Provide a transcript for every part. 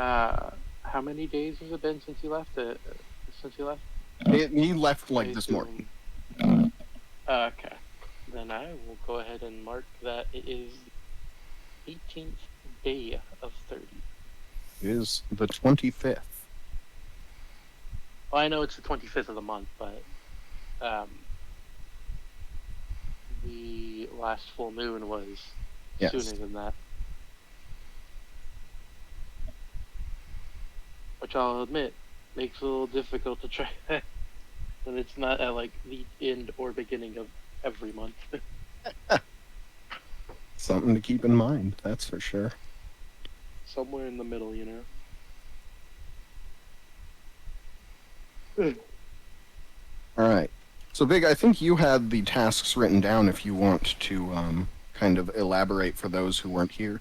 Uh, how many days has it been since you left? Since you left? He left I like this morning. assume. Okay. Then I will go ahead and mark that it is the 18th day of 30. It is the 25th. Well, I know it's the 25th of the month, but um, the last full moon was Yes. sooner than that. Which I'll admit makes it a little difficult to try when it's not at like the end or beginning of every month. Something to keep in mind, that's for sure. Somewhere in the middle, know. All right. So, Big, I think you had the tasks written down if you want to kind of elaborate for those who weren't here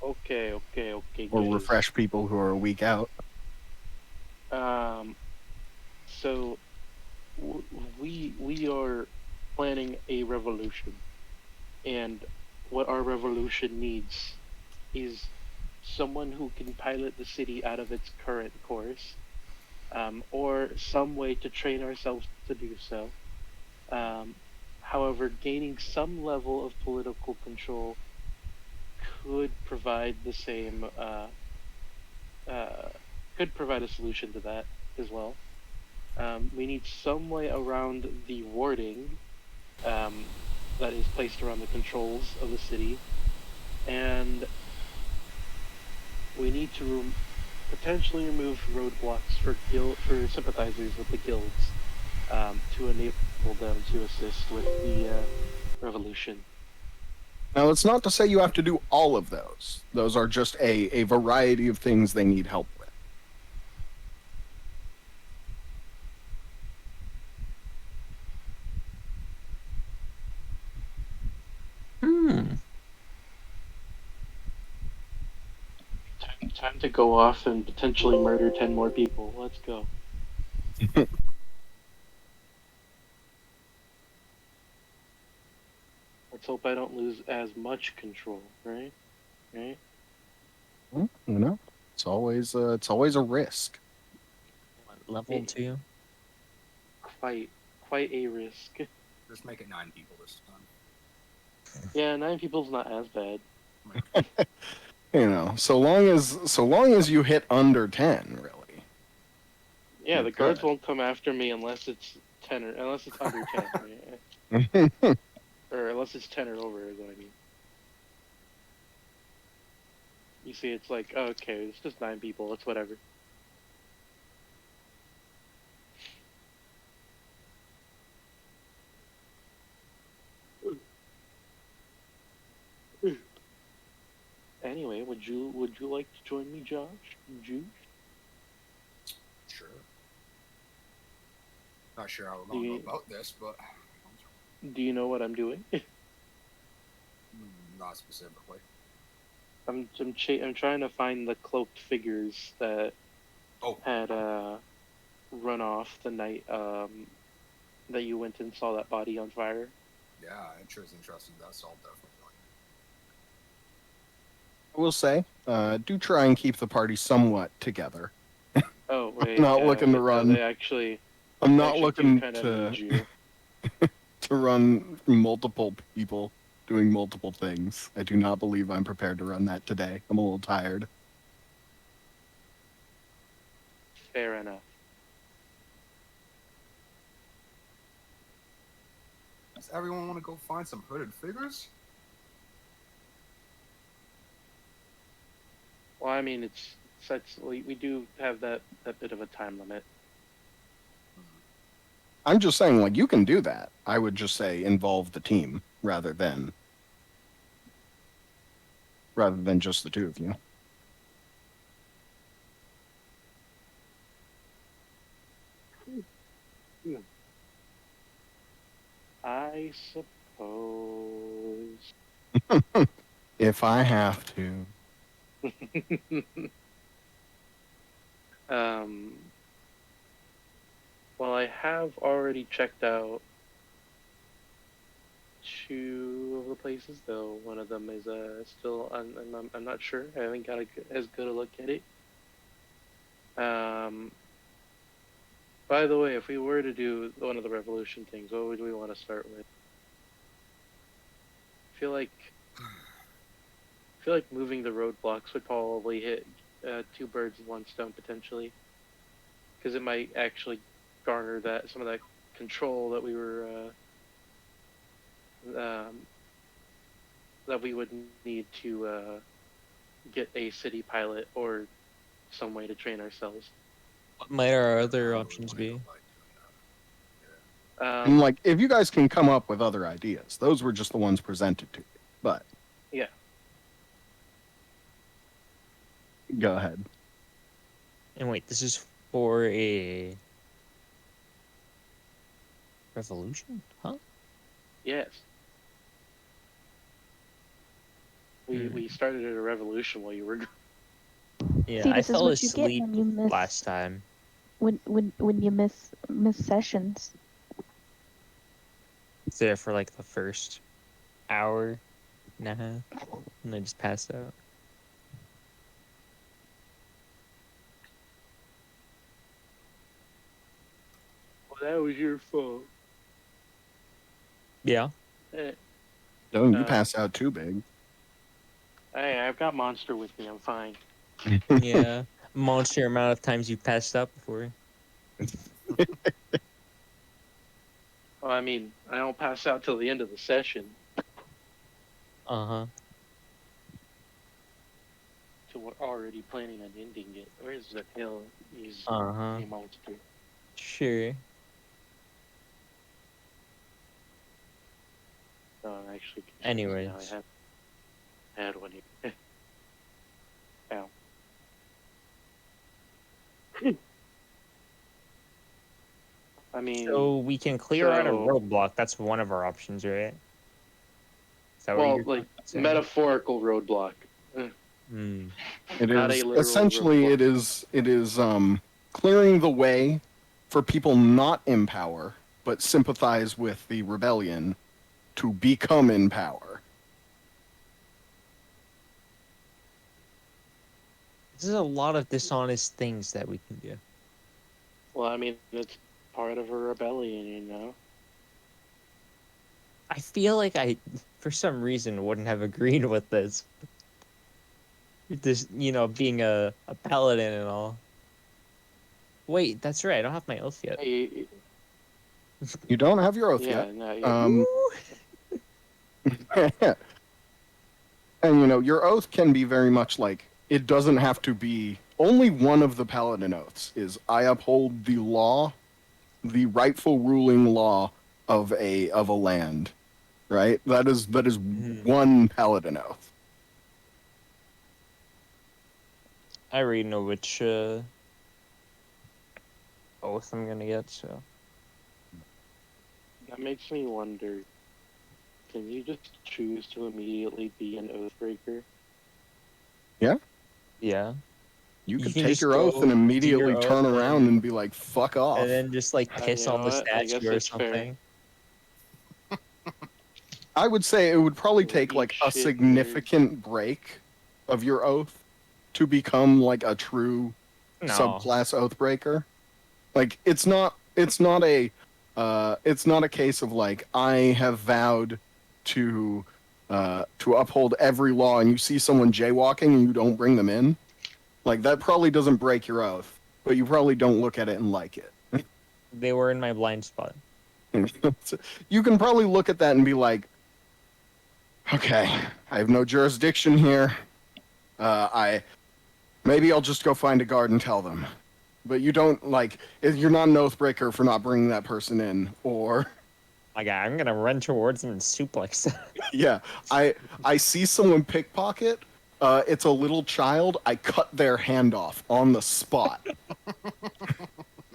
Okay, or good. refresh people who are a week out. Um, so we are planning a revolution, and what our revolution needs is someone who can pilot the city out of its current course, or some way to train ourselves to do so. Um, However, gaining some level of political control could provide the same uh, could provide a solution to that as well. We need some way around the warding um, that is placed around the controls of the city, and we need to potentially remove roadblocks for sympathizers with the guilds to enable them to assist with the revolution. Now, it's not to say you have to do all of those. Those are just a variety of things they need help with. Hmm. Time to go off and potentially murder 10 more people. Let's go. Let's hope I don't lose as much control, right? Right? Well, it's always a risk. What level It, 2? quite a risk. Just make it 9 people this time. Yeah, 9 people's not as bad. So long as you hit under 10, really. Yeah, You're the guards good. won't come after me unless it's 10 or unless it's under 10, or unless it's 10 or over. Is what I mean. You see, it's like okay, it's just 9 people. It's whatever. Anyway, would you like to join me, Josh? Juice? Sure. Not sure how Do long you about this, but do you know what I'm doing? not specifically. I'm trying to find the cloaked figures that Oh, had run off the night that you went and saw that body on fire. yeah, interesting. That's all definitely. I will say, do try and keep the party somewhat together. Oh wait, Not yeah, looking to run. I'm they not actually do looking kind of need to you. to run multiple people doing multiple things. I do not believe I'm prepared to run that today. I'm a little tired. Fair enough. Does everyone want to go find some hooded figures? Well, I mean, it's such we do have that bit of a time limit. I'm just saying, like, you can do that. I would just say involve the team rather than just the two of you. I suppose. If I have to. um. Well, I have already checked out 2 of the places, though one of them is still I'm not sure. I haven't got as good a look at it. By the way, if we were to do one of the revolution things, what would we want to start with? I feel like moving the roadblocks would probably hit two birds with one stone potentially, because it might actually garner some of that control that we were that we would need to get a city pilot or some way to train ourselves. What might our other options be? And like, if you guys can come up with other ideas, those were just the ones presented to you. But yeah, go ahead. And wait, this is for a revolution, huh? yes. We started at a revolution while you were. Yeah, See, I this is fell what you get asleep when you miss last time. when you miss sessions. There for like the first hour and a half, and I just passed out. Well, that was your fault. Yeah. Eh, Don't you Uh, pass out too big. hey, I've got Monster with me. I'm fine. Yeah. Monster amount of times you passed out before. Well, I mean, I don't pass out till the end of the session. Uh-huh. So we're already planning on ending it. Where's the hell is Uh-huh. a monster? Sure. No, I'm actually confused Anyways. now. I had one here. Ow. I mean, So we can clear out a so- roadblock. That's one of our options, right? Is that what well, you're like saying? metaphorical roadblock. Hmm. It Not a is literal essentially roadblock. it is clearing the way for people not in power but sympathize with the rebellion to become in power. There's a lot of dishonest things that we can do. Well, I mean, it's part of a rebellion, you know. I feel like I, for some reason, wouldn't have agreed with this. This, being a paladin and all. Wait, that's right. I don't have my oath yet. Hey, You don't have your oath yeah, yet. no, yeah. And your oath can be very much like, it doesn't have to be, only one of the paladin oaths is, I uphold the law, the rightful ruling law of a land, right? That is one paladin oath. I already know which oath I'm gonna get, so. That makes me wonder. Can you just choose to immediately be an oathbreaker? Yeah. You could can take just your go oath and do immediately your turn oath around and be like, fuck off. And then just like You piss know on the what? I guess statue or that's fair. something. I would say it would probably Holy take like a shit, significant break of your oath to become like a true No. subclass oathbreaker. Like it's not a case of like I have vowed to uphold every law and you see someone jaywalking and you don't bring them in. Like that probably doesn't break your oath, but you probably don't look at it and like it. They were in my blind spot. You can probably look at that and be like, okay, I have no jurisdiction here. Maybe I'll just go find a guard and tell them. But you don't like, you're not an oathbreaker for not bringing that person in, or Like, I'm gonna run towards them and suplex them. yeah, I see someone pickpocket. It's a little child. I cut their hand off on the spot.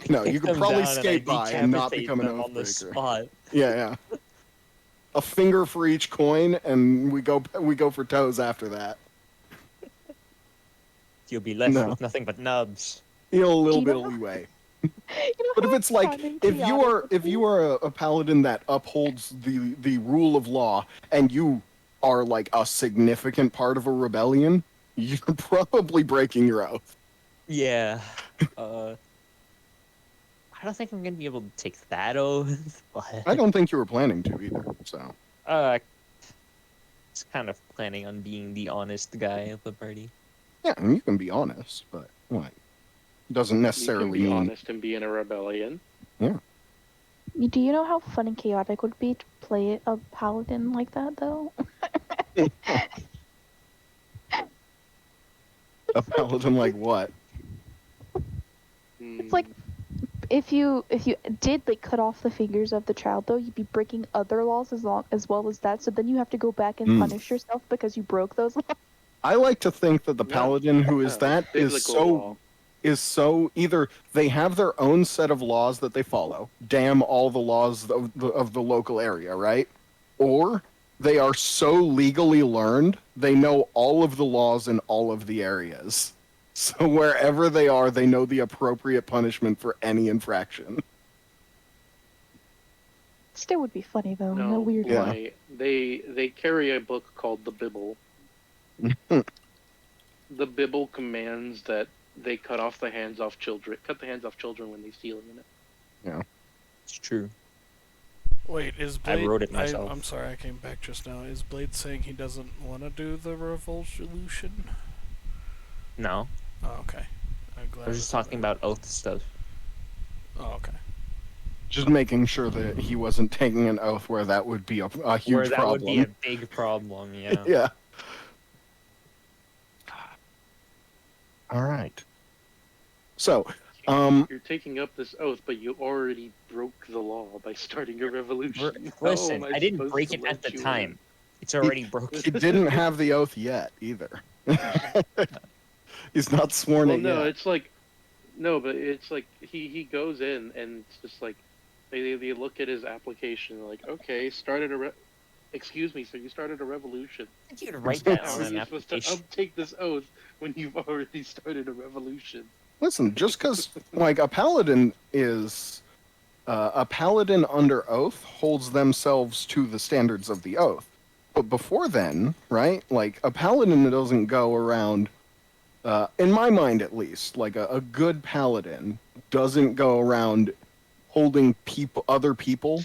No, you Kick could them probably down and I skate by and not decapitate become an them on the oathbreaker. spot. Yeah. A finger for each coin, and we go for toes after that. You'll be left No. with nothing but nubs. A little Do you bit know of how- leeway. But But if it's like if you are a paladin that upholds the rule of law and you are like a significant part of a rebellion, you're probably breaking your oath. Yeah. I don't think I'm gonna be able to take that oath, I but don't think you were planning to either. So it's kind of planning on being the honest guy of the party. yeah, and you can be honest, but like doesn't You necessarily can be mean honest and be in a rebellion. Do you know how fun and chaotic it would be to play a paladin like that, though? a paladin like what? It's like if you did like cut off the fingers of the child, though, you'd be breaking other laws as well as that. So then you have to go back and punish yourself because you broke those laws. I like to think that the No. paladin who is that is Biblical so either they have their own set of laws that they follow, damn all the laws of the local area, right? Or they are so legally learned, they know all of the laws in all of the areas. So wherever they are, they know the appropriate punishment for any infraction. Still would be funny though. No, No weird. Yeah. why? They carry a book called the Bible. The Bible commands that they cut the hands off children when they steal in it. It's true. Wait, is I Blade? wrote it myself. I'm sorry, I came back just now. Is Blade saying he doesn't want to do the revolution? No, Oh, okay. I'm glad. I was just talking about oath stuff. Oh, okay. Just making sure that he wasn't taking an oath where that would be a huge Where that problem. would be a big problem, yeah. Yeah. All right. So, You're taking up this oath, but you already broke the law by starting a revolution. How Listen, am I didn't supposed break to it let at the you time. in? It's already broken. he didn't have the oath yet either. He's not sworn Well, it no, yet. it's like, no, but it's like he goes in and it's just like they look at his application like, okay, excuse me, sir, you started a revolution. You could write that How on are an you supposed to application. take this oath when you've already started a revolution? Listen, just because like a paladin is a paladin under oath holds themselves to the standards of the oath. But before then, right? Like a paladin doesn't go around. In my mind, at least, like a good paladin doesn't go around holding other people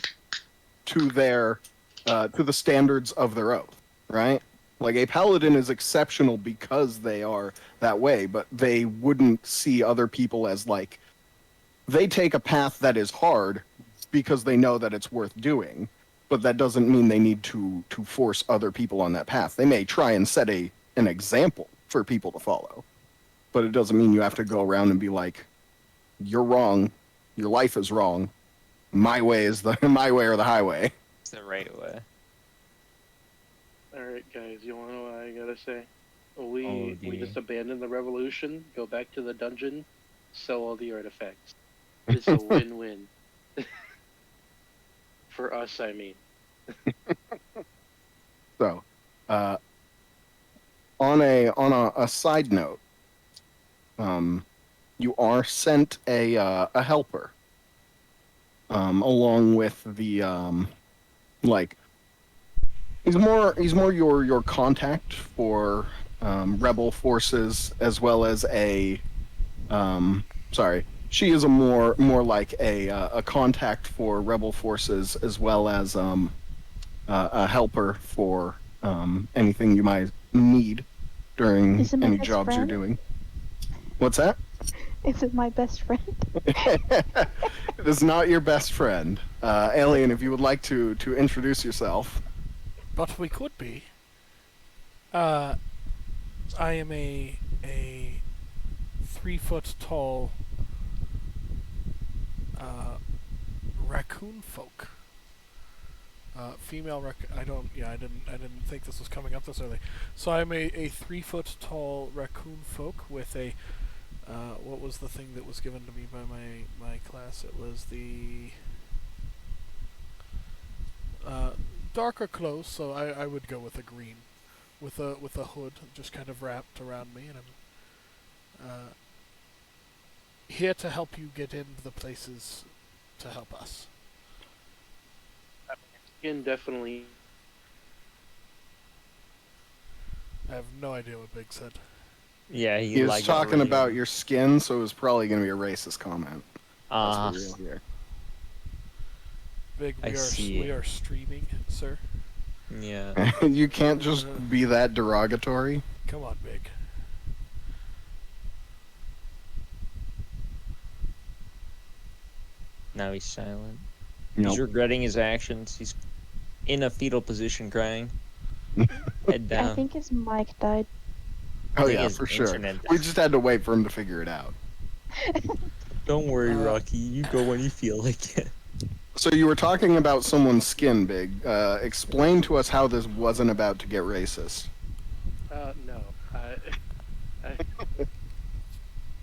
to their to the standards of their oath, right? Like a paladin is exceptional because they are that way, but they wouldn't see other people as like they take a path that is hard because they know that it's worth doing, but that doesn't mean they need to force other people on that path. They may try and set an example for people to follow, but it doesn't mean you have to go around and be like, "You're wrong. Your life is wrong. My way is my way or the highway." It's the right way. All right, guys, you want to know what I gotta say? We Oh, dear. just abandon the revolution, go back to the dungeon, sell all the artifacts. It's a win-win. For us, I mean. So, on a side note, you are sent a helper, along with the like. He's more your contact for rebel forces as well as a sorry. She is a more like a contact for rebel forces as well as a helper for anything you might need during Is it my any best jobs you're friend? doing. What's that? Is it my best friend? It is not your best friend. Alien, if you would like to introduce yourself. But we could be. I am a 3-foot tall raccoon folk. Female I didn't think this was coming up this early. So I'm a 3-foot tall raccoon folk with a what was the thing that was given to me by my class? It was the darker clothes, so I would go with a green, with a hood just kind of wrapped around me, and I'm here to help you get into the places to help us. Skin definitely I have no idea what Big said. Yeah, He was lagged talking already. about your skin, so it was probably going to be a racist comment. That's Ah, for real here. Big, I see. we are streaming, sir. yeah. You can't just be that derogatory. Come on, Big. Now he's silent. Nope. He's regretting his actions. He's in a fetal position, crying. Head down. I think his mic died. Oh think yeah, his for sure. internet We died. just had to wait for him to figure it out. Don't worry, Uh, Rocky. You go when you feel like it. So you were talking about someone's skin, Big. Explain to us how this wasn't about to get racist. No.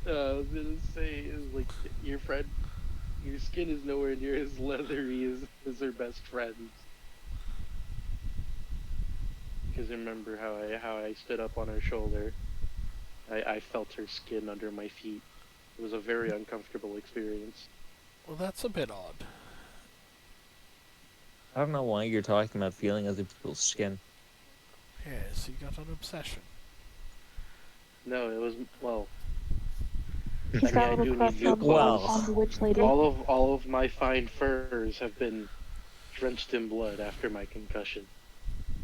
I was gonna say is like your skin is nowhere near as leathery as her best friend's. Because remember how I stood up on her shoulder. I felt her skin under my feet. It was a very uncomfortable experience. Well, that's a bit odd. I don't know why you're talking about feeling other people's skin. Yes, you got an obsession. No, it was well. He's mean, got I a little do crush need new on, clothes. on the witch lady. All of my fine furs have been drenched in blood after my concussion.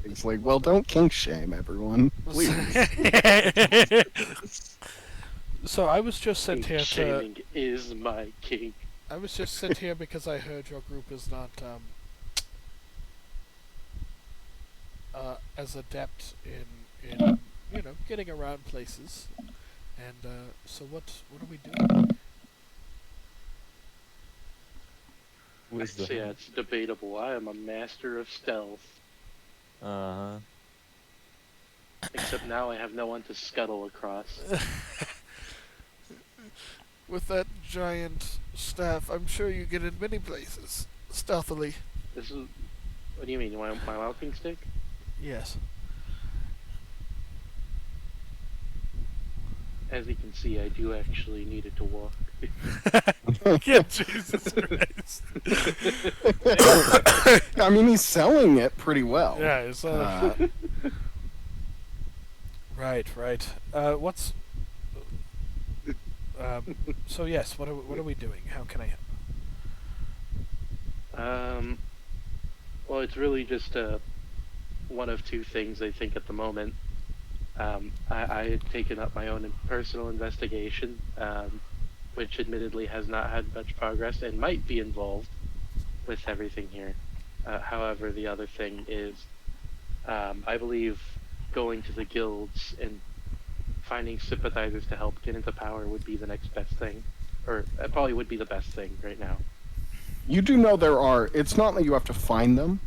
It's like, well, don't kink shame everyone, please. So I was just sent Kink here to. shaming is my kink. I was just sent here because I heard your group is not as adept in getting around places. And so what are we doing? Wisdom. So yeah, it's debatable. I am a master of stealth. Uh-huh. Except now I have no one to scuttle across. With that giant staff, I'm sure you get in many places stealthily. This is. What do you mean? You want my walking stick? Yes. As you can see, I do actually need it to walk. Yeah, Jesus Christ. I mean, he's selling it pretty well. Yeah, it's right. What's so yes, what are we doing? How can I help? Well, it's really just one of two things I think at the moment. I had taken up my own personal investigation, which admittedly has not had much progress and might be involved with everything here. However, the other thing is, I believe going to the guilds and finding sympathizers to help get into power would be the next best thing. Or it probably would be the best thing right now. You do know there are. It's not that you have to find them.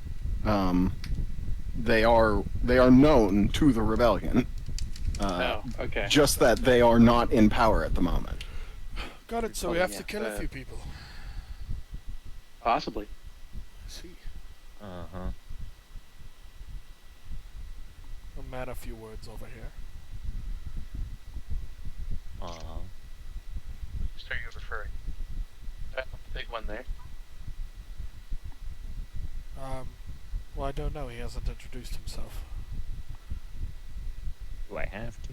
They are known to the rebellion. Oh, okay. Just that they are not in power at the moment. Got it. So we Oh, have yeah, to kill a few people. Possibly. I see. Uh-huh. I'm mad a few words over here. Uh-huh. Which are you referring? The big one there. Well, I don't know. He hasn't introduced himself. Do I have to?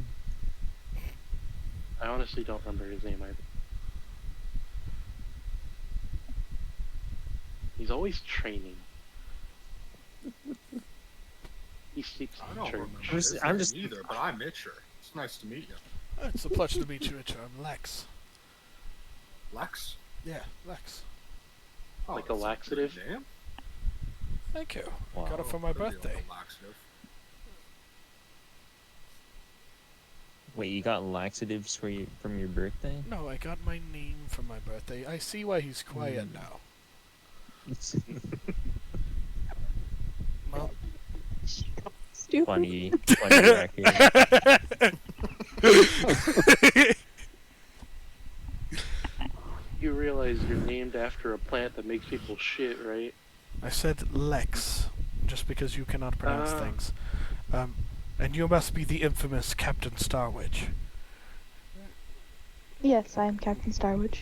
I honestly don't remember his name either. He's always training. He sleeps I in don't church. remember I'm his just- name either, but I'm Mitcher. It's nice to meet you. It's a pleasure to meet you, Richard. I'm Lex. Lex? Yeah, Lex. Oh, Like a that's laxative? good name. Thank you. Wow. Got it for my Could be like a birthday. laxative. Wait, you got laxatives from your birthday? No, I got my name for my birthday. I see why he's quiet now. Well, Stupid. funny record. You realize you're named after a plant that makes people shit, right? I said Lex, just because you cannot pronounce Ah. things. And you must be the infamous Captain Starwitch. Yes, I am Captain Starwitch.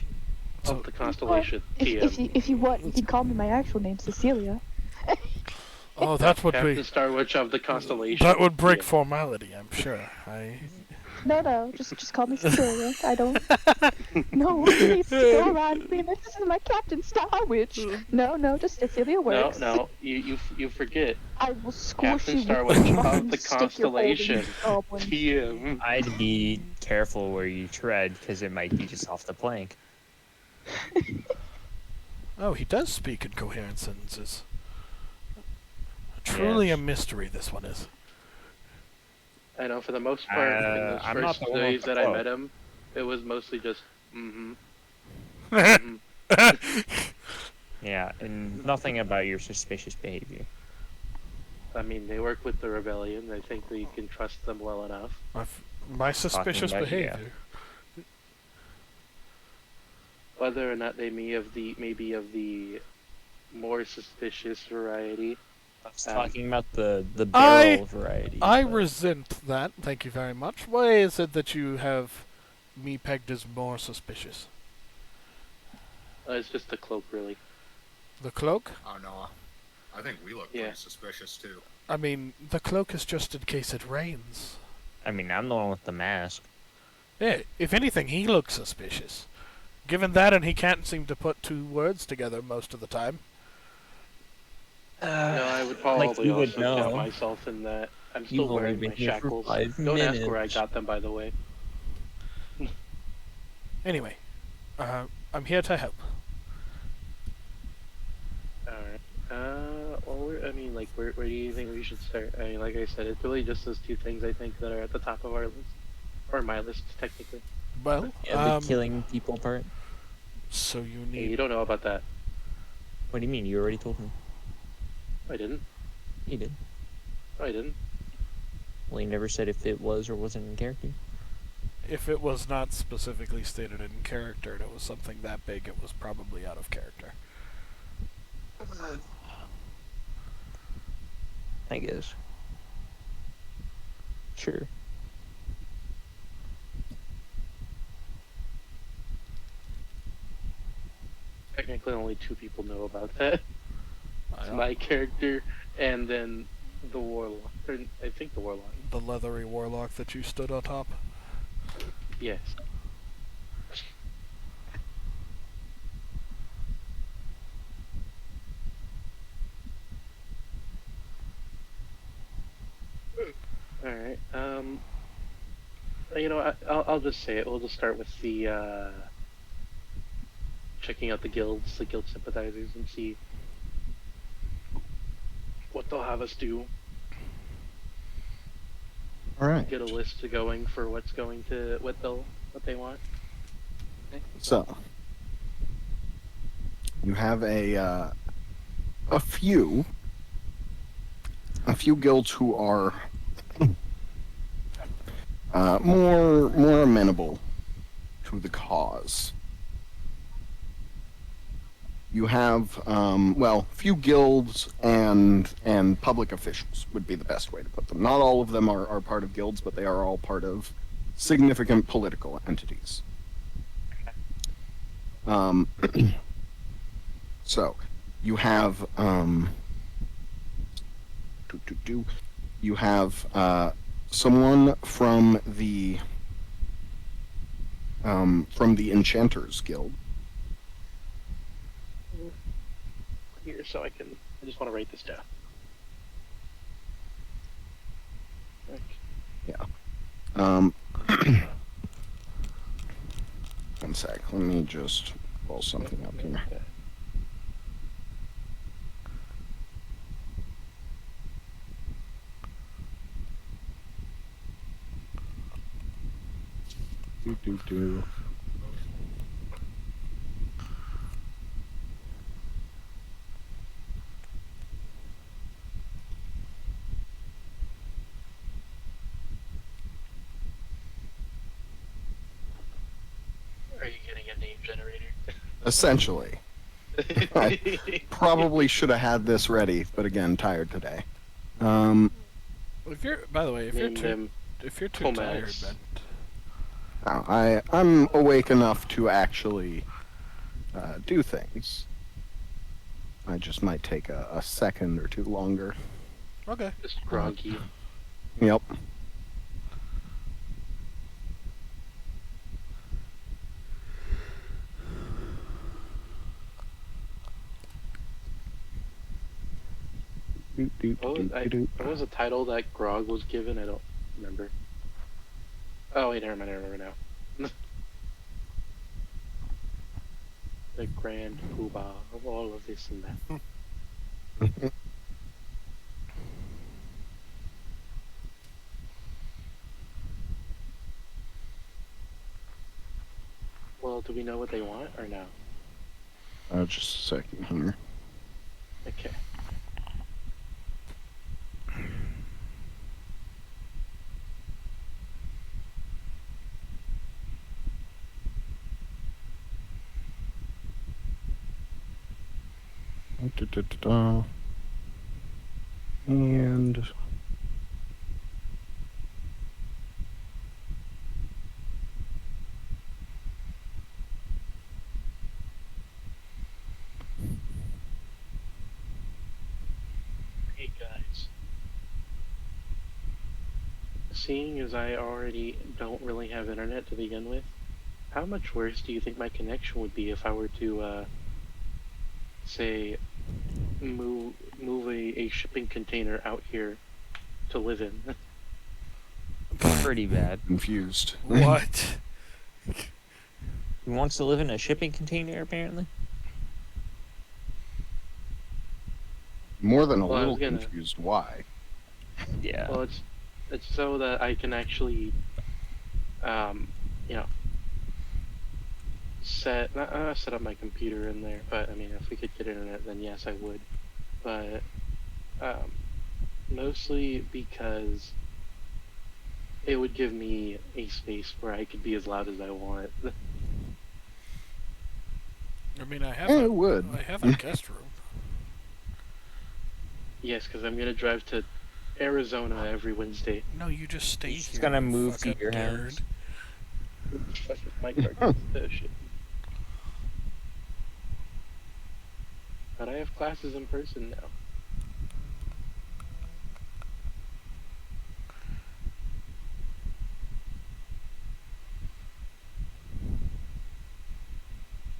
Of the constellation If TM. you want, you can call me my actual name, Cecilia. Oh, that would Captain be. Starwitch of the constellation. That would break Yeah. formality, I'm sure. No, just call me Cecilia. I don't. No one needs to go around being like, this is my Captain Star Witch. No, just Cecilia works. No, you forget. I will squish Captain you with Starwitch the of fucking the stick you're holding, constellation. goblin. TM. I'd be careful where you tread, because it might be just off the plank. Oh, he does speak in coherent sentences. Truly Yes. a mystery, this one is. I know for the most part, in those I'm not first the one with days the that I quote. met him, it was mostly just, mm-hmm. Yeah, and nothing about your suspicious behavior. I mean, they work with the rebellion. I think we can trust them well enough. My suspicious about you, yeah. behavior. Whether or not they may be of the more suspicious variety. I was talking about the I- barrel variety. I but- resent that. Thank you very much. Why is it that you have me pegged as more suspicious? It's just the cloak, really. The cloak? Oh no, I think we look Yeah. pretty suspicious too. I mean, the cloak is just in case it rains. I mean, I'm the one with the mask. Yeah, if anything, he looks suspicious. Given that, and he can't seem to put two words together most of the time. No, I would probably Like you would also count know. myself in that. I'm You've still only wearing been my here for shackles. 5 Don't ask where I minutes. got them, by the way. Anyway, I'm here to help. Alright. Where do you think we should start? I mean, like I said, it's really just those two things I think that are at the top of our list. Or my list, technically. Well, Yeah, the killing people part. so you Hey, you need... don't know about that. What do you mean? You already told me. I didn't. You did. I didn't. Well, you never said if it was or wasn't in character. If it was not specifically stated in character and it was something that big, it was probably out of character. I guess. Sure. Technically, only two people know about that. I don't- My character, and then the warlock. Or, I think the warlock. The leathery warlock that you stood on top. Yes. Alright, I'll just say it. We'll just start with the, checking out the guilds, the guild sympathizers, and see what they'll have us do. All right. Get a list going for what they want. So you have a few guilds who are more amenable to the cause. You have few guilds and public officials would be the best way to put them. Not all of them are part of guilds, but they are all part of significant political entities. So you have you have someone from the Enchanters Guild. Here, so I just want to write this down. Okay. One sec. Let me just pull something up here. Okay. Do. Are you getting a name generator? Essentially. Probably should have had this ready, but again, tired today. If you're, by the way, if you're Name too them tired, Tomas. then Now, I'm awake enough to actually do things. I just might take a second or two longer. Okay. Just groggy. Yep. What was the title that Grog was given? I don't remember. Oh wait, never mind. I remember now. The grand poobah of all of this and that. Well, do we know what they want or no? Just a second here. Okay. And Hey guys. Seeing as I already don't really have internet to begin with, how much worse do you think my connection would be if I were to, say, move a shipping container out here to live in? Pretty bad. confused. What? He wants to live in a shipping container, apparently. More than a Well, I little was gonna- confused. Why? Yeah. Well, it's so that I can actually, you know, set up my computer in there. But I mean, if we could get internet, then yes, I would. But mostly because it would give me a space where I could be as loud as I want. I mean, I have Yeah, a, it would. I have a guest room. Yes, because I'm gonna drive to Arizona every Wednesday. No, you just stay He's here. gonna you move to fucking your nerd. house. Fucking my car shit. But I have classes in person now.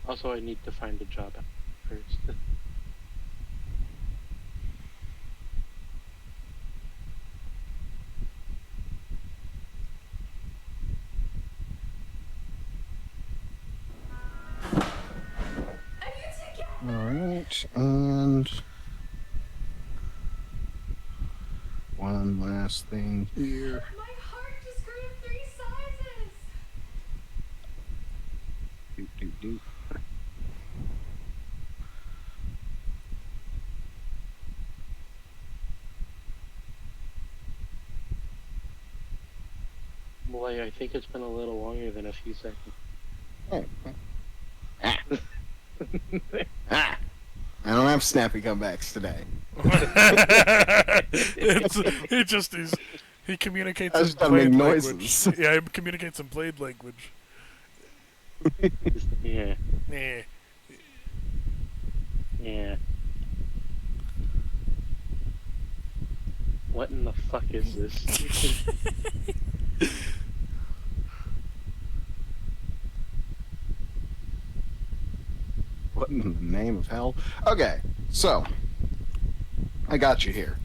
Also, I need to find a job first. All right, and one last thing here. My heart just grew 3 sizes. Doot, doot, doot. Boy, I think it's been a little longer than a few seconds. Oh. Ah, I don't have snappy comebacks today. He just is. He communicates I in just gotta make blade noises. language. Yeah, he communicates in blade language. Yeah, Yeah. yeah. What in the fuck is this? What in the name of hell? Okay, so I got you here.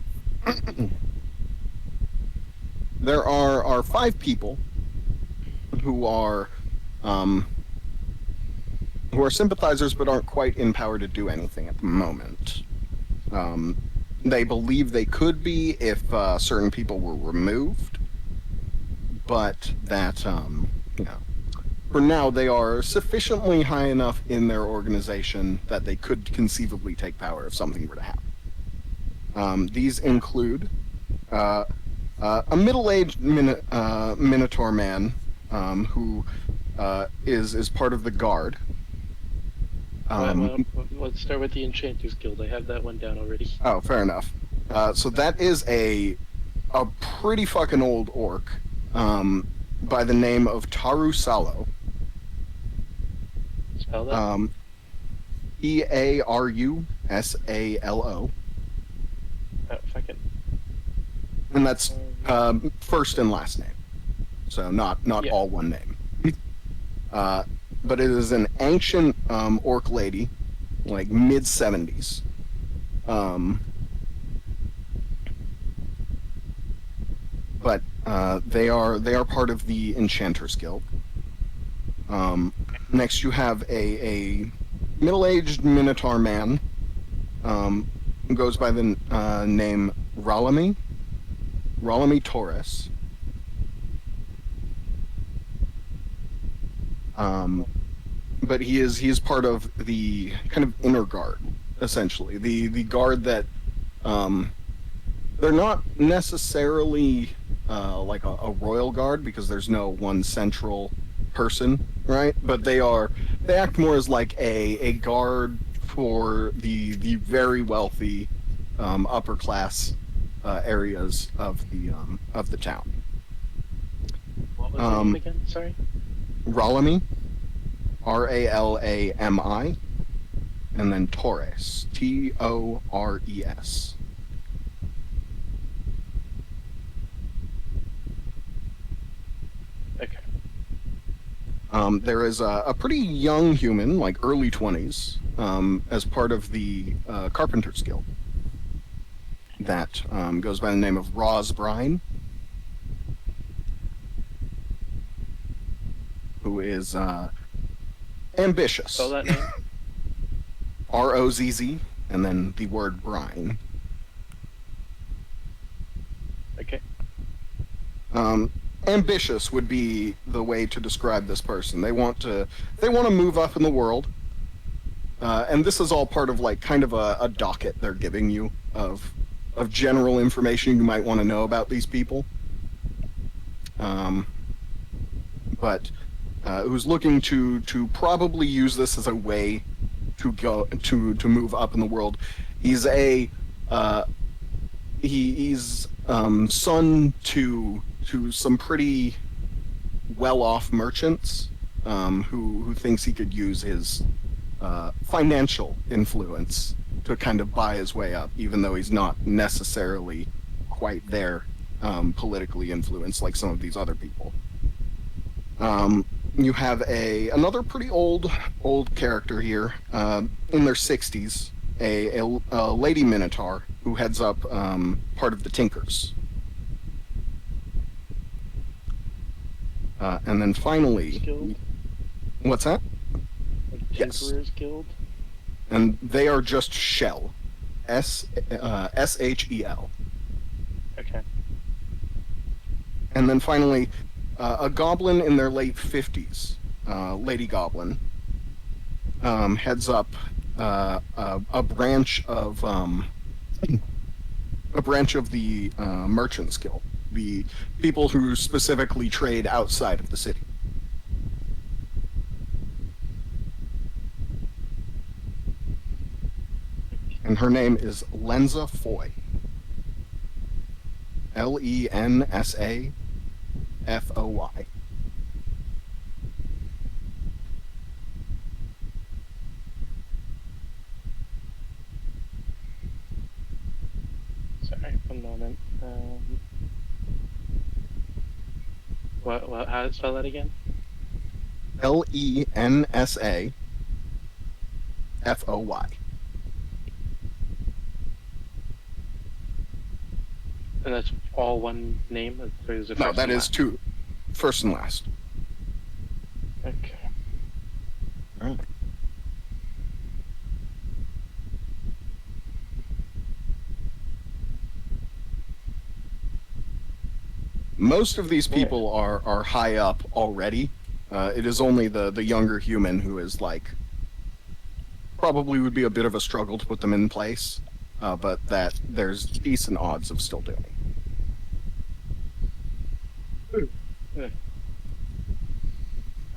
There are 5 people who are sympathizers but aren't quite in power to do anything at the moment. They believe they could be if certain people were removed, but that you know, for now they are sufficiently high enough in their organization that they could conceivably take power if something were to happen. These include a middle-aged Minotaur man who is part of the guard. Let's start with the Enchanters Guild. I have that one down already. Oh, fair enough. So that is a pretty fucking old orc by the name of Taru Salo. Spell that? EARUSALO. Oh, fucking. and that's first and last name, so not Yeah. all one name. But it is an ancient orc lady, like mid 70s. But they are part of the Enchanters Guild. Next, you have a middle-aged Minotaur man who goes by the name Ralami Torres. But he is part of the kind of inner guard, essentially. The guard that they're not necessarily like a royal guard because there's no one central person, right? But they act more as like a guard for the very wealthy upper class areas of the town. What was the name again? Sorry. Ralami, Ralami, and then Torres, Tores. Okay. There is a pretty young human, like early 20s, as part of the Carpenters Guild that goes by the name of Roz Brine, who is ambitious. Spell that name. Rozz, and then the word brine. Okay. Ambitious would be the way to describe this person. They want to move up in the world, and this is all part of like kind of a docket they're giving you of general information you might want to know about these people. But who's looking to probably use this as a way to go to move up in the world. He's he's son to some pretty well-off merchants who thinks he could use his financial influence to kind of buy his way up, even though he's not necessarily quite there politically influenced like some of these other people. You have another pretty old character here in their 60s, a lady Minotaur who heads up part of the Tinkers. And then finally, Guild? what's that? Like Yes. Tinkerers Guild? And they are just Shell, Shel. Okay. And then finally, a goblin in their late 50s, Lady Goblin, heads up a branch of the Merchants Guild, the people who specifically trade outside of the city. And her name is Lensa Foy. Lensa Foy. Sorry, one moment. How to spell that again? Lensa Foy. And that's all one name? Or is it No, first that and is last? two, first and last. Okay. Alright. Most of these people are high up already. It is only the younger human who is like probably would be a bit of a struggle to put them in place, but that there's decent odds of still doing.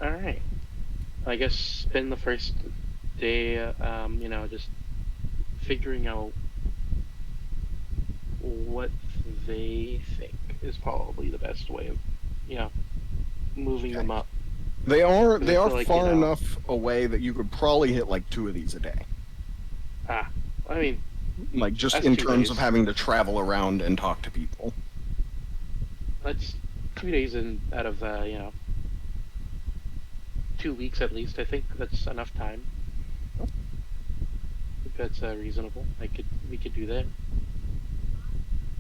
Alright. I guess spend the first day, just figuring out what they think is probably the best way of, moving them up. They are I feel like, far enough away that you could probably hit like 2 of these a day. I mean, Like just That's in 2 terms days. of having to travel around and talk to people. that's 2 days in out of 2 weeks at least. I think that's enough time. I think that's reasonable. We could do that.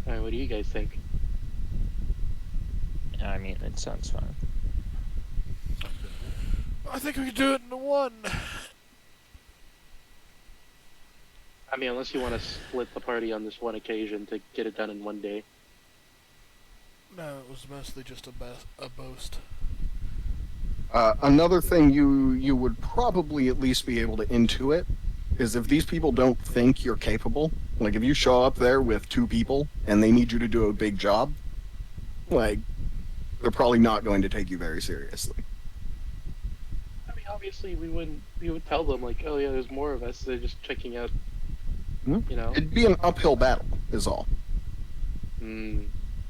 All right, what do you guys think? I mean, it sounds fine. I think we could do it in one. I mean, unless you want to split the party on this one occasion to get it done in one day. No, it was mostly just a boast. Another thing you would probably at least be able to intuit is if these people don't think you're capable. Like if you show up there with 2 people and they need you to do a big job, like they're probably not going to take you very seriously. I mean, obviously we would tell them like, oh yeah, there's more of us. They're just checking out. You know. It'd be an uphill battle, is all. Mm.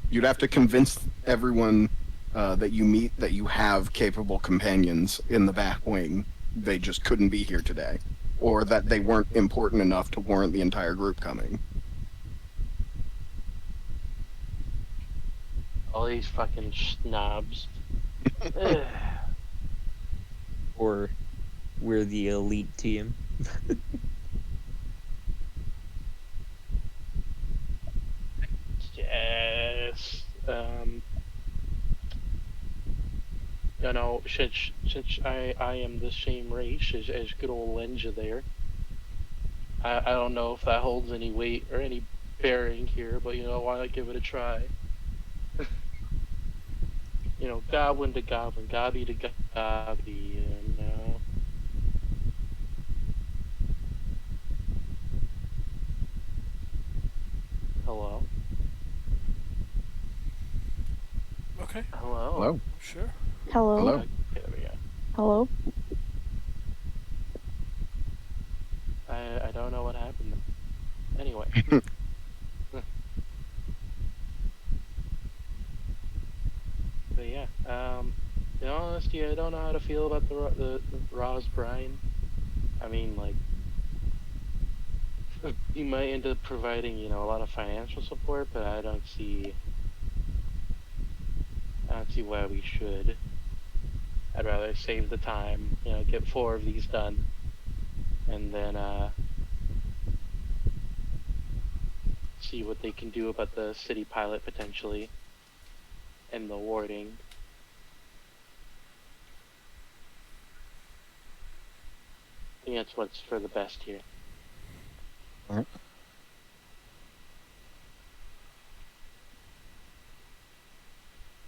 You'd have to convince everyone that you meet that you have capable companions in the back wing. They just couldn't be here today, or that they weren't important enough to warrant the entire group coming. All these fucking snobs. Ugh. Or we're the elite team. Yes. Since I am the same race as good old Lenja there, I don't know if that holds any weight or any bearing here, but why not give it a try? Goblin to goblin, gobby to gobby, Hello? Okay, Hello? Hello? sure. Hello. Hello? Okay, there we go. Hello. I don't know what happened. Anyway. But yeah, in all honesty, I don't know how to feel about the Roz Brine. I mean, like, you might end up providing, a lot of financial support, but I don't see why we should. I'd rather save the time, get 4 of these done, and then see what they can do about the city pilot potentially, and the warding. I think that's what's for the best here. Alright.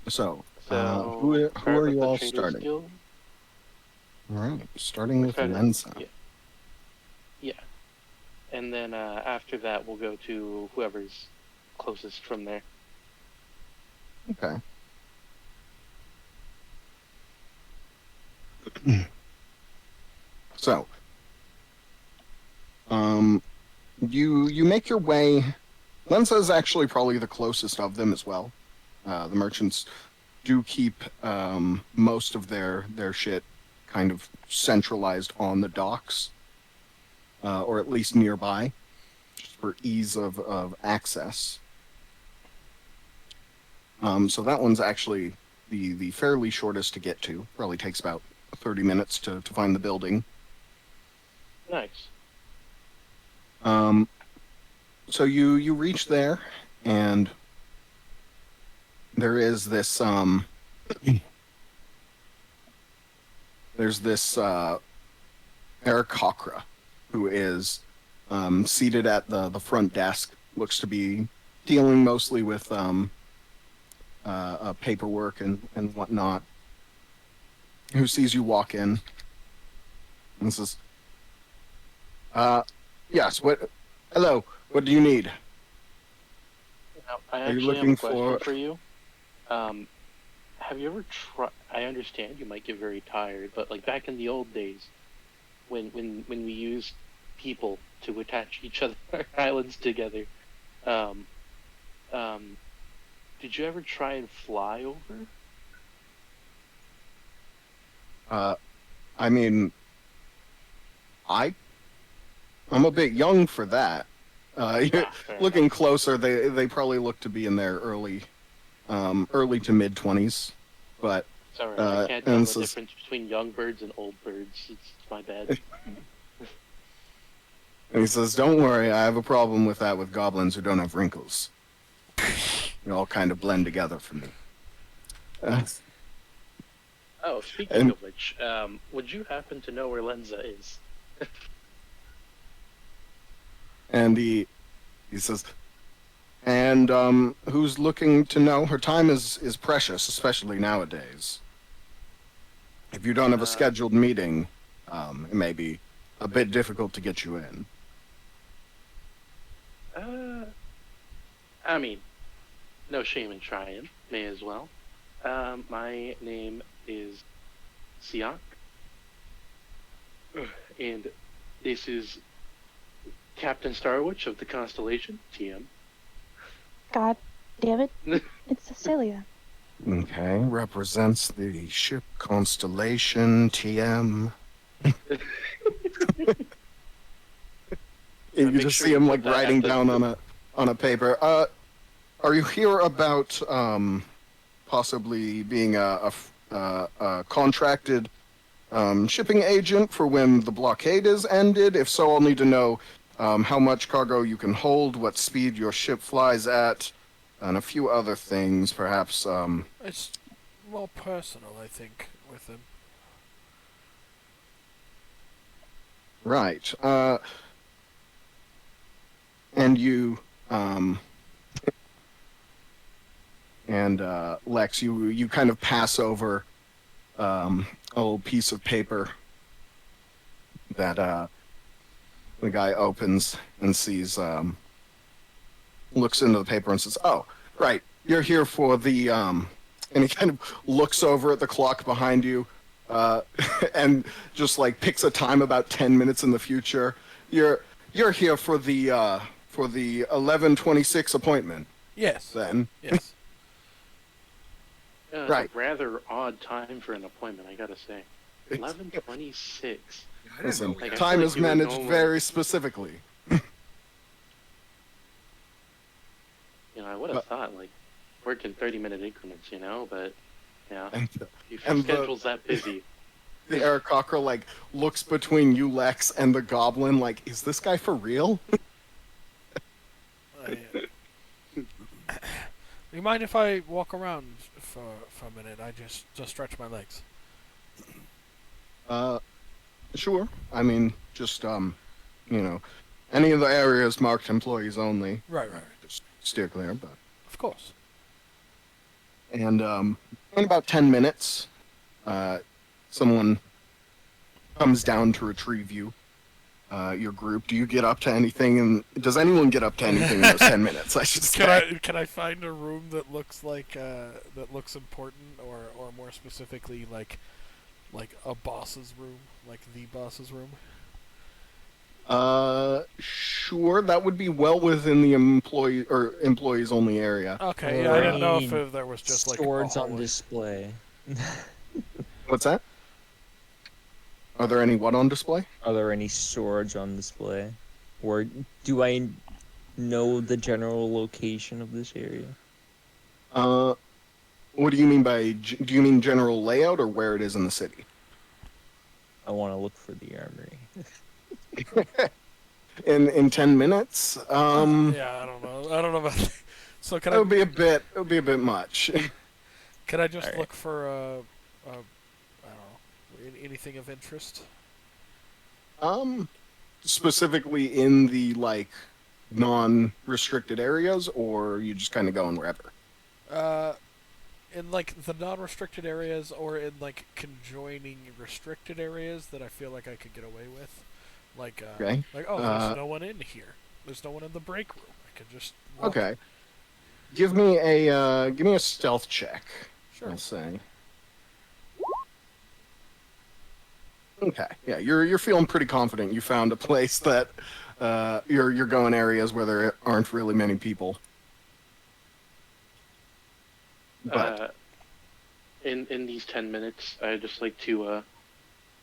So, who start are with you the all Traders starting? Guild. Alright, starting We're with starting- Lensa. Yeah. And then after that, we'll go to whoever's closest from there. Okay. So, you make your way. Lensa is actually probably the closest of them as well. The merchants do keep most of their shit kind of centralized on the docks, or at least nearby, just for ease of access. So that one's actually the fairly shortest to get to. Probably takes about 30 minutes to find the building. Nice. So you reach there, and there is this there's this Eric Cochra, who is seated at the front desk. Looks to be dealing mostly with paperwork and whatnot. Who sees you walk in and says, "Yes. Hello. What do you need?" Now, I Are you actually have looking a question for- for you. Have you ever tried? I understand you might get very tired, but like back in the old days, when we used people to attach each other our islands together, did you ever try and fly over? I mean, I'm a bit young for that. Fair Looking enough. closer, they probably look to be in their early early to mid 20s, but Sorry, I can't tell and the says, difference between young birds and old birds. It's my bad. and he says, "Don't worry, I have a problem with that with goblins who don't have wrinkles. They all kind of blend together for me." Uh, Oh, speaking And- of which, would you happen to know where Lenza is? and he says, "And who's looking to know? Her time is precious, especially nowadays. If you don't have a scheduled meeting, it may be a bit difficult to get you in." I mean, no shame in trying. May as well. My name is Siak, and this is Captain Starwitch of the Constellation, TM. God damn it. It's Cecilia. Okay, represents the ship Constellation TM. You Make just sure see you him put like that writing at the- down on a paper. Are you here about possibly being a contracted shipping agent for when the blockade is ended? If so, I'll need to know how much cargo you can hold, what speed your ship flies at, and a few other things, perhaps. It's more personal, I think, with him. Right. And you, and Lex, you kind of pass over a little piece of paper that the guy opens and sees, looks into the paper and says, "Oh, right, you're here for the," and he kind of looks over at the clock behind you, and just like picks a time about 10 minutes in the future. You're here for the 11:26 appointment, Yes. then. Yes. It's Right. a rather odd time for an appointment, I gotta say. 11:26. Yeah, I didn't Listen, know we had- time like is you would managed normally- very specifically. You know, I would have thought like working 30-minute increments, you know, but yeah, And if and your the- schedule's that busy. the Eric Cocker like looks between you, Lex, and the goblin like, is this guy for real? You mind if I walk around for a minute? I just stretch my legs. Sure. I mean, just any of the areas marked employees only. Right. Just steer clear, but. Of course. And in about 10 minutes, someone comes down to retrieve you, your group. Do you get up to anything? And does anyone get up to anything in those 10 minutes? I should say. Can I find a room that looks like that looks important, or more specifically like a boss's room, like the boss's room? Sure. That would be well within the employees only area. Okay, yeah, I didn't know if Need there was just like Swords a on hallway. display. What's that? Are there any what on display? Are there any swords on display? Or do I know the general location of this area? What do you mean by? Do you mean general layout or where it is in the city? I want to look for the armory. In 10 minutes? Yeah, I don't know about that. So can It would be a bit. It would be a bit much. can I just Alright. look for I don't know, anything of interest? Specifically in the like non-restricted areas, or you just kind of going wherever. In like the non-restricted areas, or in like conjoining restricted areas that I feel like I could get away with, like Okay. like there's no one in here. There's no one in the break room. I could just walk. Okay. Give me a stealth check. Sure. I'll say. Okay. Yeah, you're feeling pretty confident. You found a place that you're going areas where there aren't really many people. But In these 10 minutes, I just like to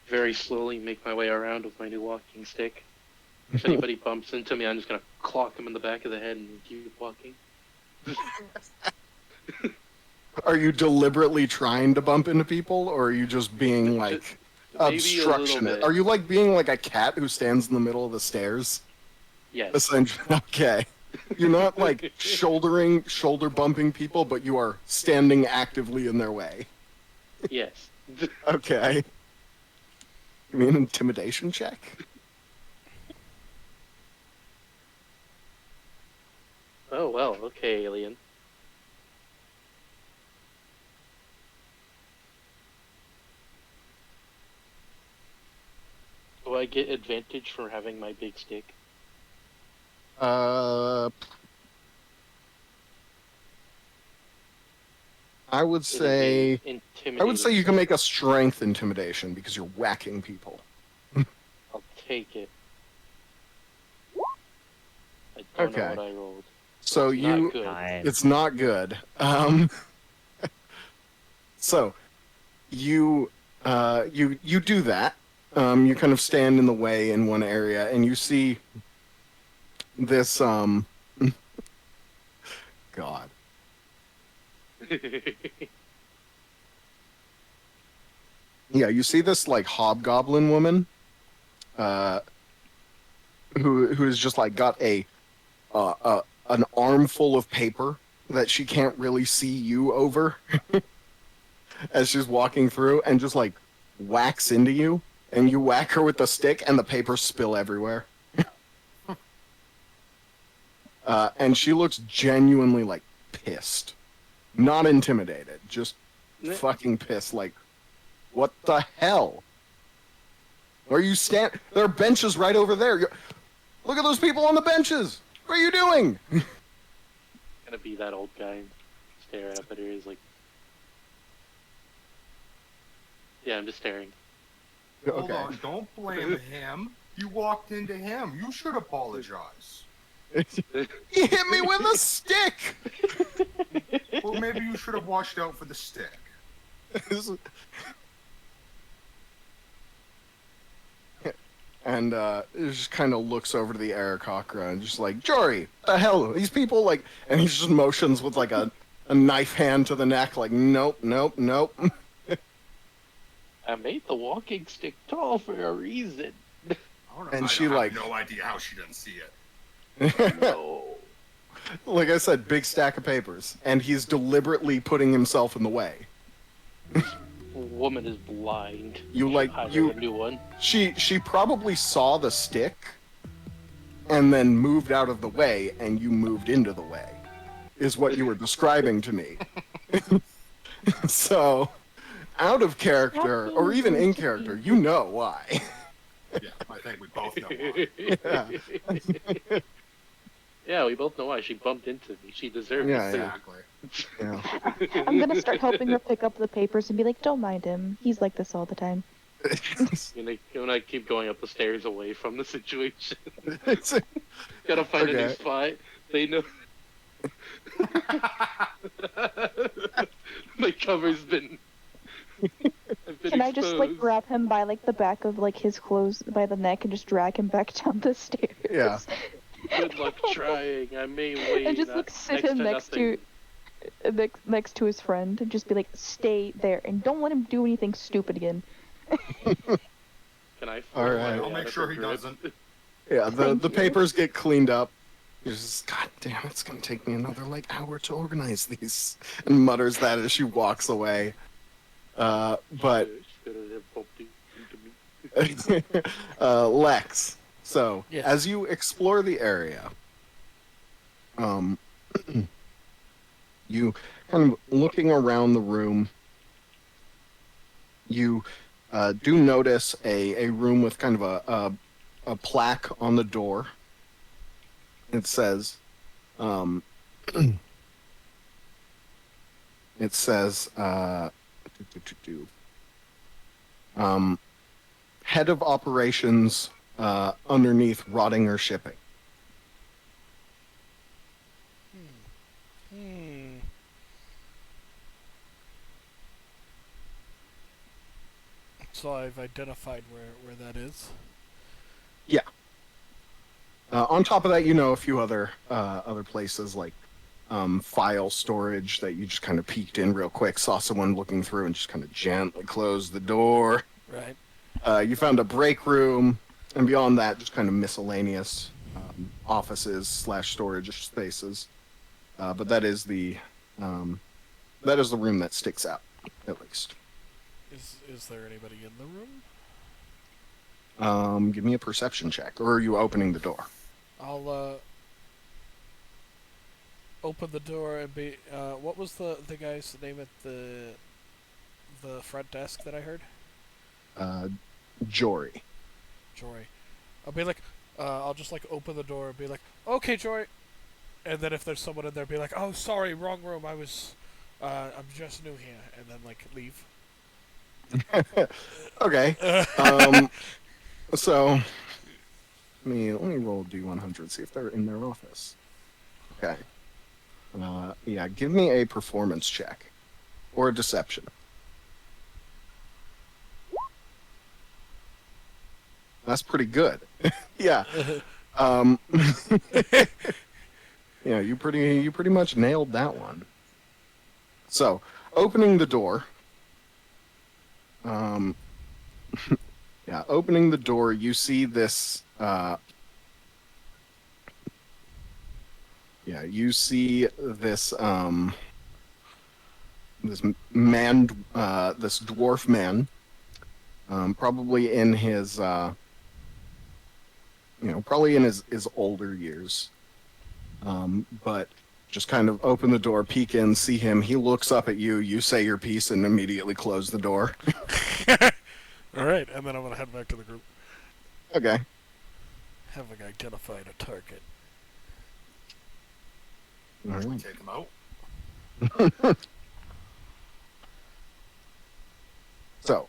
very slowly make my way around with my new walking stick. If anybody bumps into me, I'm just gonna clock them in the back of the head and keep walking. Are you deliberately trying to bump into people, or are you just being like Maybe a little obstructionist? bit. Are you like being like a cat who stands in the middle of the stairs? Yes. Essentially, okay. You're not like shoulder bumping people, but you are standing actively in their way. Yes. Okay. You mean an intimidation check? Oh well. Okay, alien. Do I get advantage for having my big stick? I would Is it a say intimidating you can check? make a strength intimidation because you're whacking people. I'll take it. I don't know Okay. what I rolled. So It's not you, good. Nine. it's not good. So you you do that. You kind of stand in the way in one area, and you see this God. Yeah, you see this like hobgoblin woman, who is just like got an armful of paper that she can't really see you over as she's walking through, and just like whacks into you, and you whack her with the stick, and the papers spill everywhere. And she looks genuinely like pissed, not intimidated, just fucking pissed. Like, what the hell? Are you stand? There are benches right over there. Look at those people on the benches. What are you doing? Gonna be that old guy and stare up at her. He's like, yeah, I'm just staring. Hold on, don't blame him. You walked into him. You should apologize. He hit me with a stick. Well, maybe you should have watched out for the stick. And it just kind of looks over to the Aarakocra and just like, Jory, the hell, these people like, and he just motions with like a knife hand to the neck, like, nope, nope, nope. I made the walking stick tall for a reason. And I she, have like- no idea how she didn't see it. No. Like I said, big stack of papers, and he's deliberately putting himself in the way. Woman is blind. You like Hire you. a new one. She probably saw the stick, and then moved out of the way, and you moved into the way, is what you were describing to me. So, out of character, or even in character, you know why. Yeah, I think we both know why. Yeah, we both know why she bumped into me. She deserved Yeah, it. Exactly. Yeah. I'm gonna start helping her pick up the papers and be like, don't mind him. He's like this all the time. When I keep going up the stairs away from the situation. It's- Gotta find a new Okay. spot. They know. My cover's been. I've been Can I just like exposed. grab him by like the back of like his clothes by the neck and just drag him back down the stairs? Yeah. Good luck trying. I may wait. And just like sit him next to next to his friend and just be like, stay there and don't let him do anything stupid again. Can I? All right. I'll make sure he doesn't. Yeah, the Thank you. papers get cleaned up. He's just, God damn, it's gonna take me another like hour to organize these, and mutters that as she walks away. But Lex, so Yes. as you explore the area, you kind of looking around the room, you do notice a room with kind of a plaque on the door. It says, head of operations underneath Rottinger Shipping. Hmm. So I've identified where that is. On top of that, you know a few other places like file storage that you just kind of peeked in real quick, saw someone looking through, and just kind of gently closed the door. Right. You found a break room, and beyond that, just kind of miscellaneous offices / storage spaces. But that is the room that sticks out, at least. Is there anybody in the room? Give me a perception check, or are you opening the door? I'll open the door and be. What was the guy's name at the front desk that I heard? Jory. Jory. I'll be like, I'll just like open the door and be like, okay, Jory. And then if there's someone in there, be like, oh, sorry, wrong room. I'm just new here, and then like leave. Okay. So let me roll D100, see if they're in their office. Okay. Yeah, give me a performance check or a deception. That's pretty good. Yeah. Yeah, you pretty much nailed that one. So, opening the door. Yeah, opening the door, you see this. Yeah, you see this. This man, this dwarf man, probably in his, probably in his older years. But just kind of open the door, peek in, see him. He looks up at you. You say your piece and immediately close the door. All right, and then I'm gonna head back to the group. Okay. Having identified a target. All right. Take him out. So,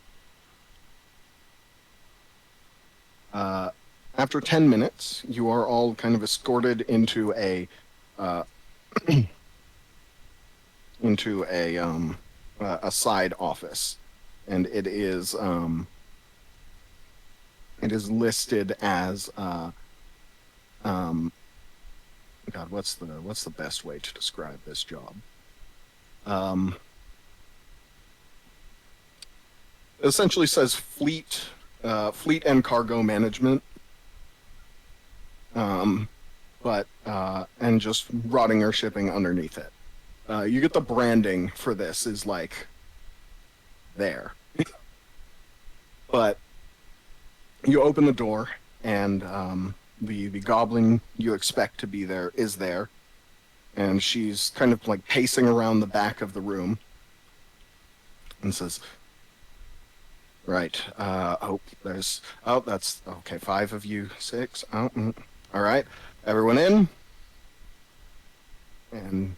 after 10 minutes, you are all kind of escorted into a side office, and it is listed as God, what's the best way to describe this job? It essentially says fleet and cargo management, but and just rotting or shipping underneath it. You get the branding for this is like there, but you open the door and the goblin you expect to be there is there, and she's kind of like pacing around the back of the room and says, right, that's okay, 5 of you, 6, all right, everyone in, and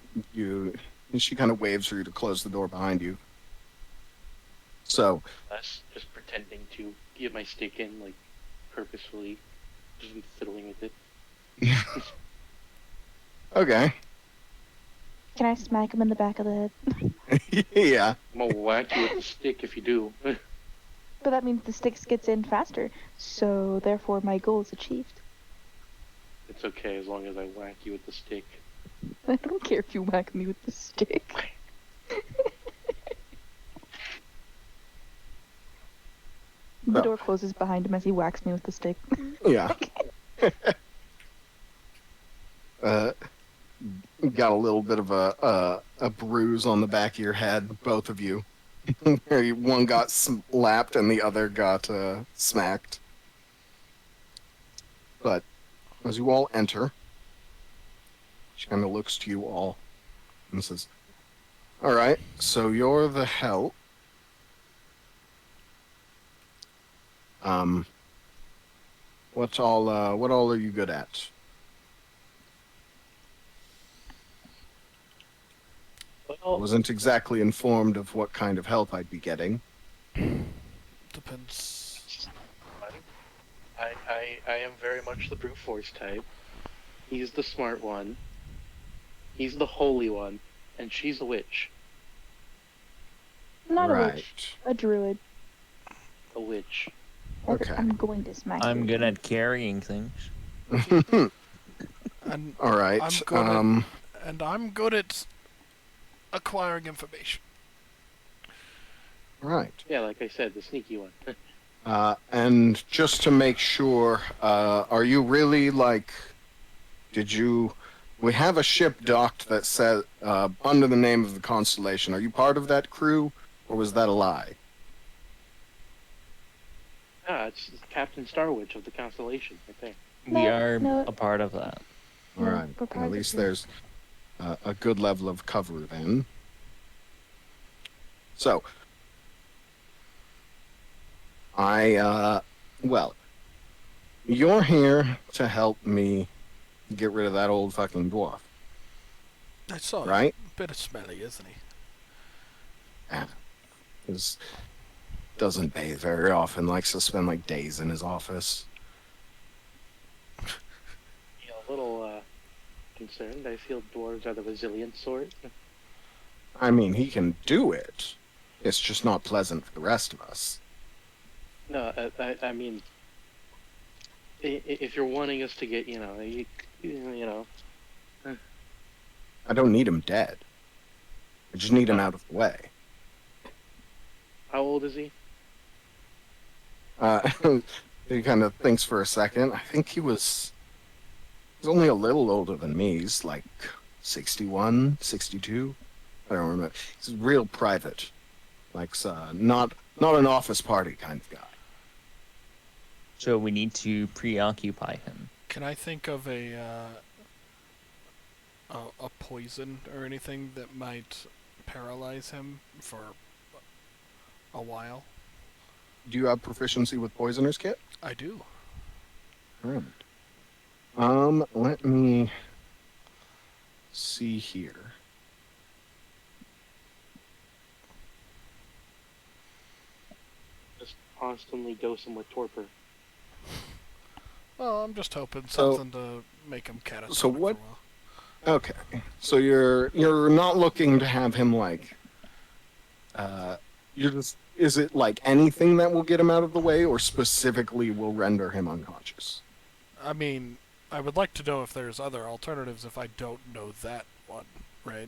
she kind of waves for you to close the door behind you. So, Us just pretending to get my stick in, like, purposefully, just be fiddling with it. okay. Can I smack him in the back of the head? Yeah. I'm gonna whack you with the stick if you do. But that means the stick gets in faster, so therefore my goal is achieved. It's okay as long as I whack you with the stick. I don't care if you whack me with the stick. The door closes behind him as he whacks me with the stick. Yeah. Got a little bit of a bruise on the back of your head, both of you. One got slapped and the other got smacked. But as you all enter, she kind of looks to you all and says, "All right, so you're the help. What all are you good at?" I Well, wasn't exactly informed of what kind of help I'd be getting. Depends. I am very much the brute force type. He's the smart one. He's the holy one, and she's a witch. Not a Right. witch, a druid. A witch. Okay. I'm going to smack I'm you. good at carrying things. And All right. I'm good and I'm good at acquiring information. Right. Yeah, like I said, the sneaky one. And just to make sure, are you really like? Did you? We have a ship docked that says under the name of the Constellation. Are you part of that crew, or was that a lie? It's Captain Starwitch of the Constellation, right there. We No, are no. a part of that. All Yeah, right. we're part At of the least crew. there's a good level of cover then. So, well, you're here to help me get rid of that old fucking dwarf, I saw right? a bit of smelly, isn't he? Because doesn't bathe very often, likes to spend like days in his office. Yeah, a little concerned. I feel dwarves are the resilient sort. I mean, he can do it. It's just not pleasant for the rest of us. No, I mean, if you're wanting us to get, you know, I don't need him dead. I just need him out of the way. how old is he? He kind of thinks for a second. I think he's only a little older than me. He's like 61, 62. I don't remember. He's real private. Like, not an office party kind of guy. So we need to preoccupy him. Can I think of a poison or anything that might paralyze him for a while? Do you have proficiency with Poisoner's Kit? I do. Right. Let me see here. Just constantly dose him with torpor. Well, I'm just hoping So- something to make him catatonic so what- for a while. Okay, so you're not looking to have him like, you're just, is it like anything that will get him out of the way, or specifically will render him unconscious? I mean, I would like to know if there's other alternatives if I don't know that one, right?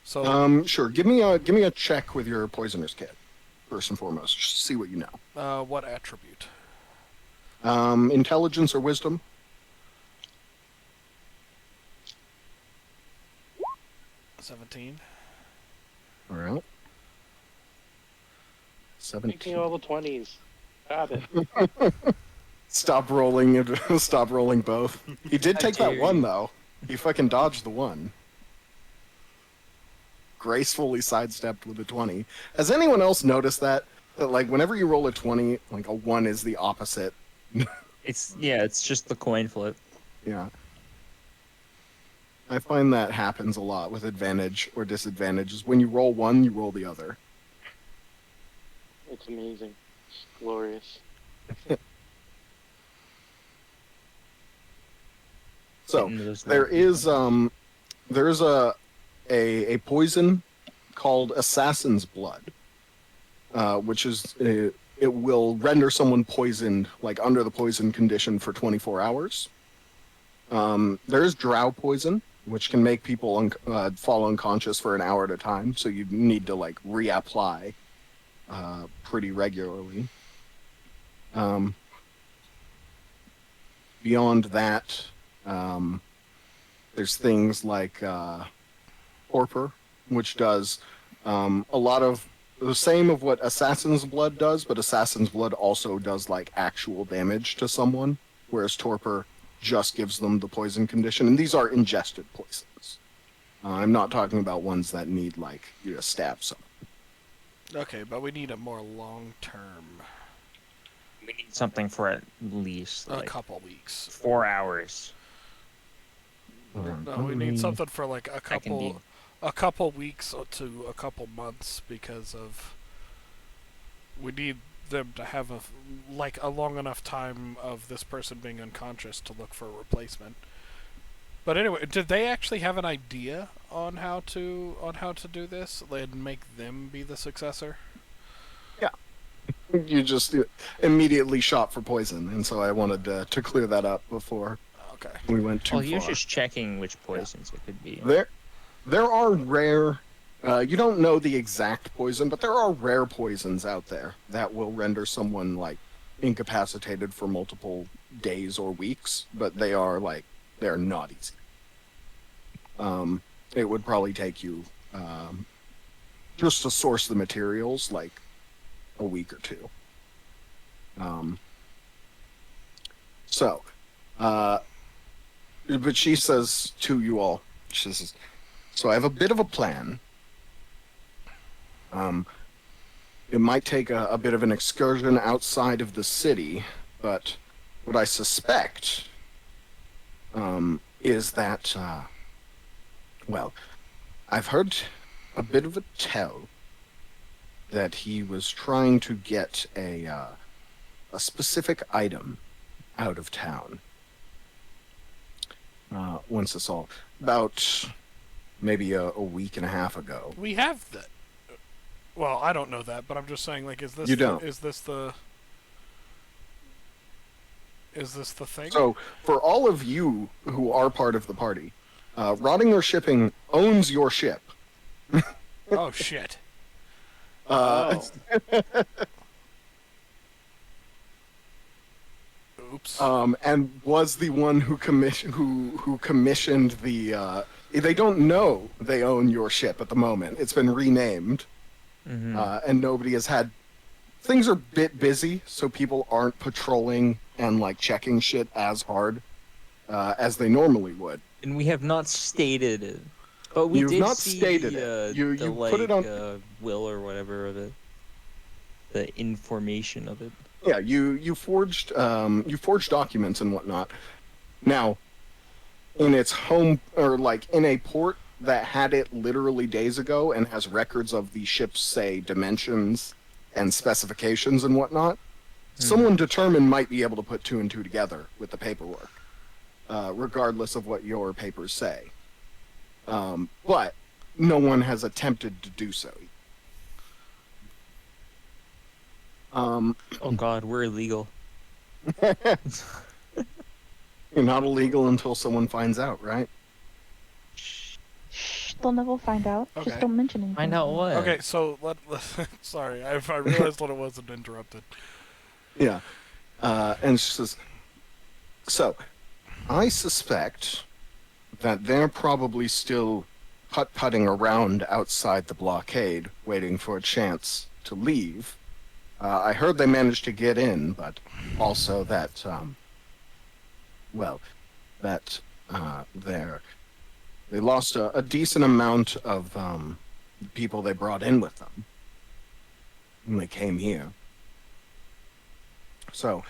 So, Sure. Give me a check with your Poisoner's Kit, first and foremost, just to see what you know. what attribute? Intelligence or wisdom? 17. All right. Making 17. all the 20s. Got it. Stop rolling it. Stop rolling both. He did take that dare one you. though. He fucking dodged the one. Gracefully sidestepped with a 20. Has anyone else noticed that? That like whenever you roll a 20, like a 1 is the opposite. It's just the coin flip. Yeah. I find that happens a lot with advantage or disadvantages. When you roll one, you roll the other. It's amazing. It's glorious. So Hitting those there low is a poison called Assassin's Blood, which is it will render someone poisoned, like under the poison condition, for 24 hours. There is Drow poison, which can make people fall unconscious for an hour at a time, so you need to like reapply pretty regularly. Beyond that, there's things like torpor, which does a lot of the same of what Assassin's Blood does, but Assassin's Blood also does like actual damage to someone, whereas torpor just gives them the poison condition. And these are ingested poisons. I'm not talking about ones that need like you to stab someone. Okay, but we need a more long-term, We need something for at least a like couple weeks. 4 hours. No, we need something for like a That can be- couple weeks to a couple months, because of we need them to have a long enough time of this person being unconscious to look for a replacement. But anyway, did they actually have an idea on how to do this and make them be the successor? You just immediately shot for poison, and so I wanted to clear that up before. Okay. We went too Well, you're far. just checking which poisons it could be. There are rare. You don't know the exact poison, but there are rare poisons out there that will render someone like incapacitated for multiple days or weeks. But they're not easy. It would probably take you just to source the materials like a week or two. But she says to you all, she says, so I have a bit of a plan. It might take a bit of an excursion outside of the city, but what I suspect is that, well, I've heard a bit of a tell that he was trying to get a specific item out of town. Once it's all about maybe a week and a half ago. We have that. Well, I don't know that, but I'm just saying, like, is this You don't. Is this the thing? So, for all of you who are part of the party, Rottinger Shipping owns your ship. Oh shit. Oops. And was the one who commissioned the. They don't know they own your ship at the moment. It's been renamed, and nobody has had. Things are a bit busy, so people aren't patrolling and like checking shit as hard as they normally would. And we have not stated it. But we You've did not see stated the, it. You the put it on. will or whatever of it. The information of it. Yeah, you forged documents and whatnot. Now, in its home or like in a port that had it literally days ago and has records of the ship's say dimensions and specifications and whatnot, someone determined might be able to put two and two together with the paperwork, regardless of what your papers say. But no one has attempted to do so. Oh god, we're illegal. You're not illegal until someone finds out, right? Shh, they'll never find out. Okay. Just don't mention anything. Find out what? Okay, so sorry, I realized that it wasn't interrupted. Yeah. And she says, so, I suspect that they're probably still putt-putting around outside the blockade, waiting for a chance to leave. I heard they managed to get in, but also that, they lost a decent amount of people they brought in with them when they came here. So,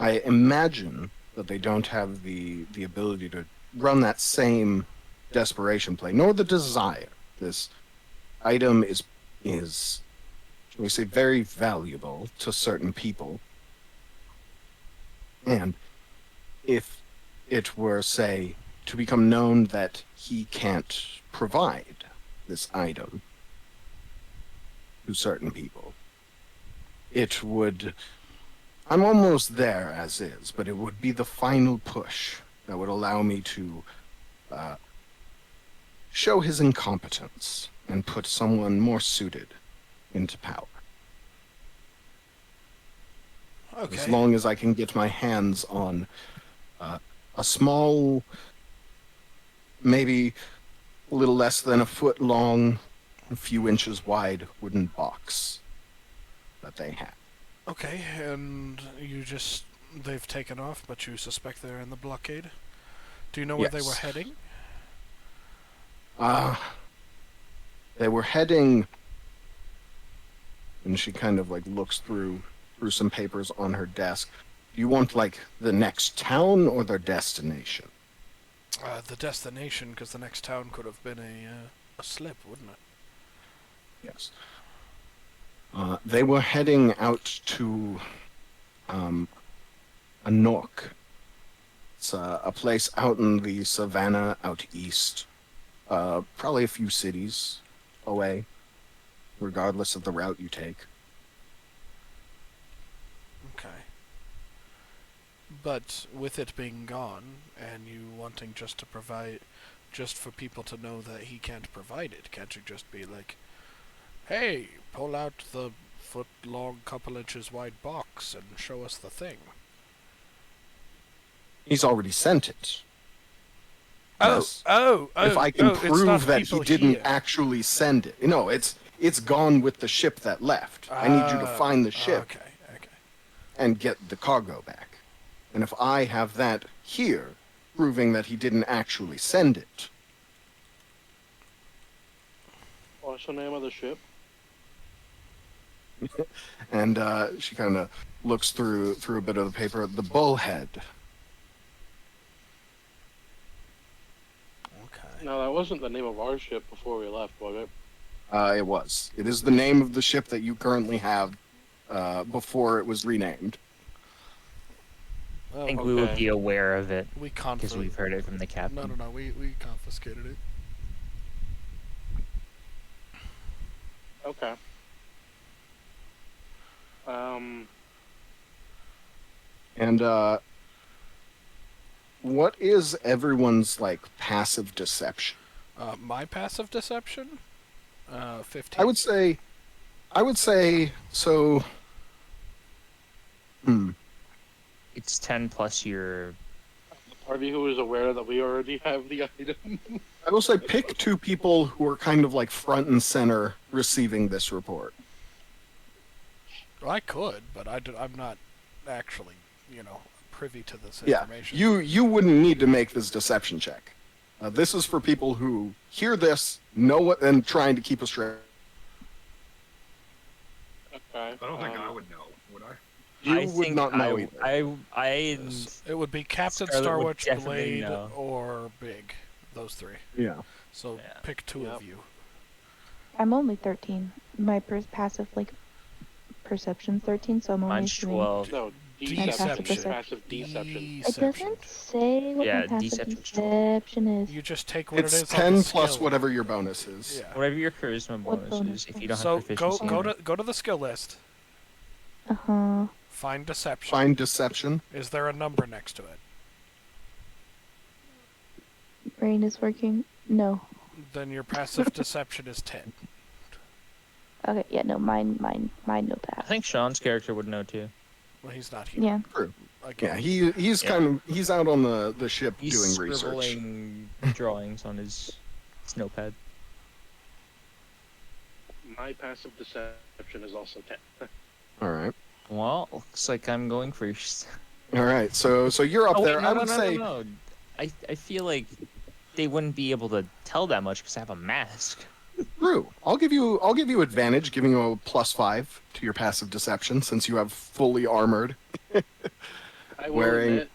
I imagine that they don't have the ability to run that same desperation play, nor the desire. This item is we say very valuable to certain people. And if it were, say, to become known that he can't provide this item to certain people, it would... I'm almost there as is, but it would be the final push that would allow me to show his incompetence and put someone more suited into power. Okay. As long as I can get my hands on a small, maybe a little less than a foot long, a few inches wide wooden box that they have. Okay, and they've taken off, but you suspect they're in the blockade? Do you know where they were Yes. heading? They were heading, and she kind of like looks through some papers on her desk. Do you want like the next town or their destination? The destination, because the next town could have been a slip, wouldn't it? Yes. They were heading out to Anork. It's a place out in the savannah out east. Probably a few cities away, regardless of the route you take. Okay. But with it being gone, and you wanting just to provide, just for people to know that he can't provide it, can't you just be like, hey, pull out the foot-long, couple inches wide box and show us the thing? He's already sent it. Yes. If I can it's not prove that he people didn't here. actually send it. No, it's gone with the ship that left. I need you to find the ship Okay. and get the cargo back. And if I have that here, proving that he didn't actually send it, What's the name of the ship? and she kind of looks through a bit of the paper, the Bullhead. Okay. No, that wasn't the name of our ship before we left, was it? It was. It is the name of the ship that you currently have before it was renamed. I think we would Okay. be aware of it We because we've heard it from the captain. No. We confiscated it. Okay. And what is everyone's like passive deception? My passive deception? 15. I would say so. It's 10 plus your. The party who is aware that we already have the item. I will say pick two people who are kind of like front and center receiving this report. Well, I could, but I'm not actually, privy to this Yeah, information. you wouldn't need to make this deception check. This is for people who hear this, know what, and trying to keep us straight. Okay. I don't think I would know, would I? You I would think not know either. I It would be Captain Scarlet would Starwatch, definitely Blade, know. or Big. Those three. Yeah. So Yeah. pick two Yep. of you. I'm only 13. My passive perception's 13, so I'm only mine's assuming- 12. No, Deception. passive deception. It doesn't say what Yeah, my passive deception's deception is. You just take what It's it is. 10 on the plus skill. whatever your bonus is. Yeah. Whatever your charisma What bonus bonus is, if you don't So have go proficiency. go to the skill list. Uh-huh. Find deception. Find deception. Is there a number next to it? Brain is working. No. Then your passive deception is 10. Okay, yeah, no, mine no I pass. think Sean's character would know too. Well, he's not here. Yeah. Again. Yeah, he's Yeah. kind of he's out on the ship He's doing research. scribbling drawings on his notepad. My passive deception is also 10. All right. Well, looks like I'm going first. All right. So you're up Oh, wait, there. no, I no, would no, say no. I feel like they wouldn't be able to tell that much because I have a mask. Drew. I'll give you advantage, giving you a +5 to your passive deception since you have fully armored. I will Wearing- admit,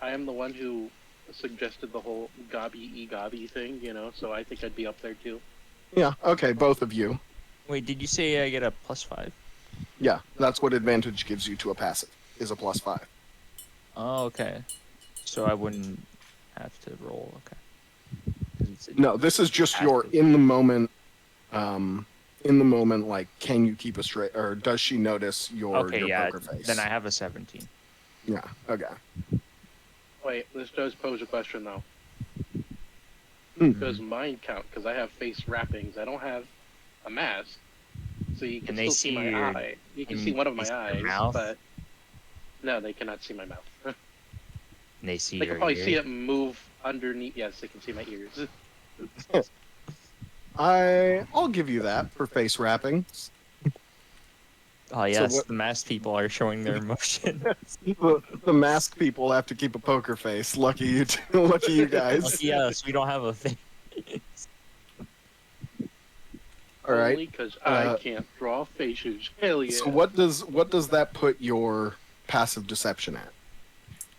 I am the one who suggested the whole gobby thing, so I think I'd be up there too. Yeah. Okay. Both of you. Wait, did you say I get a +5? Yeah. That's what advantage gives you to a passive. Is a +5. Oh, okay. So I wouldn't have to roll. Okay. 'Cause it's a- No, this is just your Passive. in the moment. Like, can you keep a straight, or does she notice your Okay, yeah. poker face? Then I have a 17. Yeah. Okay. Wait, this does pose a question though. Hmm. Does mine count? Because I have face wrappings. I don't have a mask, so you can And they still see see my your- eye. You can and see one of they my see your eyes, mouth? but no, they cannot see my mouth. And they see They your can probably ear. see it move underneath. Yes, they can see my ears. I'll give you that for face wrapping. Oh yes, what- the masked people are showing their emotion. The mask people have to keep a poker face. Lucky you, lucky you guys. Yes, we don't have a face. All right. Only because I uh, can't draw faces. Hell yeah. So what does that put your passive deception at?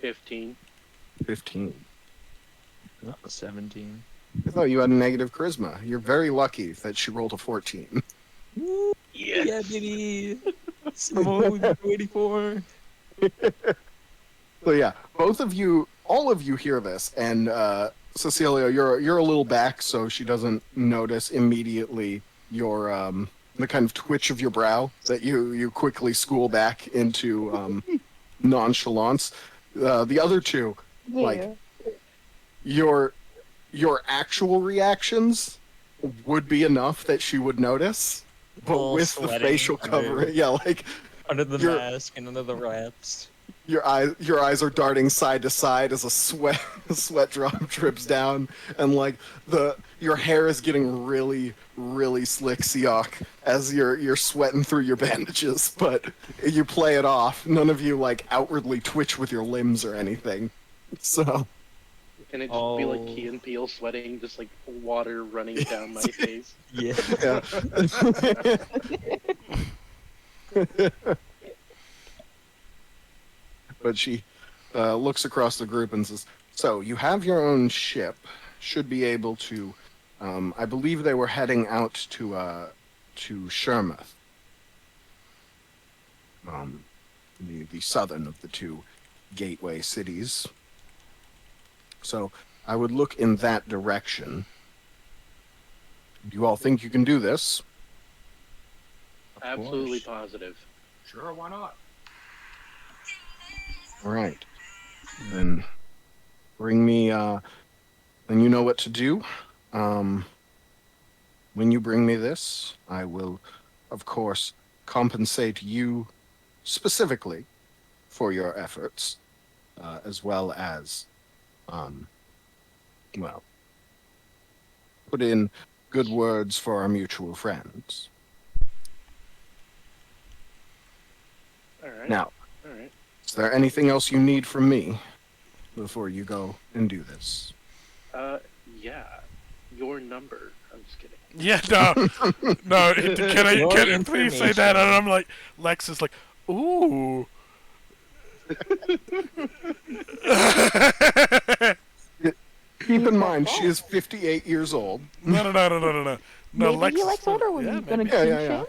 15. 15. 17. I thought you had a negative charisma. You're very lucky that she rolled a 14. Yeah, baby. Simone, we've been waiting for. So yeah, all of you hear this, and Cecilia, you're a little back, so she doesn't notice immediately your the kind of twitch of your brow that you quickly school back into nonchalance. The other two, Yeah. like your actual reactions would be enough that she would notice, but All with the sweating facial cover, yeah, like under the You're- mask and under the wraps. your eyes are darting side to side as a sweat drop drips down, and like your hair is getting really slick, Siok, as you're sweating through your bandages, but you play it off. None of you like outwardly twitch with your limbs or anything. So And it just be like Oh. Key and Peele sweating, just like water running down my face. Yeah. yeah. But she looks across the group and says, "So you have your own ship. Should be able to. I believe they were heading out to Shermouth, the southern of the two gateway cities. So I would look in that direction. Do you all think you can do this?" Absolutely positive. Sure, why not? All right. Then bring me. Then you know what to do. When you bring me this, I will, of course, compensate you specifically for your efforts, as well as, well, put in good words for our mutual friends. All right. Now, All right. is there anything else you need from me before you go and do this? Yeah. Your number. I'm just kidding. Yeah, no. Can I please say that? And I'm like, Lex is like, ooh. Keep in mind, she is 58 years old. No. No, Maybe Lex he is likes still- older women. yeah, Gonna maybe. Yeah, kink yeah,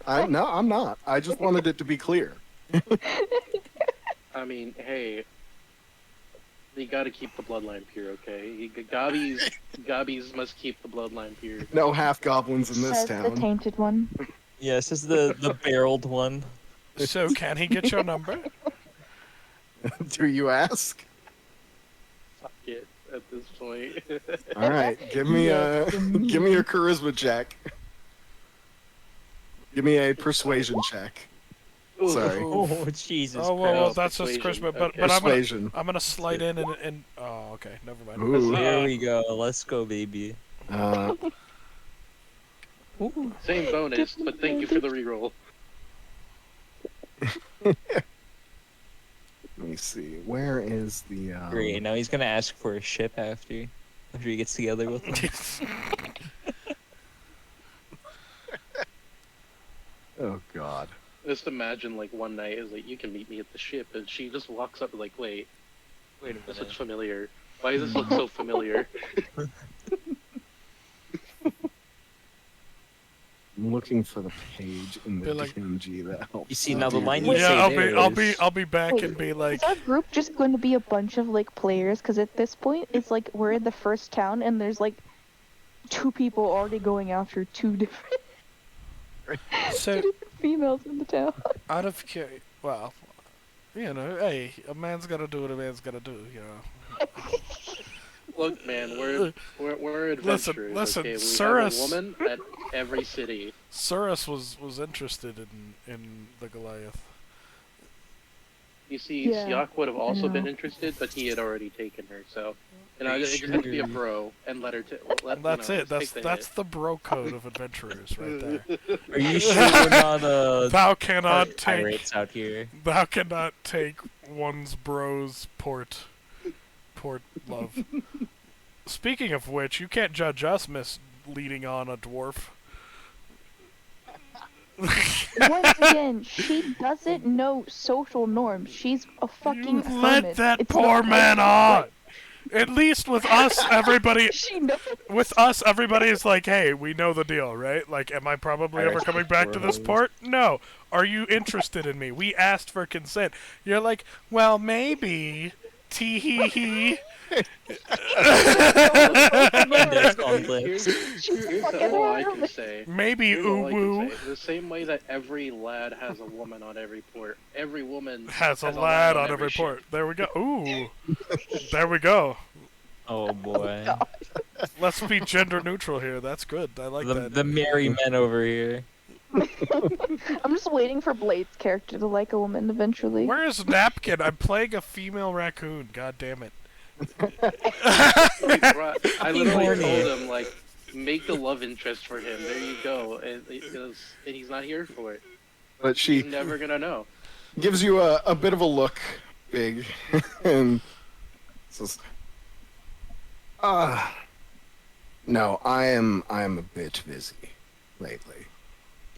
yeah. shame? No, I'm not. I just wanted it to be clear. I mean, hey. You gotta keep the bloodline pure, okay? Gobbies must keep the bloodline pure. No half goblins in this Says the town. tainted one. Yeah, this is the barreled one. So can he get your number? Do you ask? Fuck it at this point. All right, give me a give me your charisma check. Give me a persuasion check. Sorry. Oh Jesus Oh well, Christ! that's just Persuasion, Christmas. But okay. I'm gonna slide in and oh okay, never mind. Ooh. There we go. Let's go, baby. Ooh. Same bonus, but thank you for the reroll. Let me see. Where is the? Great. Now he's gonna ask for a ship after he gets together with him. Oh God. Just imagine, like, one night is like, you can meet me at the ship, and she just walks up like, wait Wait a this minute. looks familiar. Why does this look so familiar? I'm looking for the page in the They're like- DMG that helps. You see, now the line you Wait, say Yeah, there I'll be is- back Wait, and be like, Is our group just going to be a bunch of like players? Because at this point, it's like we're in the first town and there's like 2 people already going after 2 different, so 2 different females in the town. out of well, you know, hey, a man's gotta do what a man's gotta do, you know. Look, man, we're adventurers. listen, okay? We Surus- have a woman at every city. Surus was interested in the Goliath. You see, Yeah, Siak would have also know. been interested, but he had already taken her. So, and Are I you just have to be a sure? bro and let her. That's it. That's That's the bro code of adventurers right there. Are you sure we're not Thou cannot take pirates out here? thou cannot take one's bro's port love. Speaking of which, you can't judge us, Miss leading on a dwarf. Once again, she doesn't know social norms. She's a fucking You let hermit. that It's poor not man like- on. At least with us, everybody. She knows. With us, everybody is like, hey, we know the deal, right? Like, am I probably ever Pirates coming back to this were port? No. Are you interested in me? We asked for consent. You're like, well, maybe Tee hee hee. There's conflicts. Here's all I can say. Maybe Here's ooh all I can woo. say. The same way that every lad has a woman on every port, every woman Has a lad on every ship. port. There we go. Ooh. There we go. Oh boy. Let's be gender neutral here. That's good. I like The, that. the merry men over here. I'm just waiting for Blade's character to like a woman eventually. Where's Napkin? I'm playing a female raccoon. God damn it. I literally horny. told him, like, make the love interest for him. There you go. And he's not here for it. But she He's never gonna know. gives you a bit of a look, Big, and says, no, I am a bit busy lately.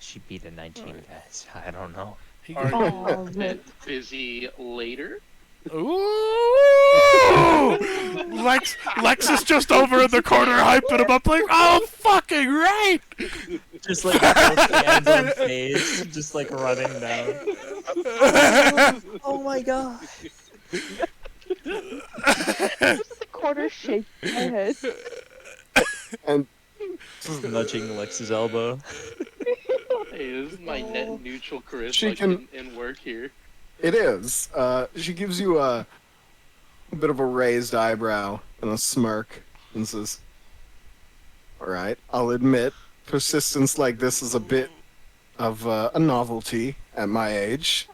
She beat a 19, guys. I don't know. Are Oh, you busy later? Ooh! Lex is just over in the corner hyping him up like, oh, fucking right! Just like both hands on face, just like running down. Oh my god. just the corner shake my head. And Nudging Lex's elbow. Hey, this is my net neutral charisma She can- in work here. it is. She gives you a bit of a raised eyebrow and a smirk and says, all right, I'll admit, persistence like this is a bit of a novelty at my age.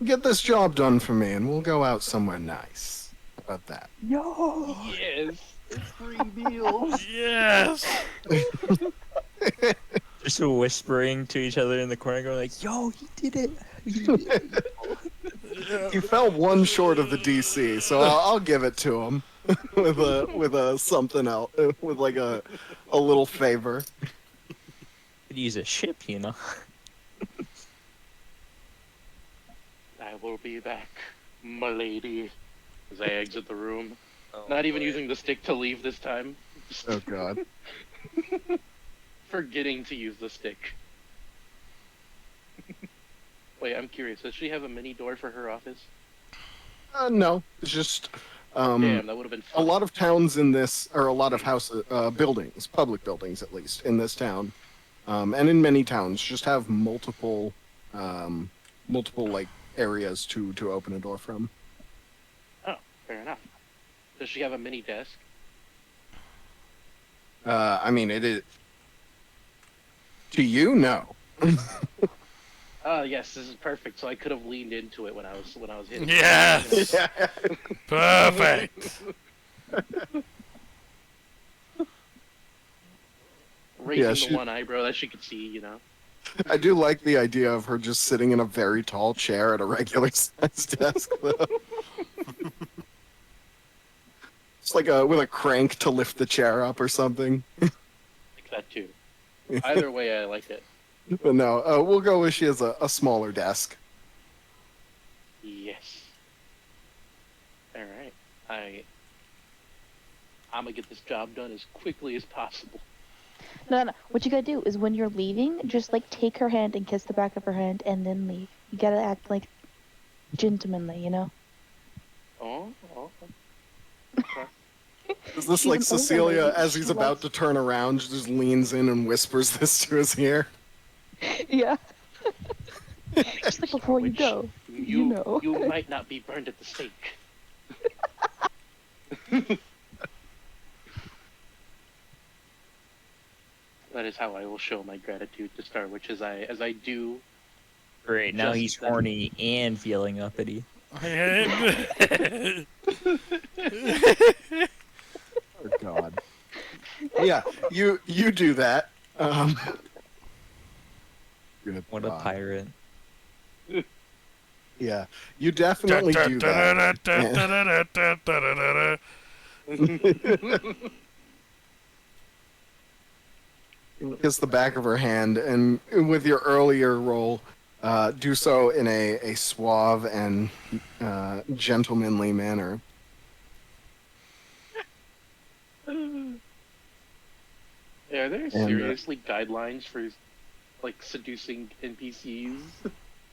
Get this job done for me and we'll go out somewhere nice. How about that? No. Yes, free meals. Yes! Just whispering to each other in the corner, going like, "Yo, he did it." He did it." You fell one short of the DC, so I'll give it to him with a something else, with like a little favor. Could use a ship, you know. I will be back, m'lady. As I exit the room. Not even using the stick to leave this time. Just Oh God. forgetting to use the stick. Wait, I'm curious. Does she have a mini door for her office? No, it's just Damn, that would have been a fun. lot of towns in this, or a lot of buildings, public buildings at least, in this town, and in many towns, just have multiple like areas to open a door from. Oh, fair enough. Does she have a mini desk? I mean, it is. To you, no. Yes, this is perfect. So I could have leaned into it when I was hitting. Yes! Perfect! Raising Yeah, the she- one eyebrow that she could see, you know. I do like the idea of her just sitting in a very tall chair at a regular sized desk, though. It's like with a crank to lift the chair up or something. Like that too. Either way, I like it. But no, we'll go with she has a smaller desk. Yes. All right. I'm gonna get this job done as quickly as possible. No. What you gotta do is when you're leaving, just like take her hand and kiss the back of her hand and then leave. You gotta act like gentlemanly, you know? Oh. Is this She's like an older Cecilia, lady. as She he's about likes- to turn around, just leans in and whispers this to his ear? Yeah. Just like before you Which go. You know. You might not be burned at the stake. That is how I will show my gratitude to Star Witch, as I do. Great. Now Just he's then. horny and feeling uppity. Oh God. Yeah, you do that. Good What a God. pirate. Yeah, you definitely do that. Kiss the back of her hand, and with your earlier role, do so in a suave and gentlemanly manner. Are there seriously guidelines for like seducing NPCs?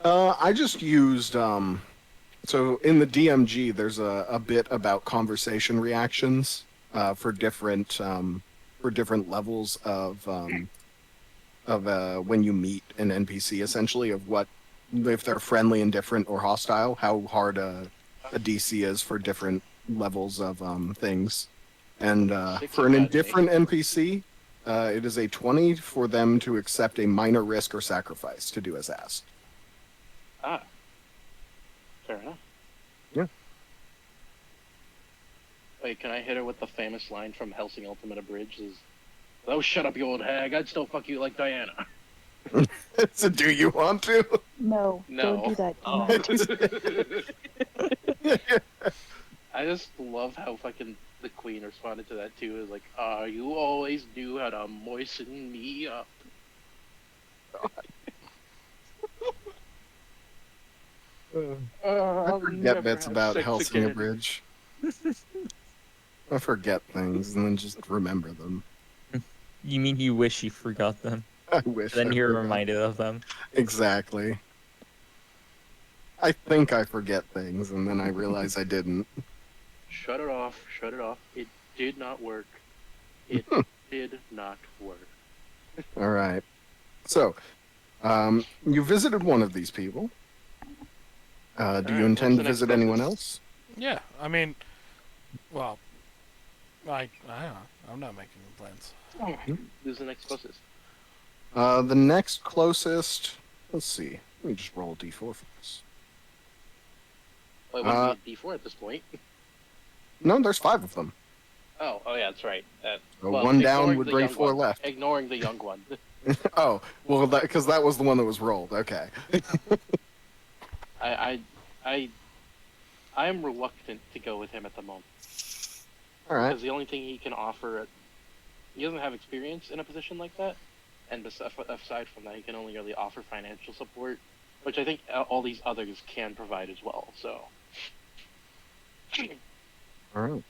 I just used So in the DMG, there's a bit about conversation reactions for different levels of when you meet an NPC, essentially, of what if they're friendly, indifferent, or hostile, how hard a DC is for different levels of things. And for an indifferent NPC, it is a 20 for them to accept a minor risk or sacrifice to do as asked. Ah. Fair enough. Yeah. Wait, can I hit her with the famous line from Helsing Ultimate Abridged? Oh, shut up, you old hag. I'd still fuck you like Diana. So do you want to? No, don't do that. Do Oh. not do that. I just love how fucking the queen responded to that too. Is like, you always knew how to moisten me up. I forget bits about Helsing Bridge. I forget things and then just remember them. You mean you wish you forgot them? I wish. Then I you're forgot. reminded of them. Exactly. I think I forget things and then I realize I didn't. Shut it off. Shut it off. It did not work. It did not work. All right. So, you visited one of these people. Do Alright, you intend to what's the next visit anyone focus? else? Yeah, I mean, well, I don't know. I'm not making plans. Who's the next closest? The next closest. Let's see. Let me just roll a d4 for this. Well, it wouldn't be a D4 at this point. No, there's 5 of them. Oh, yeah, that's right. So one down ignoring would the bring young 4 one. left. Ignoring the young one. Oh, well, because that was the one that was rolled. Okay. I am reluctant to go with him at the moment. All right. Because the only thing he can offer, he doesn't have experience in a position like that, and aside from that, he can only really offer financial support, which I think all these others can provide as well. So, All right.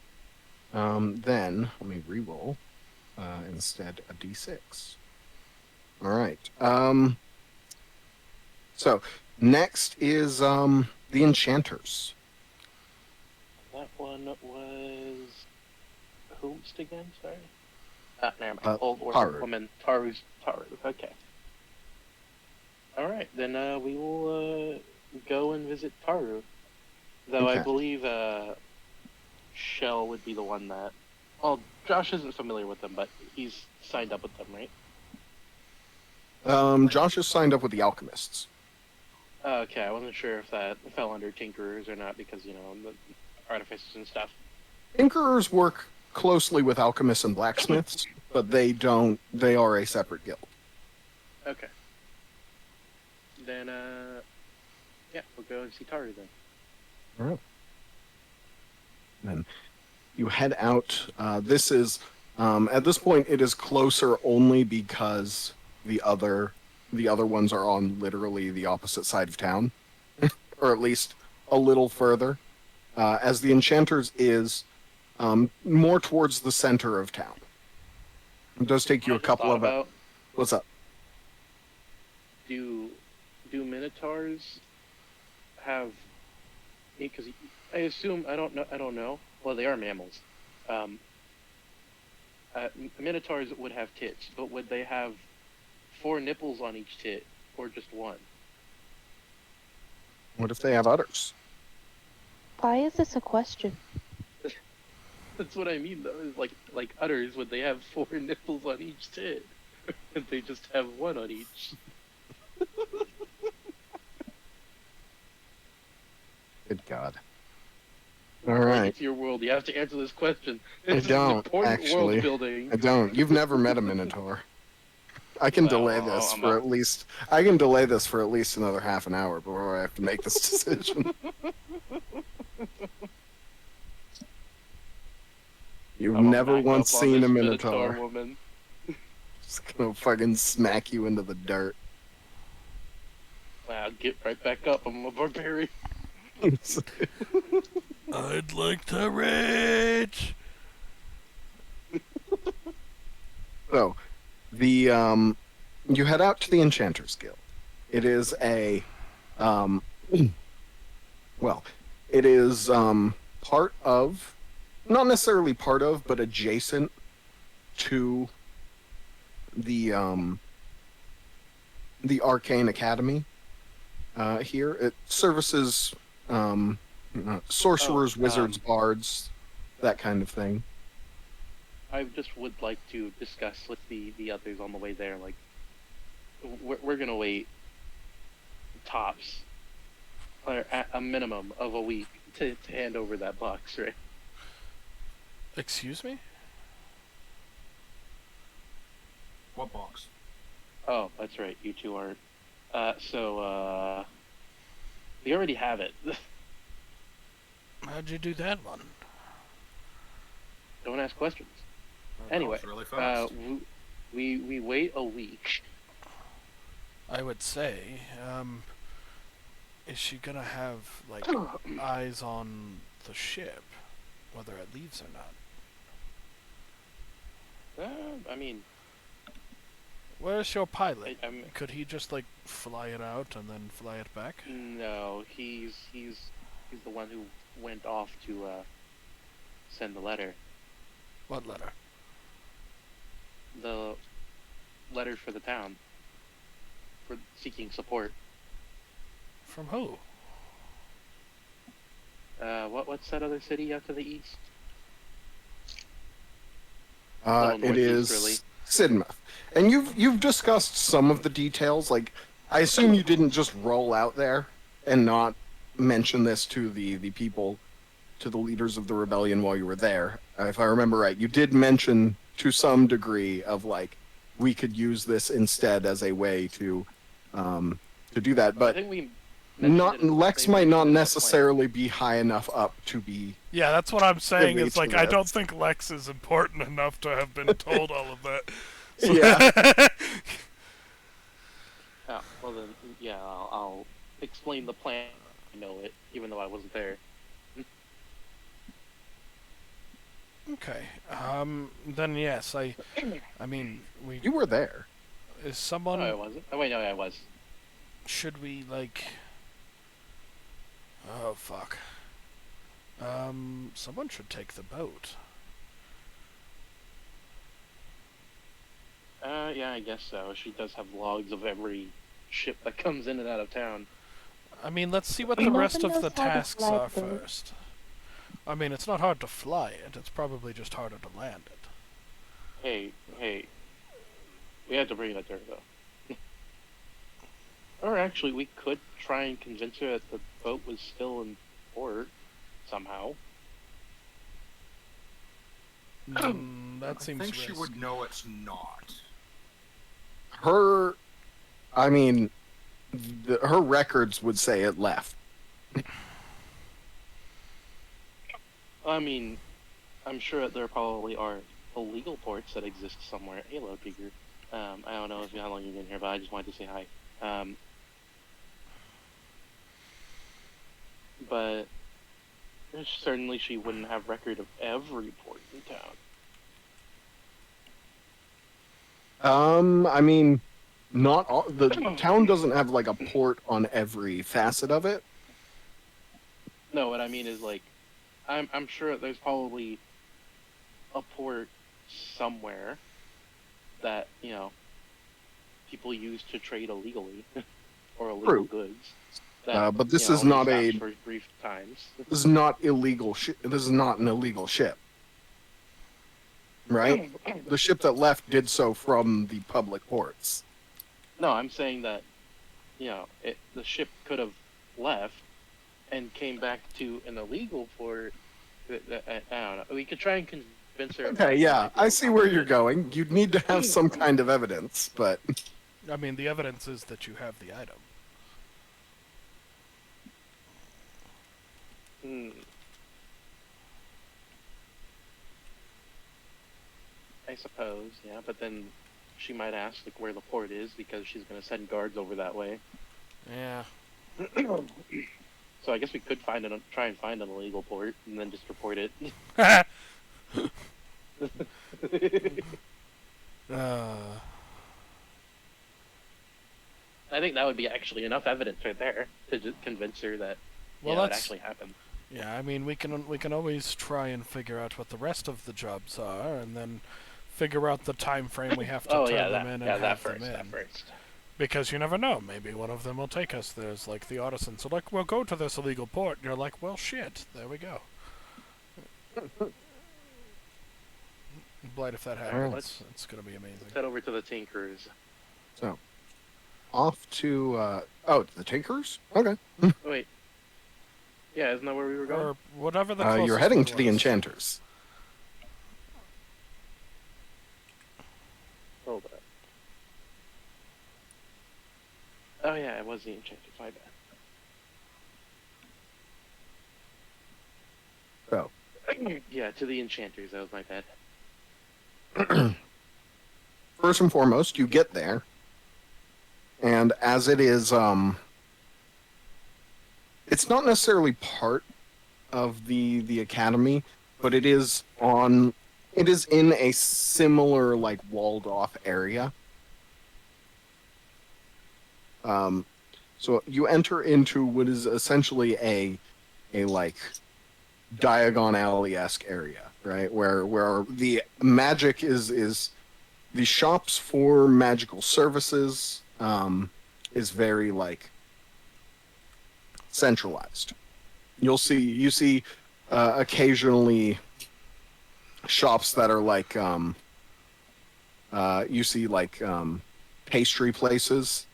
Then let me re-roll instead a d6. All right. So next is the Enchanters. that one was who's again? Sorry. Never mind. Old orphan Taru. woman. Taru. Okay. All right, then we will go and visit Taru. Though I Okay. believe Shell would be the one that. Well, Josh isn't familiar with them, but he's signed up with them, right? Josh is signed up with the Alchemists. Okay, I wasn't sure if that fell under Tinkerers or not because the artificers and stuff. Tinkerers work closely with alchemists and blacksmiths, but they don't. They are a separate guild. Okay. Then yeah, we'll go and see Taru then. All right. Then you head out. This is at this point it is closer only because the other ones are on literally the opposite side of town, or at least a little further. As the Enchanters is more towards the center of town. It does take you I a just couple thought of. about, What's up? do Minotaurs have? Because I assume I don't know. Well, they are mammals. Minotaurs would have tits, but would they have 4 nipples on each tit, or just 1? What if they have udders? Why is this a question? That's what I mean, though. Is like udders, would they have 4 nipples on each tit? Would they just have 1 on each? Good God. All Like, right. it's your world. You have to answer this question. I This is don't, important actually. world building. I don't. You've never met a Minotaur. I can Well, delay this I'm for not- at least. I can delay this for at least another half an hour before I have to make this decision. You've I'm gonna never back once up on seen this a Minotaur. woman. Just gonna fucking smack you into the dirt. Wow, get right back up. I'm a barbarian. I'd like to rage. So, the you head out to the Enchanters Guild. It is a well, It is part of, not necessarily part of, but adjacent to the Arcane Academy. Here, it services sorcerers, wizards, bards, that kind of thing. I just would like to discuss with the others on the way there. Like, we're gonna wait tops, or at a minimum of a week to hand over that box, right? Excuse me? What box? Oh, that's right. You two aren't. So we already have it. How'd you do that one? Don't ask questions. That Anyway, was really fast. we wait a week. I would say, is she gonna have, like, eyes on the ship, whether it leaves or not? I mean, Where's your pilot? I'm Could he just, like, fly it out and then fly it back? no. He's the one who went off to send the letter. What letter? The letter for the town for seeking support. From who? What's that other city out to the east? It northeast, really. is Sidmouth, and you've discussed some of the details. Like, I assume you didn't just roll out there and not mention this to the people, to the leaders of the rebellion while you were there. If I remember right, you did mention to some degree of, like, we could use this instead as a way to do that, I but think we not mentioned it- Lex they might not mentioned it in the necessarily be high enough up to be. Yeah, that's what I'm saying. Relate It's like to I that. don't think Lex is important enough to have been told all of that. Yeah. plan. Oh, well then, yeah, I'll explain the plan. I know it, even though I wasn't there. Okay. Then yes, I mean, You were there. is someone. No, I wasn't. Oh wait, no, I was. Should we, like... Oh, fuck. Someone should take the boat. Yeah, I guess so. She does have logs of every ship that comes in and out of town. I mean, let's see what No the one rest of knows the how to tasks fly are a boat. first. I mean, it's not hard to fly it, it's probably just harder to land it. Hey. We have to bring it to her, though. Or actually, we could try and convince her that the boat was still in port, somehow. That I seems think she risky. would know it's not. Her, I mean, her records would say it left. I mean, I'm sure that there probably are illegal ports that exist somewhere. Hello, Tiger. I don't know how long you've been here, but I just wanted to say hi. But certainly she wouldn't have record of every port in town. I mean, not all. The town doesn't have like a port on every facet of it. No, what I mean is, like, I'm sure that there's probably a port somewhere that, people use to trade illegally or illegal True. goods. That, But this you know, is not only a. stops for brief times. This is not illegal. This is not an illegal ship, right? The ship that left did so from the public ports. No, I'm saying that, the ship could have left and came back to an illegal port. I don't know. We could try and convince her. Okay, yeah, I see where you're going. You'd need to have some kind of evidence, but I mean, the evidence is that you have the item. Hmm. I suppose, yeah, but then she might ask, like, where the port is because she's going to send guards over that way. Yeah. So I guess we could try and find an illegal port and then just report it. I think that would be actually enough evidence right there to just convince her that Well, it that's- actually happened. Yeah, I mean, we can always try and figure out what the rest of the jobs are, and then figure out the time frame we have to Oh turn yeah, them that in and yeah that have them first, in. that first. Because you never know, maybe one of them will take us. There's like the artisan, so like we'll go to this illegal port, and you're like, well, shit, there we go. Blight, if that happens, it's gonna be amazing. Let's head over to the Tinkers. So, off to the Tinkers. Okay. Wait. Yeah, isn't that where we were going? Or whatever the closest You're heading one to the was. Enchanters. Hold up. Oh yeah, it was the Enchanters. My bad. So, Yeah, to the Enchanters. That was my bad. first and foremost, you get there, and as it is, it's not necessarily part of the academy, but it is in a similar like walled off area. So you enter into what is essentially a like Diagon Alley-esque area, right? Where the magic is the shops for magical services is very like centralized. You see occasionally shops that are like you see like pastry places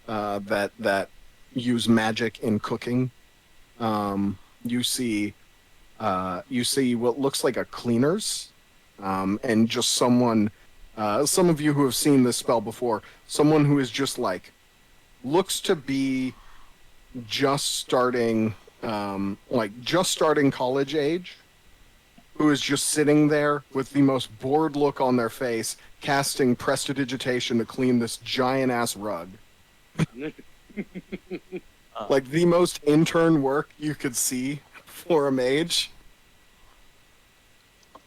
that use magic in cooking. You see what looks like a cleaners, and just someone. Some of you who have seen this spell before, someone who is just like looks to be just starting college age, who is just sitting there with the most bored look on their face, casting prestidigitation to clean this giant ass rug. Like the most intern work you could see for a mage.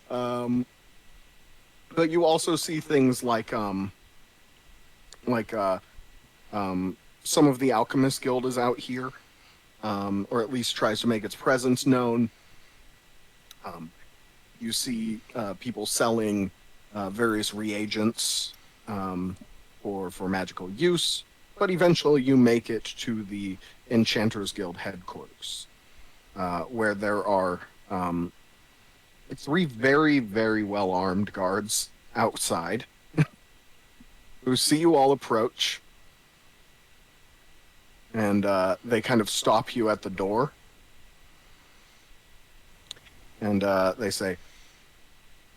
But you also see things like some of the Alchemist Guild is out here, or at least tries to make its presence known. You see people selling various reagents for magical use, but eventually you make it to the Enchanters Guild headquarters, where there are 3 very, very well-armed guards outside who see you all approach, and they kind of stop you at the door, and they say,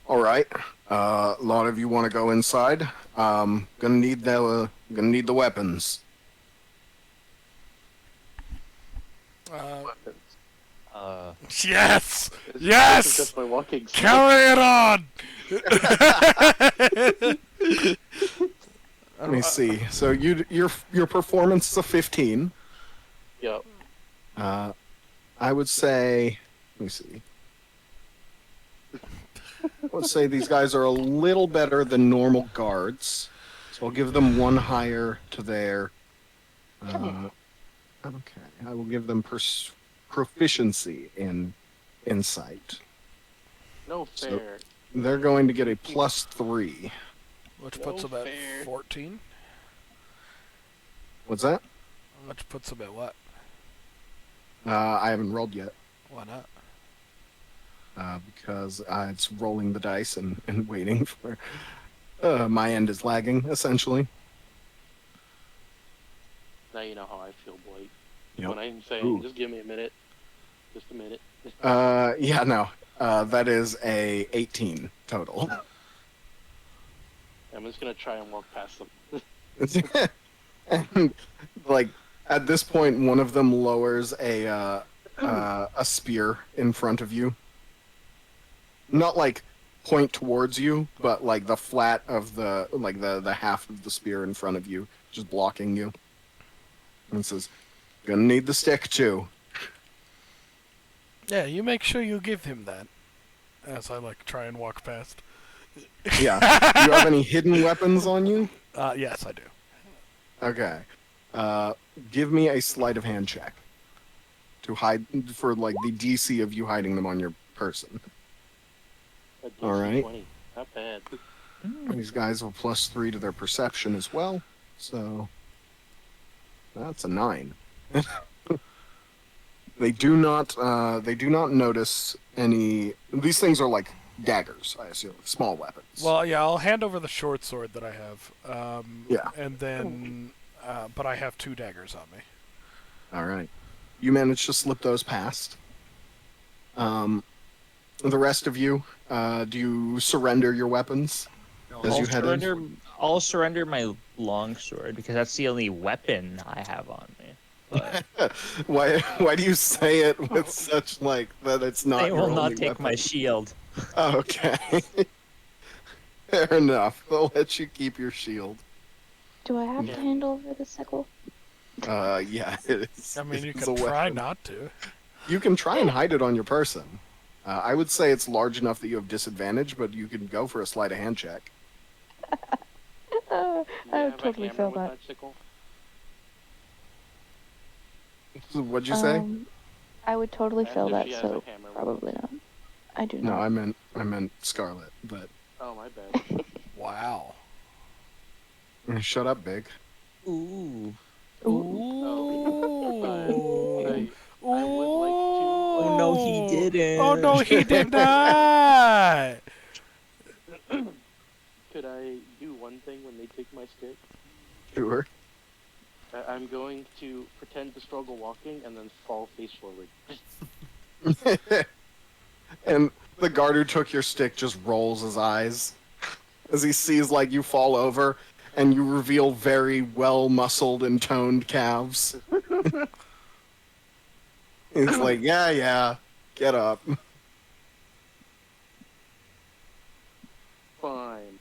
"All right, a lot of you want to go inside. Gonna need the weapons." Yes! This Yes! is just my walking stick. Carry it on! Let me see. So your performance is a 15. Yep. I would say. Let me see. Let's say these guys are a little better than normal guards, so I'll give them 1 higher to their. Okay, I will give them proficiency in insight. No So- fair. They're going to get a +3. Which puts No them at fair. 14. What's that? Which puts them at what? I haven't rolled yet Why not? because it's rolling the dice and waiting for. My end is lagging essentially. Now you know how I feel, Blake. Yep. When I'm saying, Ooh. just give me a minute. Just a minute. Yeah, no. That is a 18 total. I'm just gonna try and walk past them. And, like at this point, one of them lowers a spear in front of you. Not like point towards you, but like the flat of the half of the spear in front of you, just blocking you. And says, "Gonna need the stick too." Yeah, you make sure you give him that. As I like try and walk past. Yeah. Do you have any hidden weapons on you? Yes, I do. Okay. Give me a sleight of hand check to hide for like the DC of you hiding them on your person. A DC All right. 20. Not bad. These guys have +3 to their perception as well, so that's a 9. They do not notice any. These things are like daggers, I assume, small weapons. Well, yeah, I'll hand over the short sword that I have. Yeah. And then, but I have 2 daggers on me. All right, you managed to slip those past. The rest of you, do you surrender your weapons No, as I'll you head in? surrender my longsword because that's the only weapon I have on me. But Why do you say it with such like that? It's not. they your will not only take weapon? my shield. Okay. Fair enough. They'll let you keep your shield. Do I have Yeah. to hand over the sickle? Yeah, it is. I mean, you it's can a try weapon. not to. You can try and hide it on your person. I would say it's large enough that you have disadvantage, but you can go for a sleight of hand check. Do you I would have a totally hammer fail with that. sickle? What'd you say? I would totally Ask fail if that, she has so a hammer with probably not. I do No, not. I meant Scarlet. But Oh, my bad. Wow. shut up, Big. Ooh. Ooh. I would like to. Oh no, he didn't. Oh no, he did not. Could I do one thing when they take my stick? Sure. I'm going to pretend to struggle walking and then fall face forward. And the guard who took your stick just rolls his eyes as he sees like you fall over and you reveal very well muscled and toned calves. He's like, yeah, get up. Fine.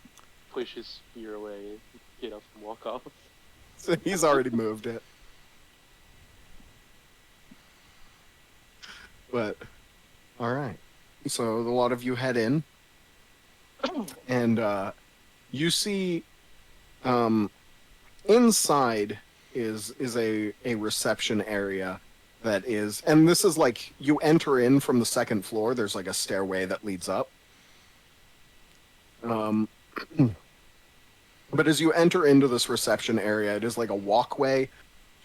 Push his spear away, get up and walk off. So he's already moved it. But, alright. So a lot of you head in. And you see inside is a reception area that is, and this is like you enter in from the second floor. There's like a stairway that leads up. But as you enter into this reception area, it is like a walkway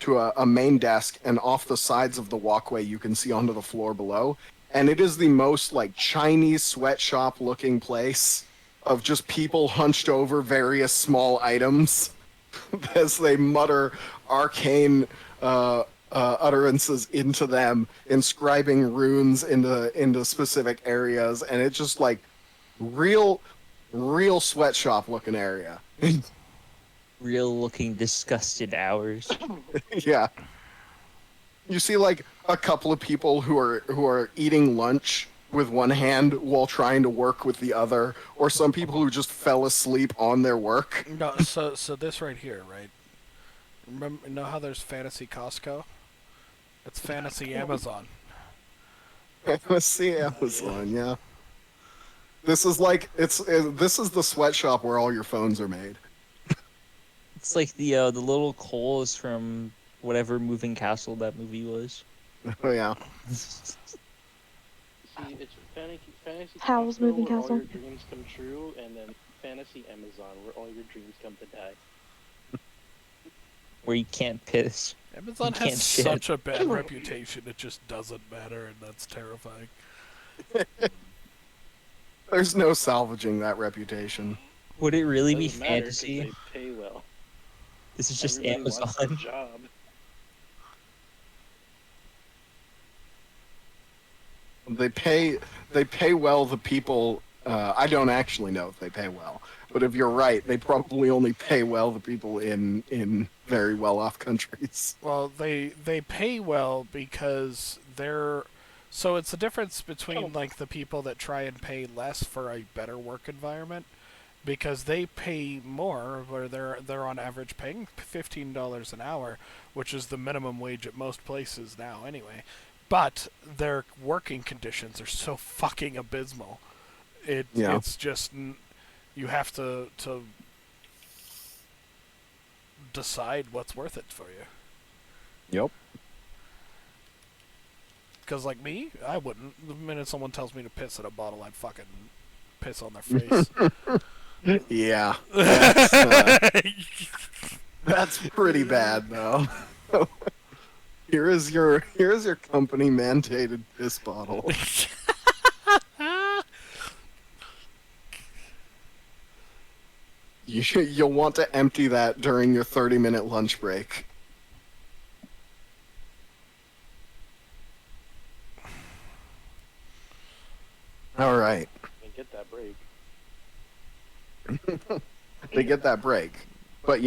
to a main desk, and off the sides of the walkway you can see onto the floor below. And it is the most like Chinese sweatshop looking place of just people hunched over various small items as they mutter arcane utterances into them, inscribing runes into specific areas, and it's just like real sweatshop looking area. Real looking disgusted hours. Yeah. You see like a couple of people who are eating lunch with one hand while trying to work with the other, or some people who just fell asleep on their work. No, so this right here, right? Remember, know how there's Fantasy Costco? It's Fantasy Amazon. See Amazon, yeah. This is like this is the sweatshop where all your phones are made. It's like the little coals from whatever moving castle that movie was. Oh yeah. See, it's fantasy Howl's Costco Moving where all Castle. your dreams come true, and then fantasy Amazon where all your dreams come to die. Where you can't piss. Amazon You can't has shit. such a bad reputation, it just doesn't matter, and that's terrifying. There's no salvaging that reputation. Would it really be Doesn't matter 'cause fantasy? They pay well. This is just Everybody wants the Amazon. job. They pay well the people. I don't actually know if they pay well, but if you're right, they probably only pay well the people in very well off countries. Well, they pay well because they're so it's the difference between like the people that try and pay less for a better work environment because they pay more where they're on average paying $15 an hour, which is the minimum wage at most places now anyway. But their working conditions are so fucking abysmal. Yeah. It's just you have to decide what's worth it for you. Yep. Because, like me, I wouldn't. The minute someone tells me to piss in a bottle, I'd fucking piss on their face. Yeah. That's pretty bad, though. Here's your company mandated piss bottle. You'll want to empty that during your 30-minute lunch break. All right. And get that break. They get that break. But,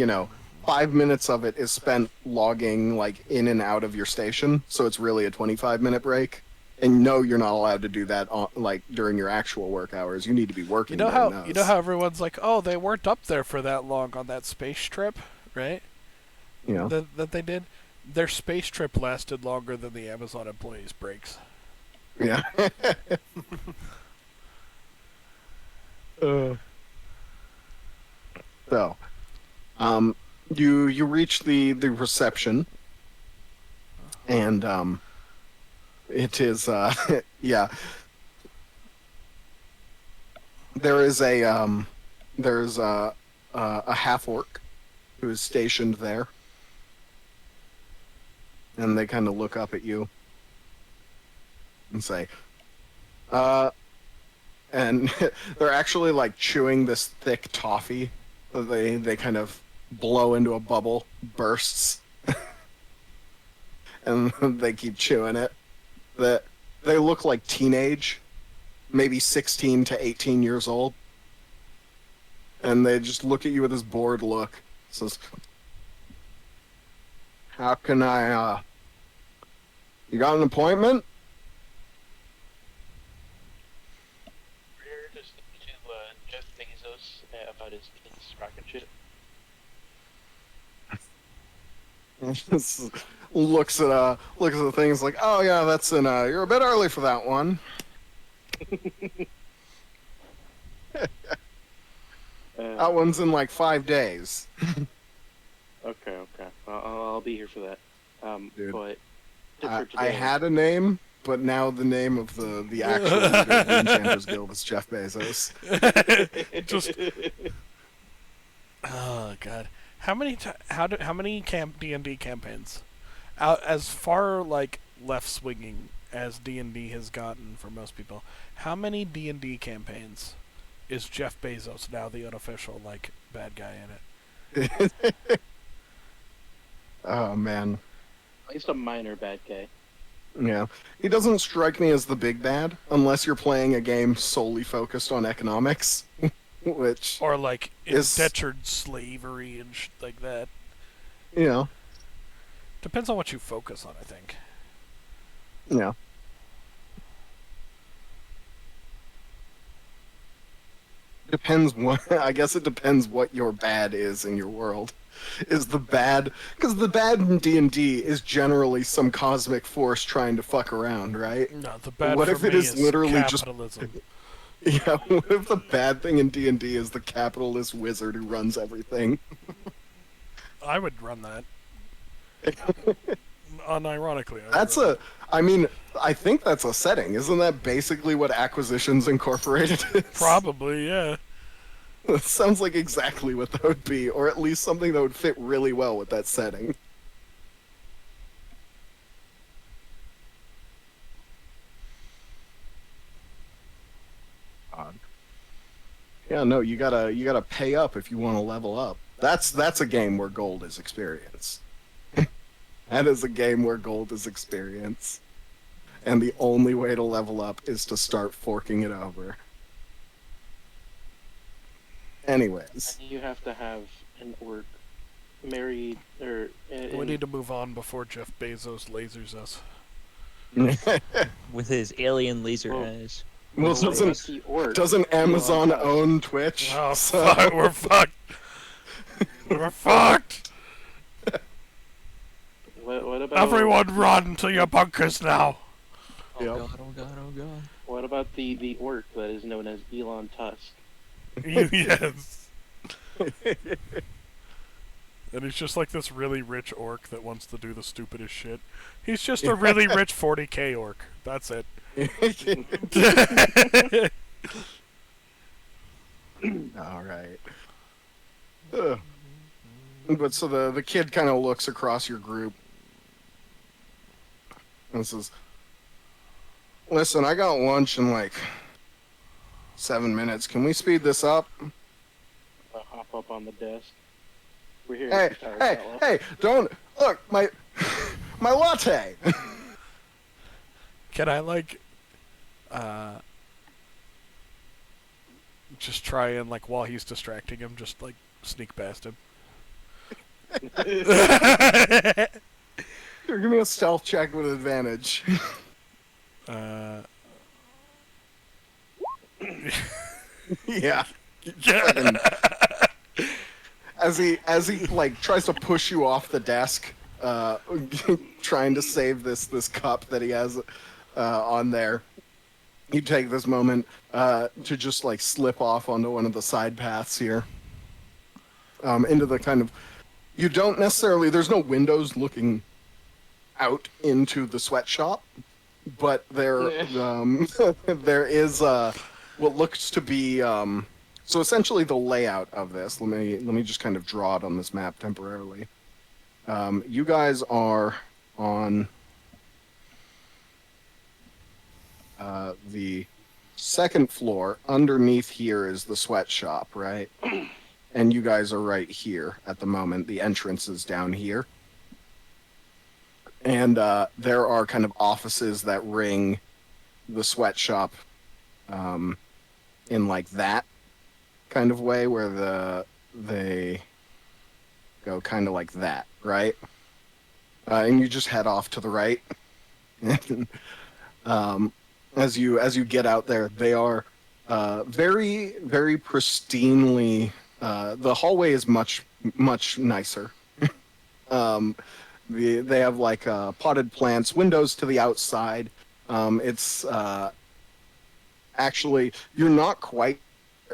5 minutes of it is spent logging, like, in and out of your station, so it's really a 25-minute break. And no, you're not allowed to do that, during your actual work hours. You need to be working. You know how everyone's like, oh, they weren't up there for that long on that space trip, right? Yeah. That they did? Their space trip lasted longer than the Amazon employees' breaks. Yeah. So, you reach the reception, and it is yeah. There's a half orc who is stationed there, and they kind of look up at you and say, and they're actually like chewing this thick toffee. They kind of blow into a bubble, bursts, and they keep chewing it. They look like teenage, maybe 16 to 18 years old, and they just look at you with this bored look. Says, "How can I? You got an appointment?" We're here to speak to Jeff Bezos about his kid's rocket ship. looks at the things like, "Oh yeah, that's in. You're a bit early for that one." That one's in like 5 days. Okay. I'll be here for that. Dude, But I for today, had a name, but now the name of the actual leader of the Enchanters Guild is Jeff Bezos. Just. Oh god, how many D&D campaigns, out as far like left swinging as D&D has gotten for most people? How many D&D campaigns is Jeff Bezos now the unofficial like bad guy in it? Oh man, at least a minor bad guy. yeah. He doesn't strike me as the big bad unless you're playing a game solely focused on economics, which Or like Is- indentured slavery and like that. Depends on what you focus on, I think. Yeah. Depends what. I guess it depends what your bad is in your world. Is the bad because the bad in D&D is generally some cosmic force trying to fuck around, right? No, the bad What for if it me is literally just- capitalism. Yeah. What if the bad thing in D&D is the capitalist wizard who runs everything? I would run that. Unironically. I mean, I think that's a setting. Isn't that basically what Acquisitions Incorporated is? Probably, yeah. That sounds like exactly what that would be, or at least something that would fit really well with that setting. Odd. Yeah, no, you gotta pay up if you want to level up. That's a game where gold is experience. That is a game where gold is experience. And the only way to level up is to start forking it over. Anyways. And you have to have an orc married or. We need to move on before Jeff Bezos lasers us. With his alien laser Well, eyes. Well, what about the orc? doesn't Amazon Elon Musk? own Twitch? Oh, So- fuck, we're fucked. We're fucked. What about Everyone run to your bunkers now. Oh Yep. god, oh god, oh god. What about the orc that is known as Elon Tusk? Yes. And he's just like this really rich orc that wants to do the stupidest shit. He's just a really rich 40k orc. That's it. All right. But so the kid kind of looks across your group and says, "Listen, I got lunch in like 7 minutes. Can we speed this up?" I hop up on the desk. We're here. Hey! Don't look my latte. Can I just try and while he's distracting him, just sneak past him? Here, give me a stealth check with advantage. Yeah. As he tries to push you off the desk, trying to save this cup that he has on there. You take this moment to just slip off onto one of the side paths here, into the kind of. You don't necessarily. There's no windows looking out into the sweatshop, but there there is what looks to be. So essentially, the layout of this. Let me just kind of draw it on this map temporarily. You guys are on the second floor. Underneath here is the sweatshop, right? And you guys are right here at the moment. The entrance is down here. And there are kind of offices that ring the sweatshop in that kind of way, where they go kind of like that, right? And you just head off to the right. As you get out there, they are very, very pristinely. The hallway is much nicer. They have potted plants, windows to the outside. It's actually, you're not quite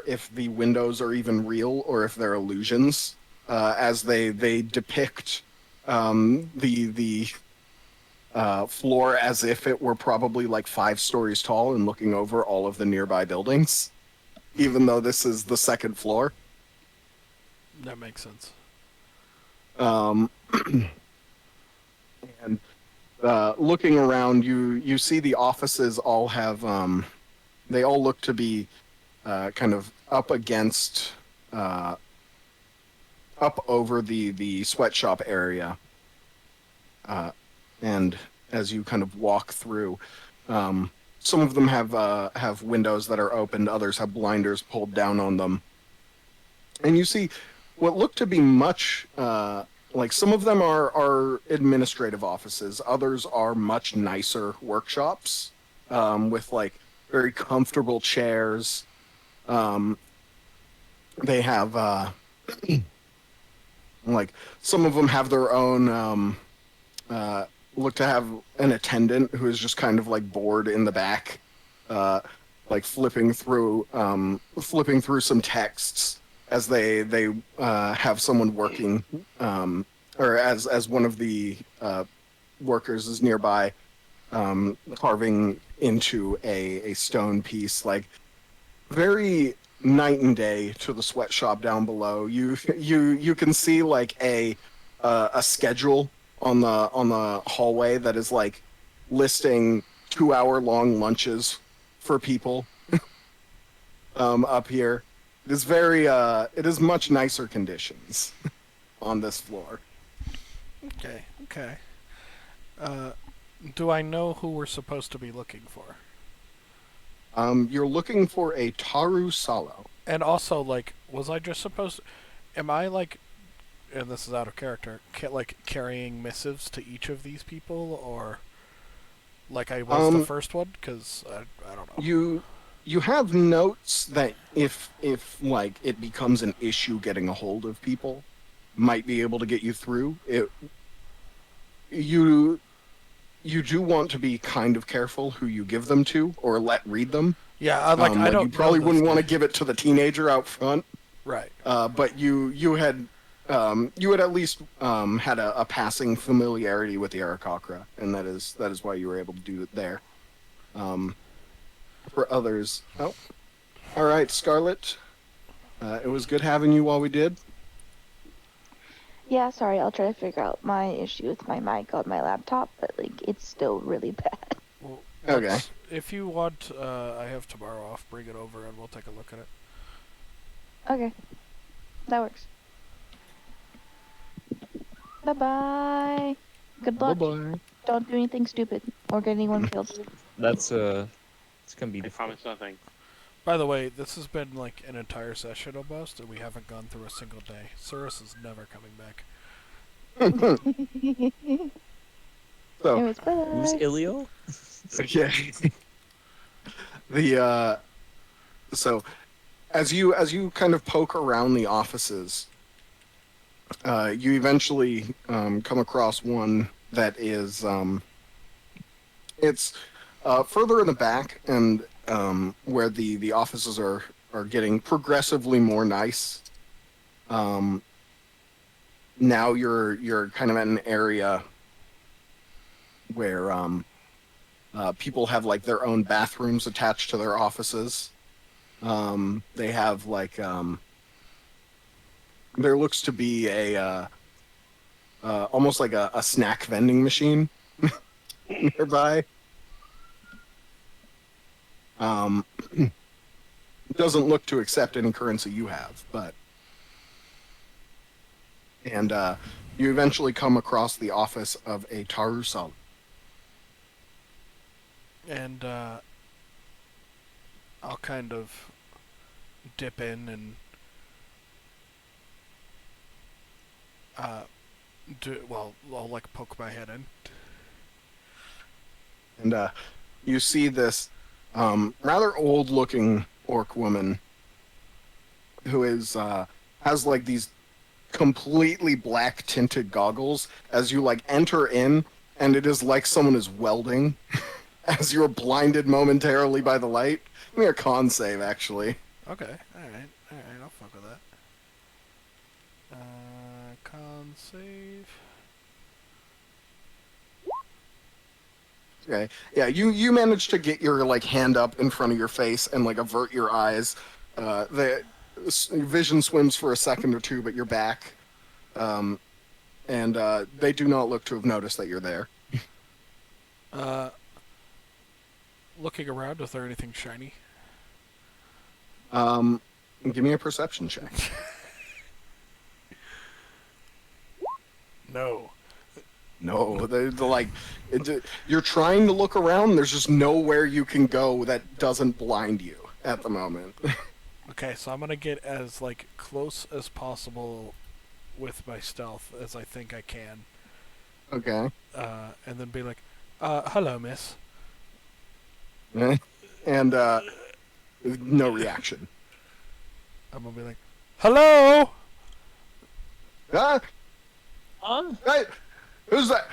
if the windows are even real or if they're illusions, as they depict the floor as if it were probably 5 stories tall and looking over all of the nearby buildings, even though this is the second floor. That makes sense. And looking around, you see the offices all have they all look to be kind of up against up over the sweatshop area, and as you kind of walk through, some of them have windows that are opened, others have blinders pulled down on them, and you see what look to be much some of them are administrative offices, others are much nicer workshops, with very comfortable chairs. They have some of them have their own look to have an attendant who is just kind of bored in the back, flipping through some texts as they have someone working, or as one of the workers is nearby, carving into a stone piece, very night and day to the sweatshop down below. You can see a schedule on the hallway that is listing 2-hour-long lunches for people up here. It is it is much nicer conditions on this floor. Okay. Do I know who we're supposed to be looking for? You're looking for a Taru Salo. And also, was I just supposed to... Am I, and this is out of character, carrying missives to each of these people, or I was the first one? Because I don't know. You have notes that if it becomes an issue getting a hold of people, might be able to get you through. You do want to be kind of careful who you give them to or let read them. Yeah, I don't. You probably wouldn't want to give it to the teenager out front. Right. But you had you had at least had a passing familiarity with the Aarakocra, and that is why you were able to do it there. For others, oh, all right, Scarlet. It was good having you while we did. Yeah, sorry, I'll try to figure out my issue with my mic on my laptop, but like it's still really bad. Well, Okay. If you want, I have tomorrow off. Bring it over and we'll take a look at it. Okay. That works. Bye bye. Good luck. Bye-bye. Don't do anything stupid or get anyone killed. That's it's gonna be I difficult. promise nothing. By the way, this has been like an entire session almost, and we haven't gone through a single day. Cirrus is never coming back. So, Anyways, bye Who's bye. Ilio? yeah. The so as you kind of poke around the offices, you eventually come across one that is it's further in the back, and where the offices are getting progressively more nice. Now you're kind of at an area where people have like their own bathrooms attached to their offices. They have like there looks to be a almost like a snack vending machine nearby. Doesn't look to accept any currency you have, but and you eventually come across the office of a Tarusal. And I'll kind of dip in and I'll like poke my head in. And you see this rather old-looking orc woman who is has like these completely black tinted goggles as you like enter in, and it is like someone is welding as you're blinded momentarily by the light. Give me a con save, actually. Okay, alright, I'll fuck with that. Con save. Okay. Yeah, you manage to get your like hand up in front of your face and like avert your eyes. The vision swims for a second or two, but you're back. And they do not look to have noticed that you're there. Looking around, is there anything shiny? Give me a perception check. No. No, they're like you're trying to look around. There's just nowhere you can go that doesn't blind you at the moment. Okay, so I'm gonna get as like close as possible with my stealth as I think I can. Okay. And then be like, hello, miss. And no reaction. I'm gonna be like, hello! Ah, Huh? hey, who's that?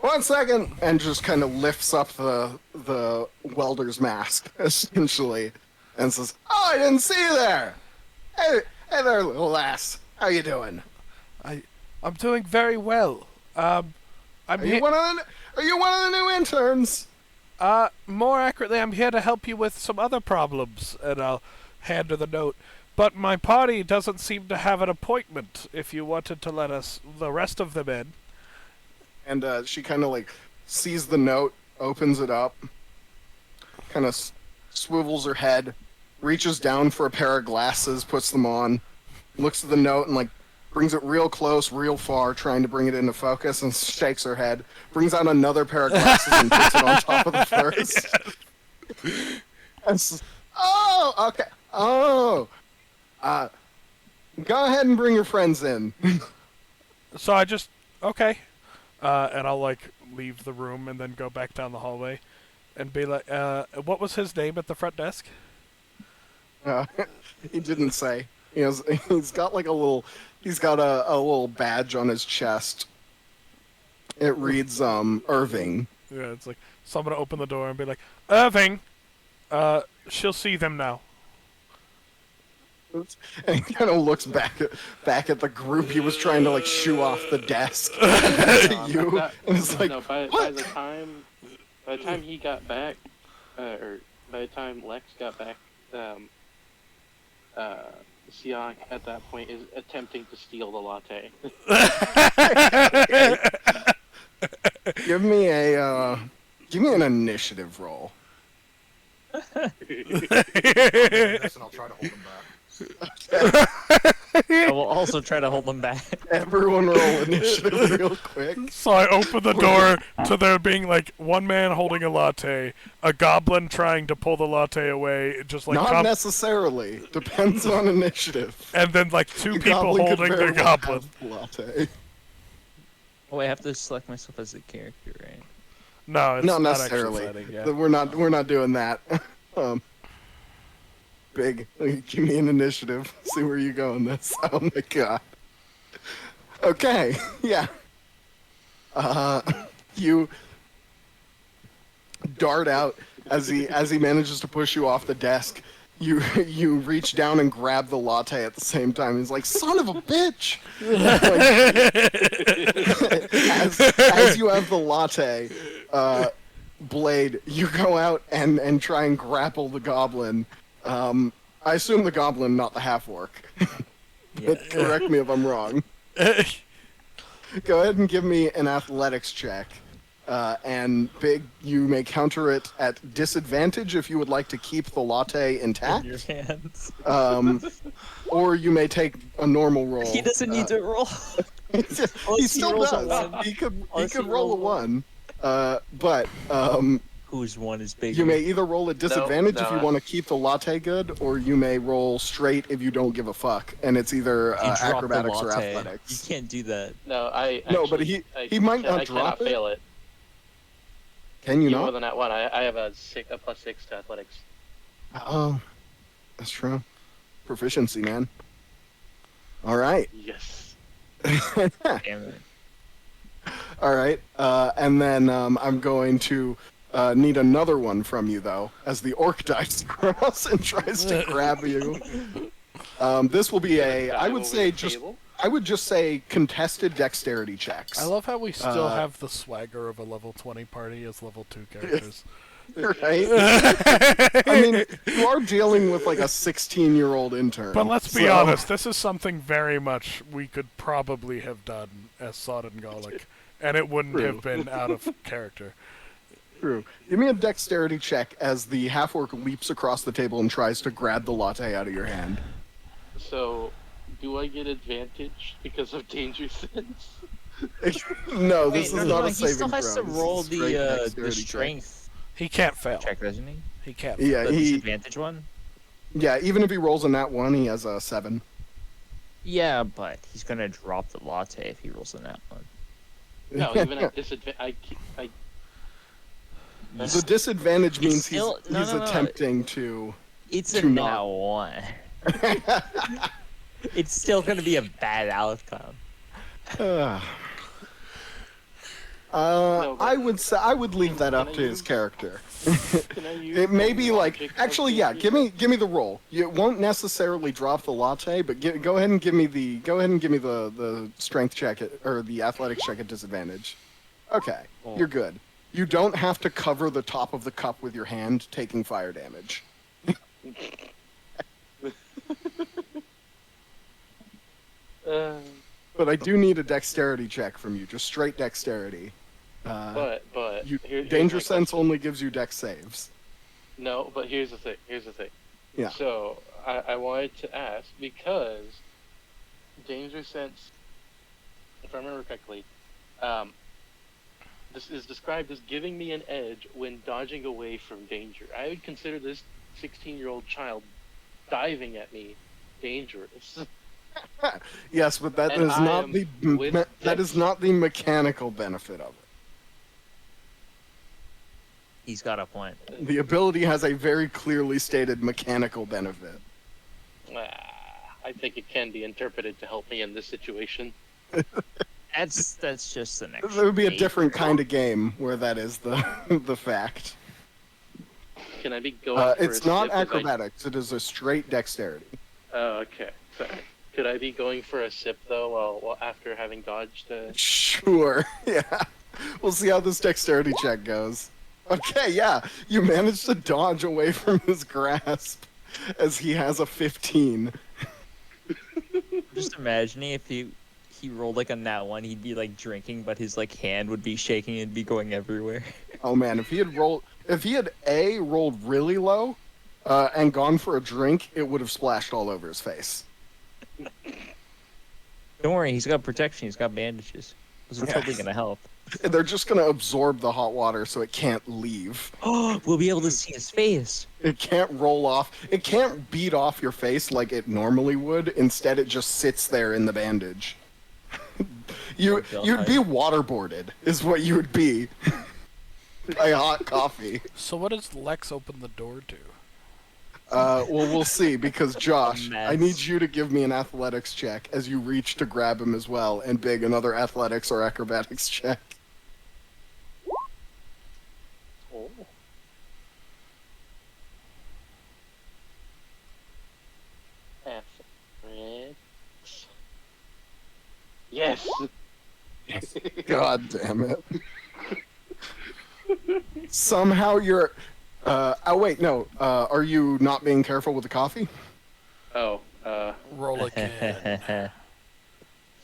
1 second, and just kind of lifts up the welder's mask essentially, and says, "Oh, I didn't see you there. Hey there, little lass. How you doing? I'm doing very well. I'm Are here. you one of the new interns?" More accurately, I'm here to help you with some other problems, and I'll hand her the note. But my party doesn't seem to have an appointment. If you wanted to let us, the rest of them in. And she kind of like sees the note, opens it up, kind of swivels her head, reaches down for a pair of glasses, puts them on, looks at the note and like brings it real close, real far, trying to bring it into focus, and shakes her head, brings out another pair of glasses and puts it on top of the first. And says, "Oh, okay. Oh, go ahead and bring your friends in." So I just, okay. And I'll like leave the room and then go back down the hallway and be like, what was his name at the front desk? He didn't say. He's got like a little little badge on his chest. It reads Irving. Yeah, it's like, so I'm gonna open the door and be like, Irving, she'll see them now. And he kind of looks back at the group he was trying to like shoo off the desk. To you, and it's like, no, by what? the time he got back, or by the time Lex got back, Siak at that point is attempting to steal the latte. Give me an initiative roll. Yes, and I'll try to hold him back. I will also try to hold them back. Everyone roll initiative real quick. So I open the door to there being like one man holding a latte, a goblin trying to pull the latte away, just like Not necessarily. Depends on initiative. and then like two The people goblin could holding very the well goblin. have the latte. Oh, I have to select myself as a character, right? No, it's Not not necessarily. Actually setting, yeah. We're not doing that. Big, give me an initiative. See where you go in this. Oh my god. Okay, yeah. You dart out as he manages to push you off the desk. You reach down and grab the latte at the same time. He's like, "Son of a bitch!" as you have the latte, Blade, you go out and try and grapple the goblin. I assume the goblin, not the half-orc. But correct me if I'm wrong. Go ahead and give me an athletics check. And Big, you may counter it at disadvantage if you would like to keep the latte In intact. your hands. Or you may take a normal roll. He doesn't need to roll. he he still rolls a does. one. He could Unless he roll a rolls 1. But Whose one is bigger? you may either roll at disadvantage if you no. want to keep the latte good, or you may roll straight if you don't give a fuck, and it's either You drop the acrobatics or latte. athletics. You can't do that. No, I No, but actually- he might not I drop cannot it. fail it. Can you Even not? with that one, I have a +6 to athletics. Oh, that's true. Proficiency, man. All right. Yes. Damn it. All right. And then I'm going to need another one from you, though, as the orc dice across and tries to grab you. This will be I would say just say contested dexterity checks. I love how we still Uh, have the swagger of a level 20 party as level 2 characters. Right? I mean, you are dealing with like a 16-year-old intern. But let's be so- honest, this is something very much we could probably have done as Sodden Golic, and it wouldn't True. have been out of character. True. Give me a dexterity check as the half-orc leaps across the table and tries to grab the latte out of your hand. So, do I get advantage because of danger sense? No, this Wait, is no, not a he saving still has throw. to This roll is straight the dexterity check. strength He can't fail. check, doesn't he? He can't. Yeah, The he. disadvantage one? Yeah, even if he rolls a nat 1, he has a 7. Yeah, but he's gonna drop the latte if he rolls in that one. No, even at disadvantage, The disadvantage It's means still- he's, no, he's no, no. attempting to. It's To a not. now one. It's still gonna be a bad outcome. but- I would say I would leave that up to his character. can I use It may be the like logic of actually, yeah. danger Give me the roll. You won't necessarily drop the latte, but go ahead and give me the strength check or the athletics check at disadvantage. Okay, Oh. you're good. You don't have to cover the top of the cup with your hand, taking fire damage. But I do need a dexterity check from you, just straight dexterity. but here's Danger my sense question. only gives you dex saves. No, but here's the thing. Yeah. So I wanted to ask because danger sense, if I remember correctly, this is described as giving me an edge when dodging away from danger. I would consider this 16-year-old child diving at me dangerous. Yes, but that And is I not am the with that is dex. not the mechanical benefit of it. He's got a point. The ability has a very clearly stated mechanical benefit. I think it can be interpreted to help me in this situation. That's just an extra. There would be a eight. different kind of game where that is the the fact. Can I be going for It's a not sip as I- acrobatics. It is a straight dexterity. Oh, okay. So, could I be going for a sip though, while after having dodged? Sure. Yeah. We'll see how this dexterity check goes. Okay, yeah. You managed to dodge away from his grasp as he has a 15. Just imagining if he rolled like a nat one, he'd be like drinking, but his like hand would be shaking and be going everywhere. Oh man, if he had rolled really low, and gone for a drink, it would have splashed all over his face. Don't worry, he's got protection. He's got bandages. Those are totally Yes. gonna help. They're just gonna absorb the hot water so it can't leave. Oh, we'll be able to see his face. It can't roll off. It can't beat off your face like it normally would. Instead, it just sits there in the bandage. You'd be waterboarded, is what you would be. By hot coffee. So what does Lex open the door to? Well, we'll see, because Josh, mess. I need you to give me an athletics check as you reach to grab him as well, and Big, another athletics or acrobatics check. Oh. Athletics. Yes. God damn it. Somehow you're... oh wait, no. Are you not being careful with the coffee? Oh. Roll again.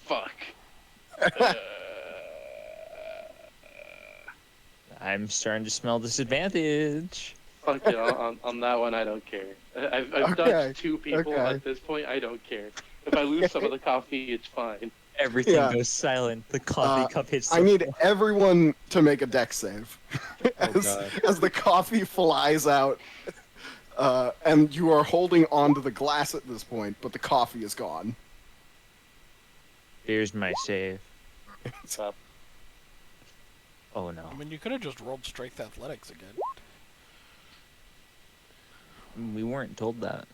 Fuck. I'm starting to smell disadvantage. Fuck it. On that one, I don't care. I've Okay, dodged 2 people okay. at this point. I don't care. If I lose some of the coffee, it's fine. Everything Yeah. goes silent. The coffee cup hits. I the need floor. everyone to make a dex save. as, God. as the coffee flies out, and you are holding onto the glass at this point, but the coffee is gone. Here's my save. Up. Oh no. I mean, you could have just rolled strength athletics again. We weren't told that.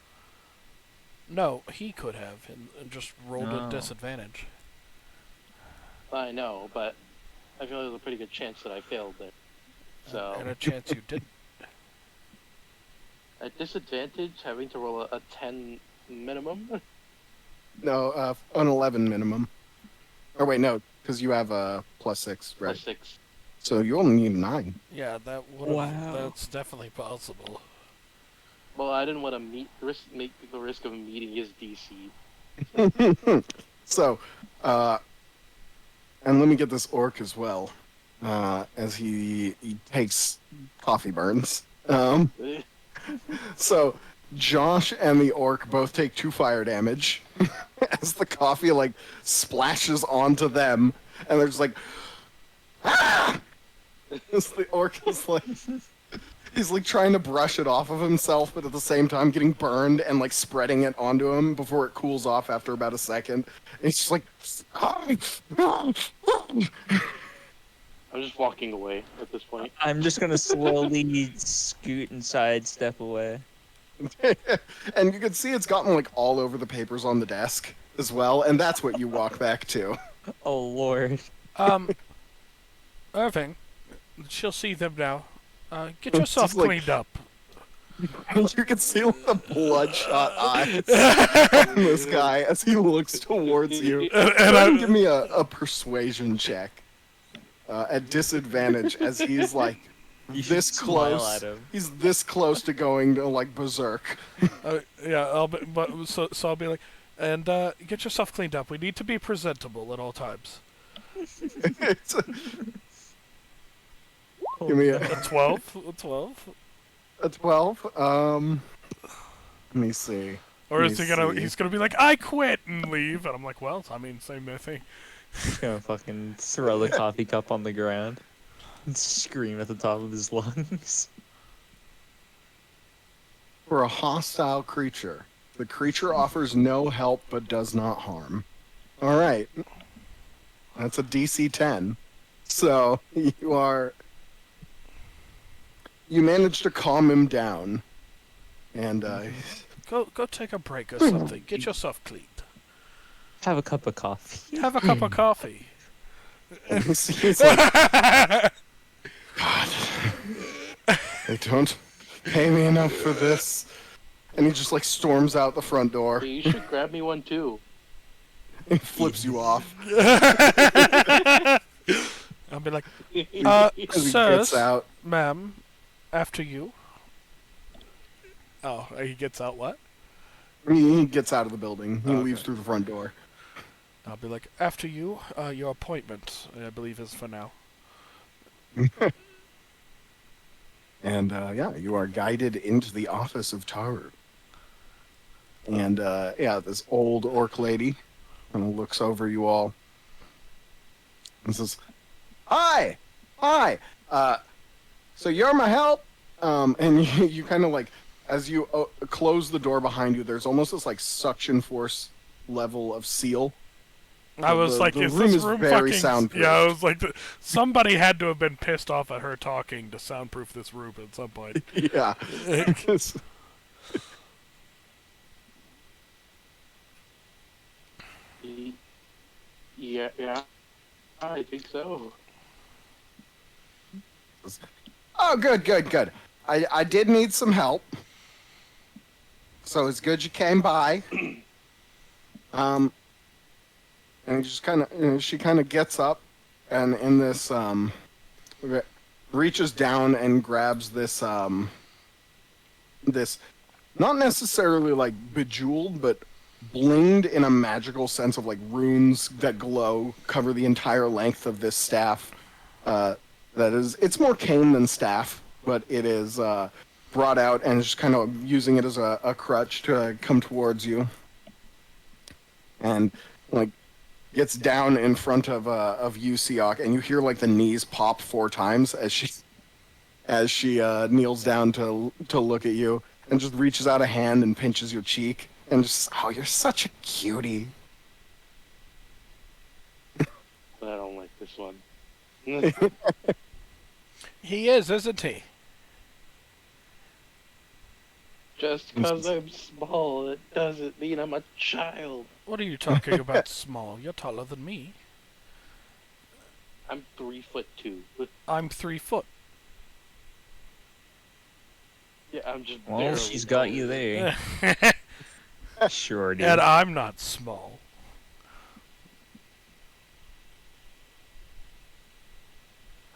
No, he could have, and just rolled No. a disadvantage. I know, but I feel there's a pretty good chance that I failed there. So, And a chance you didn't. at disadvantage, having to roll a 10 minimum. No, an 11 minimum. Or wait, no, because you have a +6, right? Plus 6. So you only need a 9. Yeah, that would. Wow. That's definitely possible. Well, I didn't want to make the risk of meeting his DC. So, and let me get this orc as well, as he takes coffee burns. So, Josh and the orc both take 2 fire damage as the coffee like splashes onto them, and they're just like, ah! As the orc is like, he's like trying to brush it off of himself, but at the same time getting burned and like spreading it onto him before it cools off after about a second. And he's just like, I'm just walking away at this point. I'm just gonna slowly scoot and sidestep away. and you can see it's gotten like all over the papers on the desk as well, and that's what you walk back to. Oh lord. Irving, she'll see them now. Get yourself Just like- cleaned up. You can see like, the bloodshot eyes on this guy as he looks towards you. Go ahead and give me a persuasion check at disadvantage as he's like You should this smile close. at him. He's this close to going to like berserk. Yeah, so I'll be like, and get yourself cleaned up. We need to be presentable at all times. It's give me A 12? A 12? a 12. Let me see. Or Let is me he gonna? see. He's gonna be like, I quit and leave, and I'm like, well, I mean, same thing. He's gonna fucking throw the coffee cup on the ground and scream at the top of his lungs. For a hostile creature, the creature offers no help but does not harm. All right. That's a DC 10. So you manage to calm him down, and Go take a break or something. Get yourself cleaned. Have a cup of coffee. Have a cup of coffee. he's like, God, they don't pay me enough for this. And he just like storms out the front door. Hey, you should grab me one too. He flips you off I'll be like, as he sirs, gets out. ma'am, after you. Oh, he gets out what? He gets out of the building. He Okay. leaves through the front door. I'll be like, after you, your appointment, I believe, is for now. And yeah, you are guided into the office of Taru. And yeah, this old orc lady kind of looks over you all and says, "Hi, hi. So you're my help." And you kind of like, as you close the door behind you, there's almost this like suction force level of seal. I was like, the is room this is room very fucking... soundproof. Yeah, I was like, somebody had to have been pissed off at her talking to soundproof this room at some point. Yeah. Yeah, I think so. Oh, good. I did need some help, so it's good you came by. And just kind of, she kind of gets up, and in this, reaches down and grabs this, this, not necessarily like bejeweled, but blinged in a magical sense of like runes that glow, cover the entire length of this staff. That is, it's more cane than staff, but it is brought out and just kind of using it as a crutch to come towards you. And like gets down in front of you, Siok, and you hear like the knees pop 4 times as she kneels down to look at you, and just reaches out a hand and pinches your cheek, and just, oh, you're such a cutie. But I don't like this one. He is, isn't he? Just because I'm small, it doesn't mean I'm a child. What are you talking about, small? You're taller than me. I'm 3'2". I'm 3 foot. Yeah, I'm just Well, barely she's got you taller. there. Sure, dude. And I'm not small.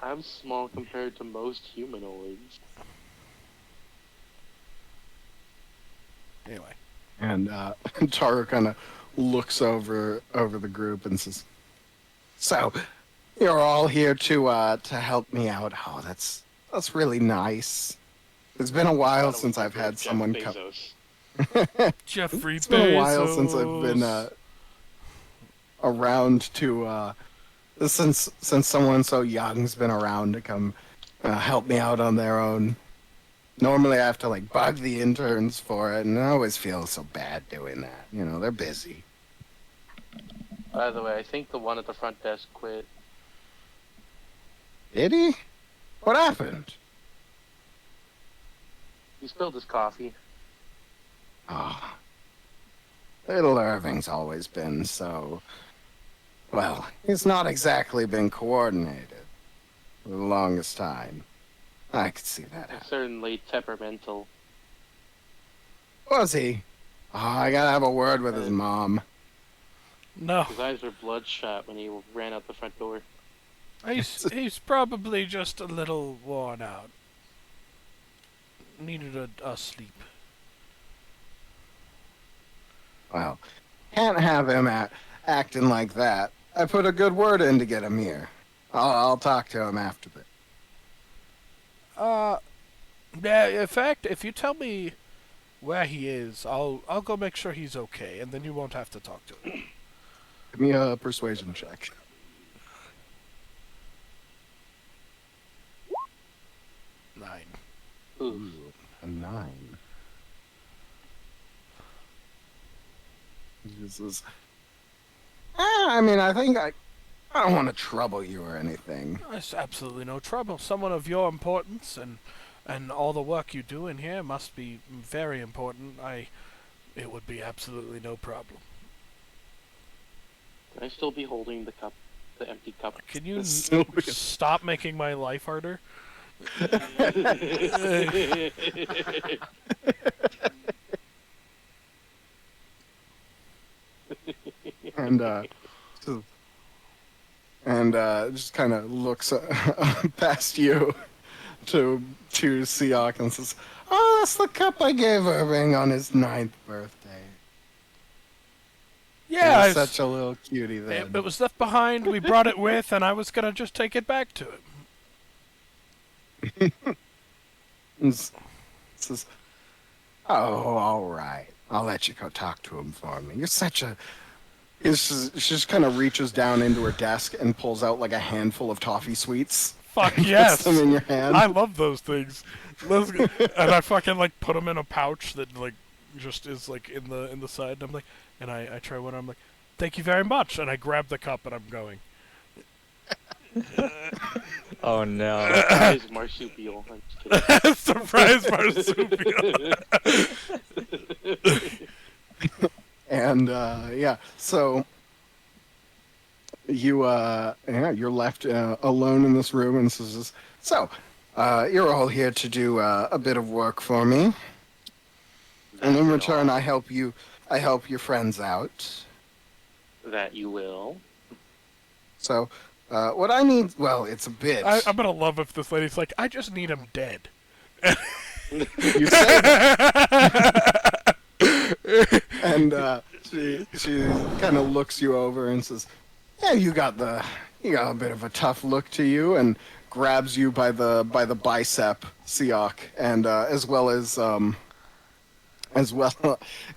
I'm small compared to most humanoids. Anyway. And Taru kind of looks over the group and says, "So, you're all here to help me out. Oh, that's really nice. It's been a while since I've had someone come. Jeffrey It's been a while since I've been around to since someone so young's been around to come help me out on their own. Normally I have to like bug the interns for it, and I always feel so bad doing that. You know, they're busy." By the way, I think the one at the front desk quit. Did he? What happened? He spilled his coffee. Oh, little Irving's always been so... Well, he's not exactly been coordinated for the longest time. I could see that happen. Certainly temperamental. Was he? Oh, I gotta have a word with his mom. No. His eyes were bloodshot when he ran out the front door. He's probably just a little worn out. Needed a sleep. Well, can't have him acting like that. I put a good word in to get him here. I'll talk to him after this. Yeah, in fact, if you tell me where he is, I'll go make sure he's okay, and then you won't have to talk to him. Give me a persuasion check. 9. Ooh. A 9. This is... I mean, I think I don't want to trouble you or anything. It's absolutely no trouble. Someone of your importance and all the work you do in here must be very important. It would be absolutely no problem. Can I still be holding the cup, the empty cup? Can you Still be- stop making my life harder? and just kind of looks past you to Siak and says, "Oh, that's the cup I gave Irving on his 9th birthday. Yeah, He was such a little cutie then." it was left behind. We brought it with, and I was gonna just take it back to him. And says, "Oh, all right. I'll let you go talk to him for me. You're such a..." She just kind of reaches down into her desk and pulls out like a handful of toffee sweets. Fuck Puts yes! them in your hand. I love those things. And I fucking like put them in a pouch that like just is like in the side. And I'm like, and I try one. I'm like, thank you very much. And I grab the cup and I'm going. Oh no. Surprise marsupial. I'm just kidding. Surprise marsupial. And yeah, so you're left alone in this room, and says, "So, you're all here to do a bit of work for me, and in return, I help your friends out. That you will. So, what I need, well, it's a bit. I'm gonna love if this lady's like, I just need him dead. You say that. And she kind of looks you over and says, "Yeah, you got a bit of a tough look to you," and grabs you by the bicep, Siak, and as well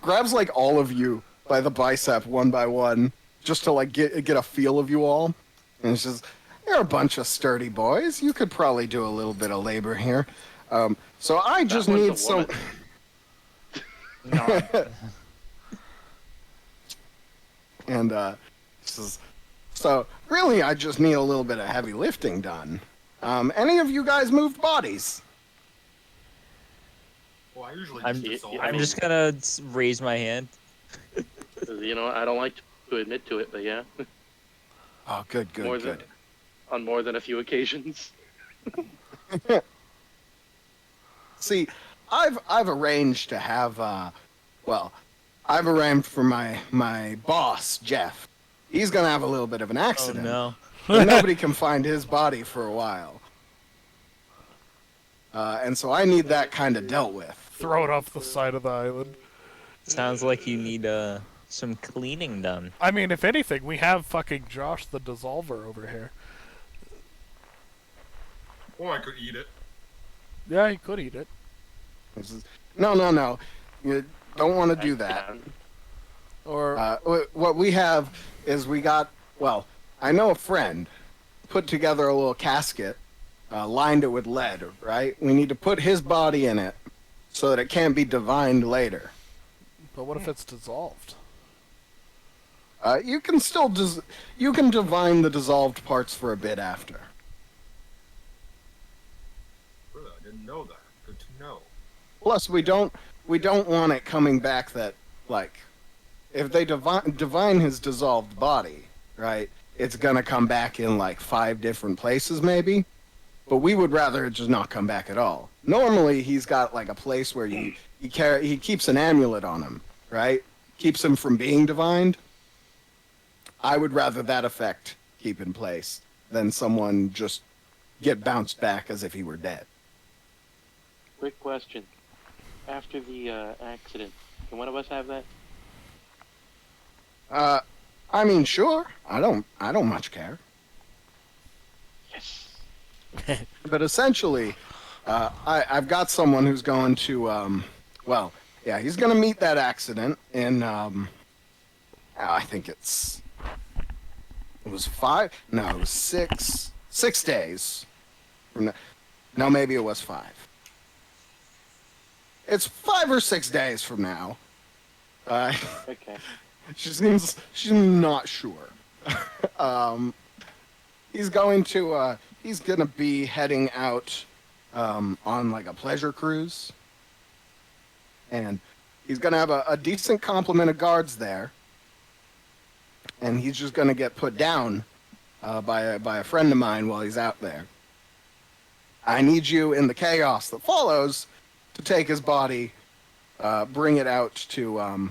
grabs like all of you by the bicep one by one, just to like get a feel of you all, and she says, "You're a bunch of sturdy boys. You could probably do a little bit of labor here. So I just That was need a some." woman. No. And says, "So really, I just need a little bit of heavy lifting done. Any of you guys moved bodies?" Well, I usually I'm just Yeah, I'm just gonna raise my hand. You know, I don't like to admit to it, but yeah, Oh, good. on more than a few occasions. See, I've arranged to have I've arranged for my boss, Jeff. He's gonna have a little bit of an Oh accident. no. And nobody can find his body for a while. And so I need that kind of dealt with. Throw it off the side of the island. Sounds like you need some cleaning done. I mean, if anything, we have fucking Josh the Dissolver over here. Or I could eat it. Yeah, he could eat it. This is, no. You don't want to do that. Or What we have is I know a friend put together a little casket, lined it with lead, right? We need to put his body in it so that it can't be divined later. but what if it's dissolved? You can still you can divine the dissolved parts for a bit after. Really, I didn't know that. Good to know. Plus, we don't want it coming back that, like, if they divine his dissolved body, right? It's gonna come back in like 5 different places, maybe. But we would rather it just not come back at all. Normally, he's got like a place where he keeps an amulet on him, right? Keeps him from being divined. I would rather that effect keep in place than someone just get bounced back as if he were dead. Quick question. After the accident, can one of us have that? I mean, sure. I don't much care. Yes. But essentially, I've got someone who's going to, he's going to meet that accident in, I think it was 6 days from now. No, maybe it was 5. It's 5 or 6 days from now. Okay. She's not sure. He's going to be heading out on like a pleasure cruise, and he's gonna have a decent complement of guards there, and he's just gonna get put down by a friend of mine while he's out there. I need you in the chaos that follows to take his body, bring it out to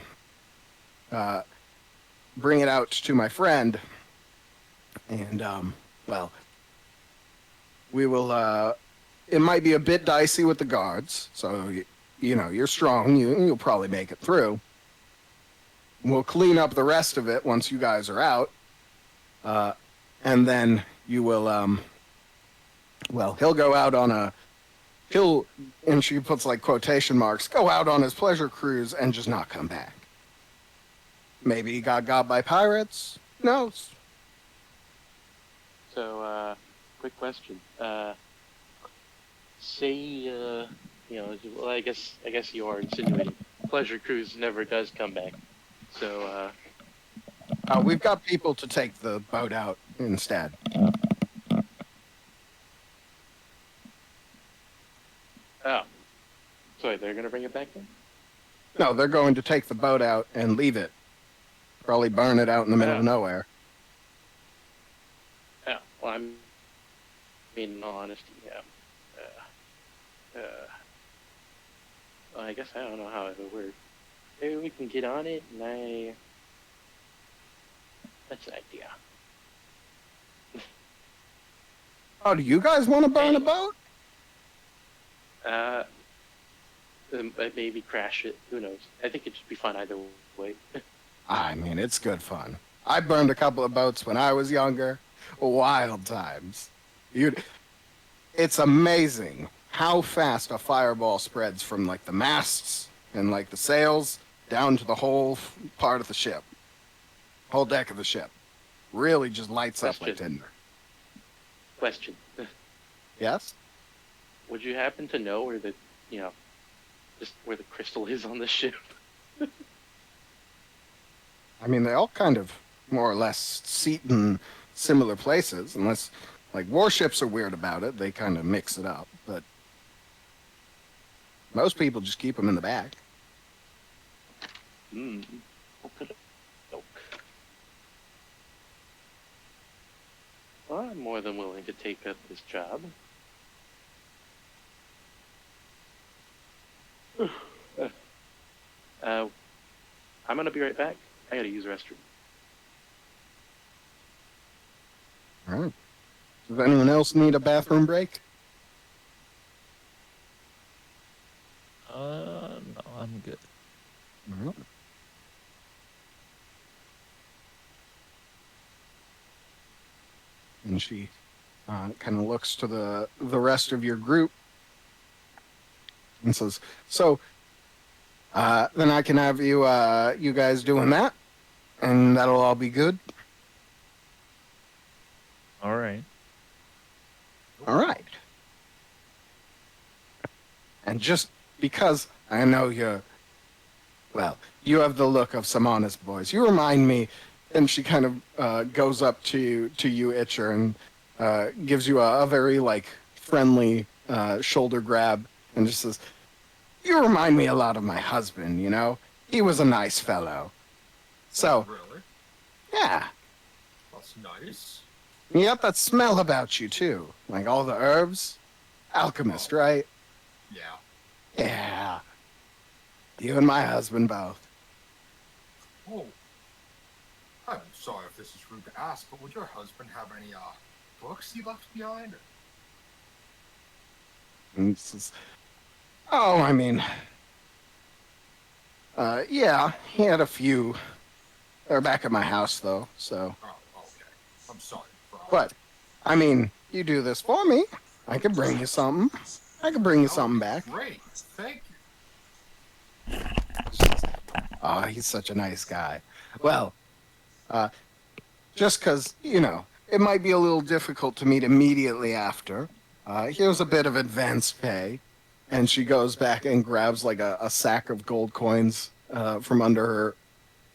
bring it out to my friend, and well, we will. It might be a bit dicey with the guards, so you know you're strong. You'll probably make it through. We'll clean up the rest of it once you guys are out, and then you will. Well, he'll go out on a. He'll, and she puts like quotation marks, go out on his pleasure cruise and just not come back. Maybe he got by pirates. Who knows? So, quick question. Say, you know, well, I guess you are insinuating Pleasure Cruise never does come back. So, We've got people to take the boat out instead. oh, sorry, they're gonna bring it back then? No, they're going to take the boat out and leave it. Probably burn it out in the middle of nowhere. Oh, well, I mean, in all honesty, yeah. Well, I guess I don't know how it would work. Maybe we can get on it, and that's an idea. Oh, do you guys want to burn a boat? Maybe crash it. Who knows? I think it'd just be fun either way. I mean, it's good fun. I burned a couple of boats when I was younger. Wild times. It's amazing how fast a fireball spreads from like the masts and like the sails down to the whole part of the ship. Whole deck of the ship. Really just lights up like tinder. Question. Yes? Would you happen to know where the, you know, just where the crystal is on the ship? I mean, they all kind of more or less seat in similar places, unless, like, warships are weird about it. They kind of mix it up, but most people just keep them in the back. Okey-doke. Well, I'm more than willing to take up this job. I'm gonna be right back. I gotta use the restroom. All right. Does anyone else need a bathroom break? No, I'm good. All right. And she kind of looks to the rest of your group and says, "So, then I can have you you guys doing that, and that'll all be good." All right. All right. And just because I know you have the look of some honest boys. You remind me, and she kind of goes up to you, Itcher, and gives you a very like friendly shoulder grab, and just says, "You remind me a lot of my husband. You know, he was a nice fellow." So, Really? yeah, That's nice. you got that smell about you too, like all the herbs. Alchemist, right? Yeah. Yeah. You and my husband both. Oh. I'm sorry if this is rude to ask, but would your husband have any books he left behind? And he says, "Oh, I mean, yeah, he had a few. They're back at my house, though, so. Oh, okay. I'm sorry. But, I mean, you do this for me. I could bring you something. I could bring you something back." Great. Thank you. Oh, he's such a nice guy. Well, just because, you know, it might be a little difficult to meet immediately after, here's a bit of advance pay. And she goes back and grabs like a sack of gold coins from under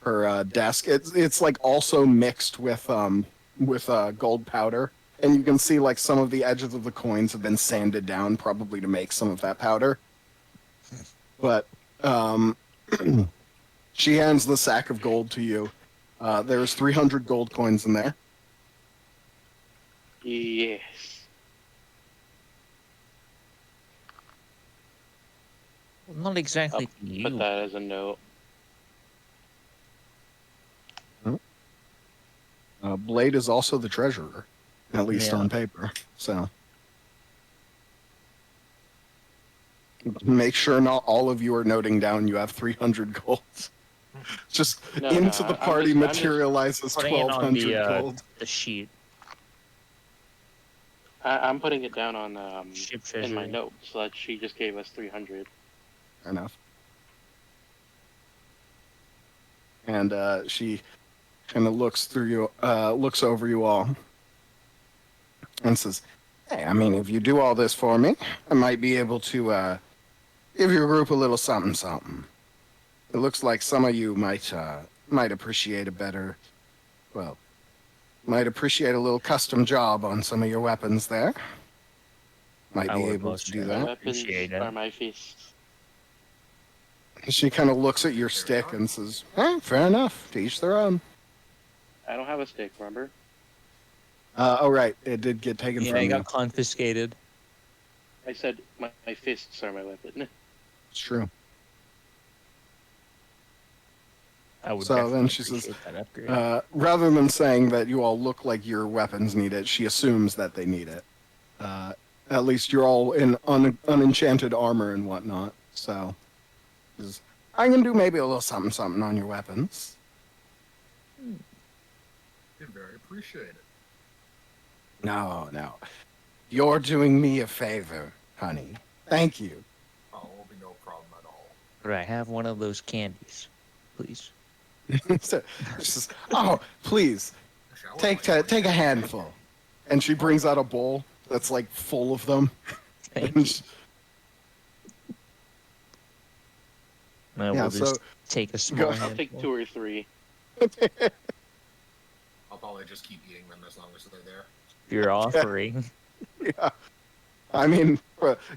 her desk. It's like also mixed with gold powder, and you can see like some of the edges of the coins have been sanded down, probably to make some of that powder. But she hands the sack of gold to you. There's 300 gold coins in there. Yes. Well, not exactly I'll you. put that as a note. Blade is also the treasurer, at least Yeah. on paper. So make sure not all of you are noting down you have 300 gold. Just No, into no, the party I'm just materializes putting it on 1,200 gold. the sheet. I'm putting it down on Ship in my treasury. notes that she just gave us 300. Fair enough. And she kind of looks through you, looks over you all, and says, "Hey, I mean, if you do all this for me, I might be able to give your group a little something, something. It looks like some of you might appreciate a better, well, might appreciate a little custom job on some of your weapons there. Might I be would able most to do My certainly that." weapons appreciate it. are my fists. She kind of looks at your stick and says, fair enough. To each their own. I don't have a stick, remember? Oh, right. It did get taken Yeah, from it you. got confiscated. I said my fists are my weapon. It's true. I would So then definitely she says, appreciate that upgrade. rather than saying that you all look like your weapons need it, she assumes that they need it. At least you're all in unenchanted armor and whatnot. So I can do maybe a little something, something on your weapons. You're very appreciated. No, no. You're doing me a favor, honey. Thank you. Oh, it will be no problem at all. Could I have one of those candies, please? So she says, "Oh, please, Actually, I would take like take a one. handful." And she brings out a bowl that's like full of them. Thank And you. she- I yeah, will so just take a small I'll I'll take handful. 2 or 3. I'll probably just keep eating them as long as they're there. You're offering. yeah. I mean,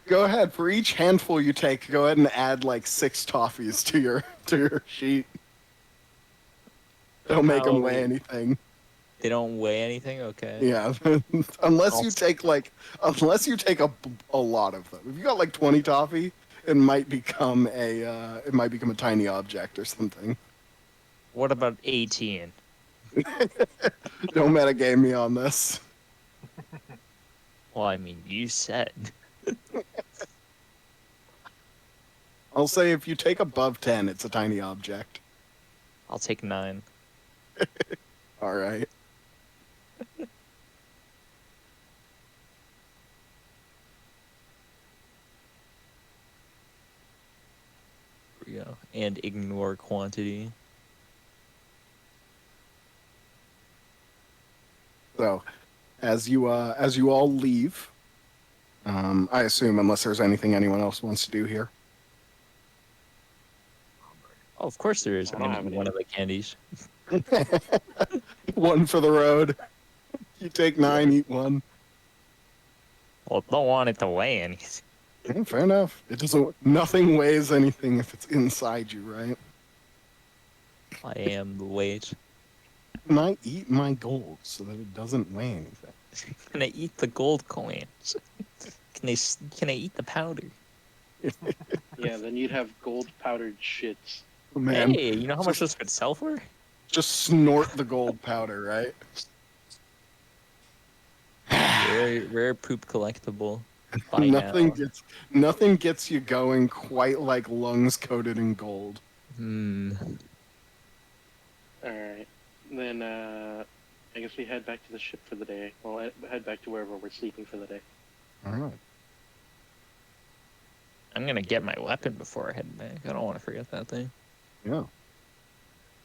go ahead. For each handful you take, go ahead and add like 6 toffees to your sheet. Don't make them weigh How- anything. They don't weigh anything? Okay. Yeah, unless you take a lot of them. If you got like 20 toffee, it might become a tiny object or something. What about 18? Don't metagame me on this. Well, I mean, you said. I'll say if you take above 10, it's a tiny object. I'll take 9. All right. There we go. And ignore quantity. So, as you all leave, I assume unless there's anything anyone else wants to do here. Oh, of course there is. I I'm don't gonna have eat one any. of the candies. One for the road. You take 9, eat 1. Well, don't want it to weigh anything. Yeah, fair enough. It doesn't. Nothing weighs anything if it's inside you, right? I am the weight. And I eat my gold so that it doesn't weigh anything. Can I eat the gold coins? Can I eat the powder? Yeah, then you'd have gold powdered shits. Man, Hey, you know how much this could sell for? just snort the gold powder, right? Rare poop collectible. Buy Nothing now. nothing gets you going quite like lungs coated in gold. Hmm. Alright. Then, I guess we head back to the ship for the day. Well, head back to wherever we're sleeping for the day. All right. I'm gonna get my weapon before I head back. I don't want to forget that thing. Yeah.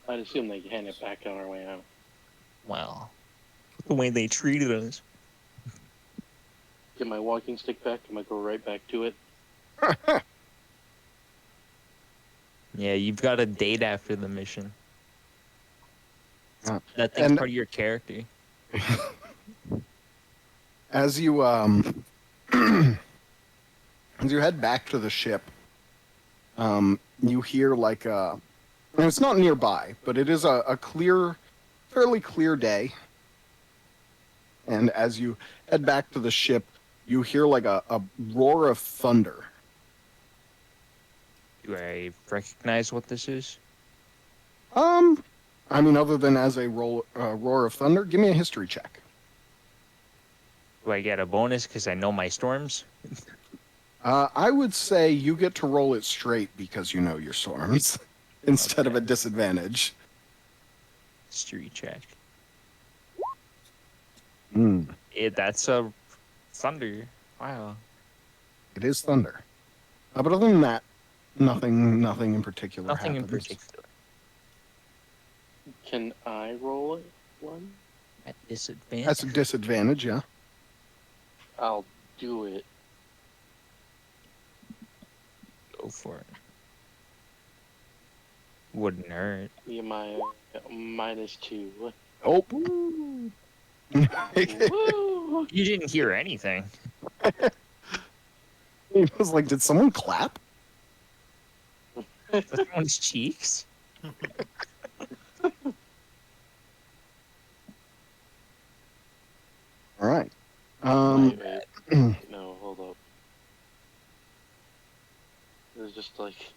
I'd assume they hand it back on our way out. Wow. The way they treated us. Get my walking stick back, I'm gonna go right back to it. Yeah, you've got a date after the mission. That thing's And- part of your character. As you as you head back to the ship, you hear like a. And it's not nearby, but it is a clear, fairly clear day. And as you head back to the ship, you hear like a roar of thunder. Do I recognize what this is? I mean, other than as a roar of thunder, give me a history check. Do I get a bonus because I know my storms? I would say you get to roll it straight because you know your storms instead of a disadvantage. History check. Mm, That's a thunder. Wow. it is thunder. But other than that, nothing in particular Nothing in happens. particular. Can I roll it one? At disadvantage. That's a disadvantage, yeah. I'll do it. Go for it. Wouldn't hurt. Be my -2. Oh. Woo! You didn't hear anything. He was like, did someone clap? Someone's cheeks? All right. Wait. No, hold up. It was just like,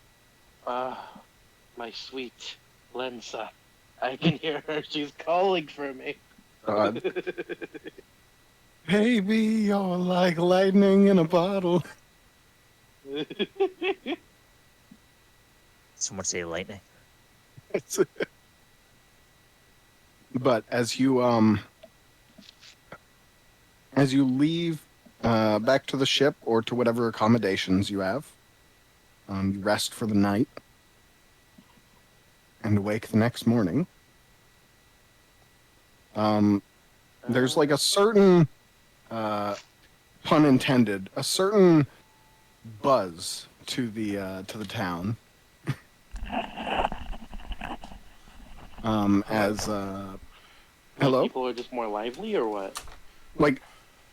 my sweet Lensa. I can hear her. She's calling for me. Baby, you're like lightning in a bottle. Someone say lightning. But as you leave back to the ship or to whatever accommodations you have, you rest for the night and awake the next morning. There's like a certain, pun intended, a certain buzz to the town. Hello? People are just more lively, or what? Like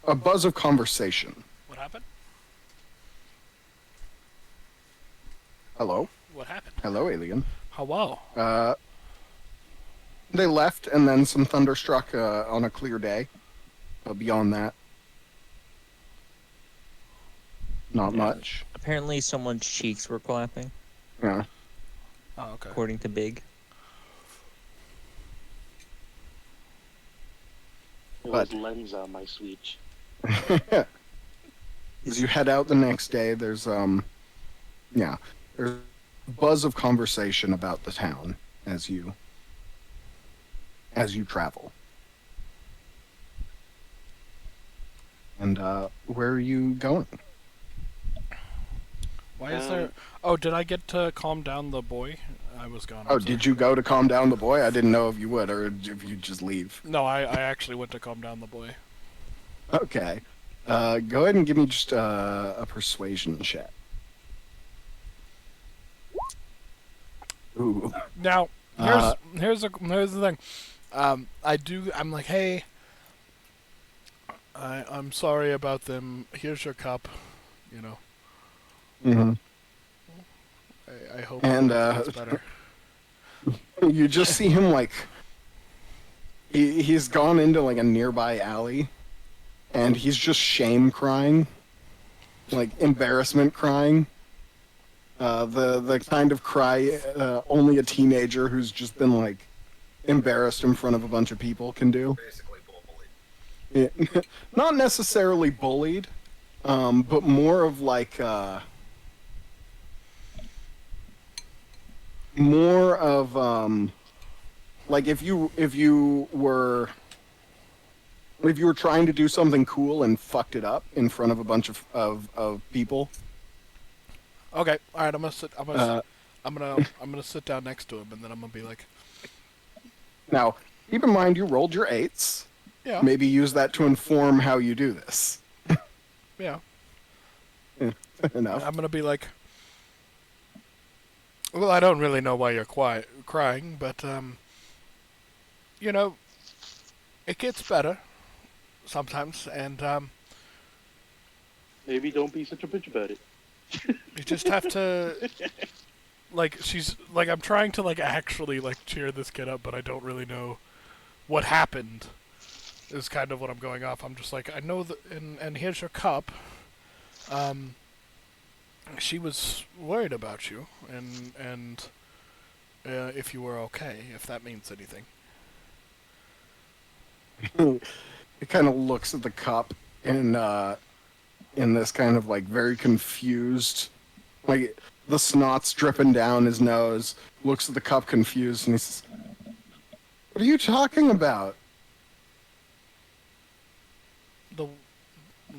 a buzz of conversation. What happened? Hello? What happened? Hello, alien. Hello. They left, and then some thunder struck on a clear day. But beyond that, not much. Apparently someone's cheeks were clapping, Yeah. Oh, okay. according to Big. It But- was Lenza, my sweet. As you head out the next day, there's there's a buzz of conversation about the town as you travel. And where are you going? Why is there? Oh, did I get to calm down the boy? I was gone. Oh, did you go to calm down the boy? I didn't know if you would or if you'd just leave. No, I actually went to calm down the boy. Okay. Go ahead and give me just a persuasion check. Ooh. Now, here's the thing. I'm like, hey, I'm sorry about them. Here's your cup. You know, Mm-hmm. I hope And, it gets better. You just see him like he's gone into like a nearby alley, and he's just shame crying, like embarrassment crying. The kind of cry only a teenager who's just been like embarrassed in front of a bunch of people can do. Basically, bullied. Yeah. Not necessarily bullied, but more of like more of like if you were trying to do something cool and fucked it up in front of a bunch of people. Okay, all right. I'm gonna sit down next to him, and then I'm gonna be like, Now, keep in mind you rolled your 8s. yeah, Maybe use that to inform how you do this. yeah. Fair enough. I'm gonna be like, well, I don't really know why you're crying, but you know, it gets better sometimes, and Maybe don't be such a bitch about it. you just have to. Like, she's like, I'm trying to like actually like cheer this kid up, but I don't really know what happened. Is kind of what I'm going off. I'm just like, I know that, and here's your cup. She was worried about you, and if you were okay, if that means anything. He kind of looks at the cup in this kind of like very confused, like the snot's dripping down his nose. Looks at the cup confused, and he says, "What are you talking about?"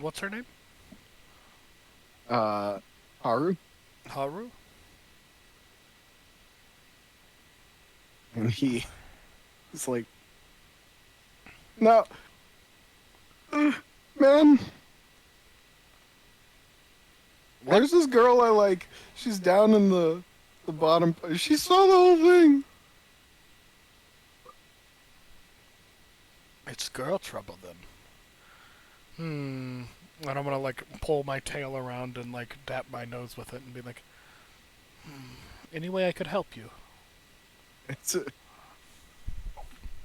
What's her name? Haru, Haru? and he's like, "No, man." There's this girl I like. She's down in the bottom. She saw the whole thing. It's girl trouble then. And I'm gonna like pull my tail around and like dap my nose with it and be like, any way I could help you? It's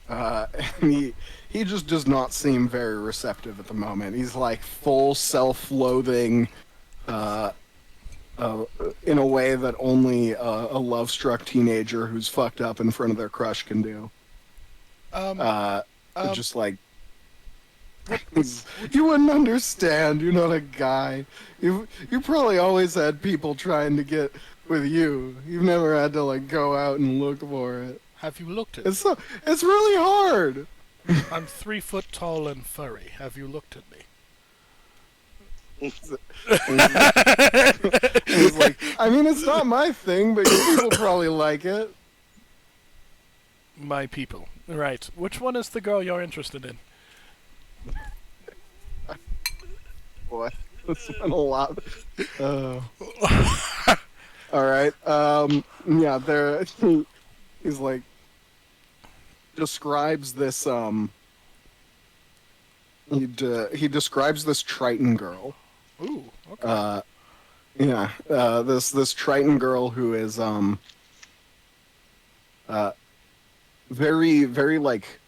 and he just does not seem very receptive at the moment. He's like full self-loathing, in a way that only a love-struck teenager who's fucked up in front of their crush can do. Just like, you wouldn't understand. You're not a guy. You probably always had people trying to get with you. You've never had to like go out and look for it. Have you looked at It's really hard. I'm 3 foot tall and furry. Have you looked at me? He's like, I mean, it's not my thing, but you people probably like it. My people. Right. Which one is the girl you're interested in? Boy, this has been a lot. All right. Yeah. There. He's like, describes this. He describes this Triton girl. Ooh. Okay. Yeah. This Triton girl who is very very like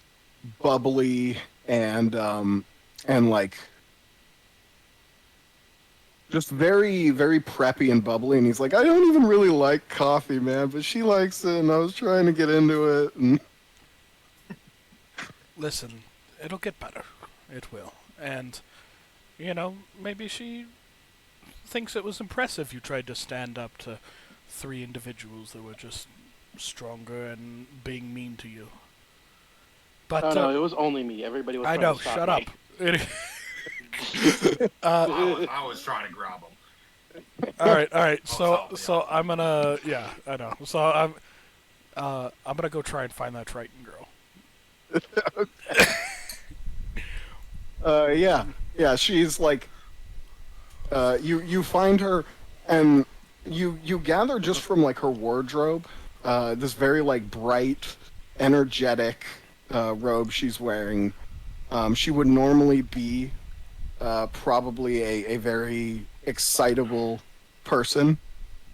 bubbly and like just very very preppy and bubbly, and he's like, I don't even really like coffee, man, but she likes it and I was trying to get into it. And Listen, it'll get better. It will. And, you know, maybe she thinks it was impressive you tried to stand up to 3 individuals that were just stronger and being mean to you. But No, it was only me. Everybody was I trying know, to stop shut me. up. I was trying to grab him. All right. Oh, So I'm gonna, yeah, I know. So I'm gonna go try and find that Triton girl. yeah, she's like, you find her, and you gather just from like her wardrobe, this very like bright, energetic robe she's wearing. She would normally be probably a very excitable person,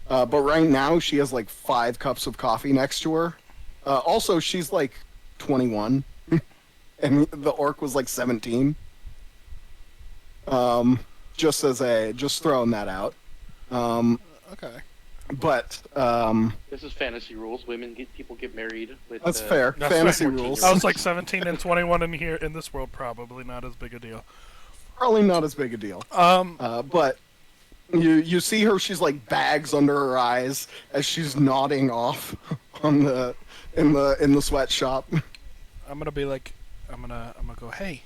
but right now she has like 5 cups of coffee next to her. Also, she's like 21, and the orc was like 17. Just throwing that out. Okay. But This is fantasy rules. People get married with. that's fair. That's Fantasy right. rules. I was like 17 and 21 in here in this world, probably not as big a deal. Probably not as big a deal. But you see her. She's like bags under her eyes as she's nodding off on in the sweatshop. I'm gonna be like, I'm gonna go, hey,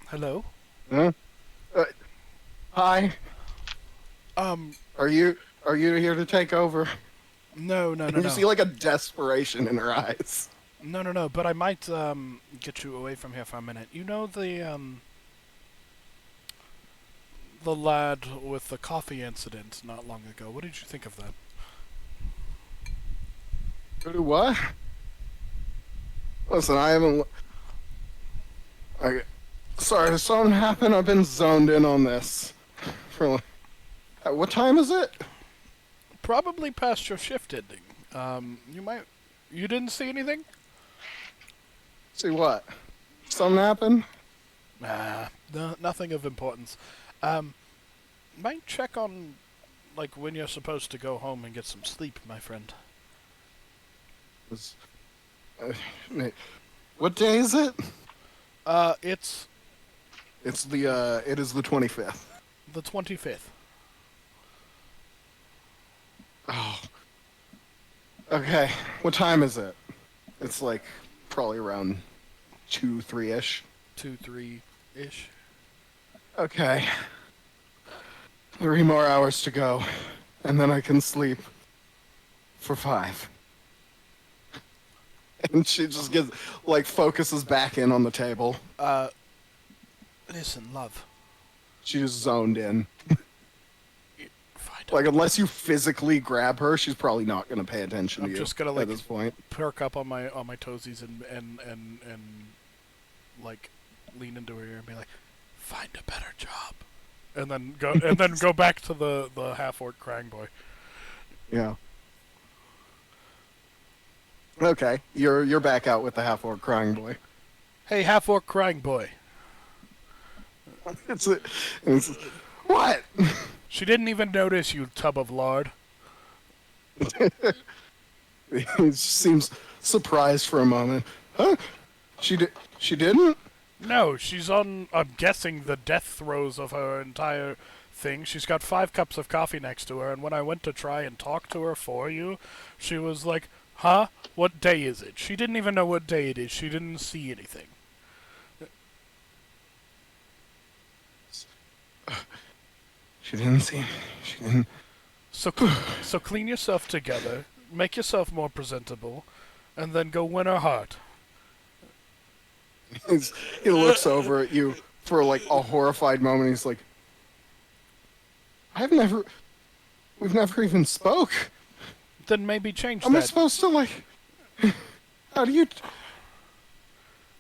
hello. Huh? Hi. Are you here to take over? No. You see like a desperation in her eyes. No. But I might get you away from here for a minute. You know the lad with the coffee incident not long ago. What did you think of that? What? Listen, I haven't. Sorry, something happened. I've been zoned in on this. For what time is it? Probably past your shift ending. You didn't see anything? See what? Something happened? Nah, no, nothing of importance. Might check on like when you're supposed to go home and get some sleep, my friend? Was- uh, what day is it? It's It's the it is the 25th. the 25th. Oh. Okay. What time is it? It's like probably around 2, 3-ish. 2, 3-ish. Okay. 3 more hours to go, and then I can sleep for 5. And she just gets like focuses back in on the table. Listen, love. She's zoned in. Find Like unless you physically grab her, she's probably not gonna pay attention I'm to you. just gonna, at like, this point. perk up on my toesies and like lean into her ear and be like, find a better job, and then go back to the half orc crying boy. Yeah. Okay, you're back out with the half orc crying boy. Hey, half orc crying boy. It's what? She didn't even notice, you tub of lard. He seems surprised for a moment. Huh? She didn't? No, she's on, I'm guessing, the death throes of her entire thing. She's got 5 cups of coffee next to her, and when I went to try and talk to her for you, she was like, huh? What day is it? She didn't even know what day it is. She didn't see anything. She didn't see. She didn't. So clean yourself together, make yourself more presentable, and then go win her heart. He looks over at you for like a horrified moment. He's like, we've never even spoke. Then maybe change Am I that. supposed to like? How do you?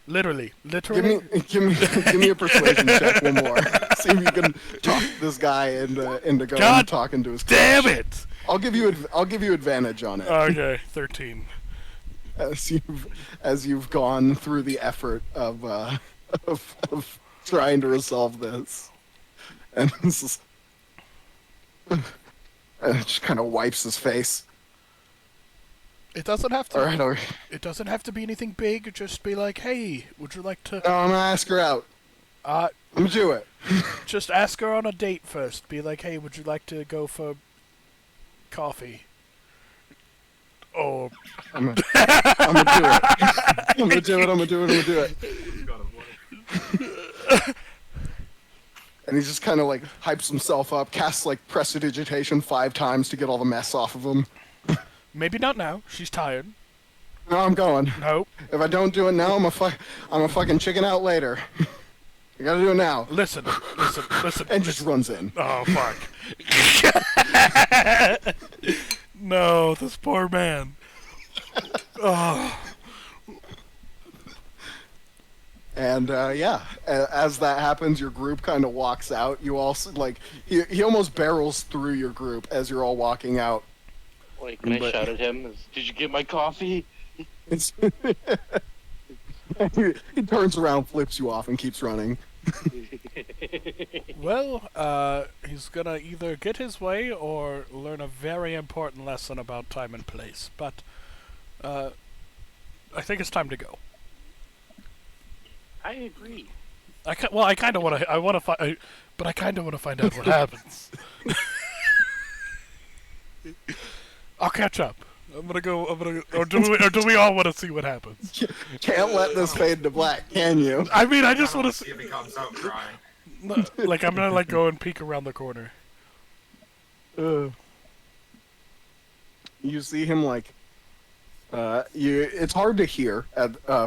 Literally. Give me a persuasion check one more. See if you can talk this guy into going God and talking to his. Damn crush. it! I'll give you advantage on it Okay, 13. as you've gone through the effort of trying to resolve this, and this is, and it just kind of wipes his face. It doesn't have to. All right. It doesn't have to be anything big. Just be like, hey, would you like to? No, I'm gonna ask her out. Uh, I'm gonna do it. just ask her on a date first. Be like, hey, would you like to go for coffee? Or I'm gonna do it. I'm gonna do it. He's got a wife. And he just kind of like hypes himself up, casts like prestidigitation 5 times to get all the mess off of him. maybe not now. She's tired. No, I'm going. No. If I don't do it now, I'm a fucking chicken out later. I gotta do it now. Listen. And just runs in. Oh fuck. No, this poor man. Oh. And as that happens, your group kind of walks out. You all like he almost barrels through your group as you're all walking out. Like, can I But- shout at him? Did you get my coffee? It's he turns around, flips you off, and keeps running. Well, he's gonna either get his way or learn a very important lesson about time and place. But, I think it's time to go. I agree. I kind of want to. But I kind of want to find out what happens. I'll catch up. I'm gonna go. Or do we all want to see what happens? Can't let this fade to black, can you? I mean, I just I want to see see. if he comes out crying. Like, I'm gonna go and peek around the corner. You see him like it's hard to hear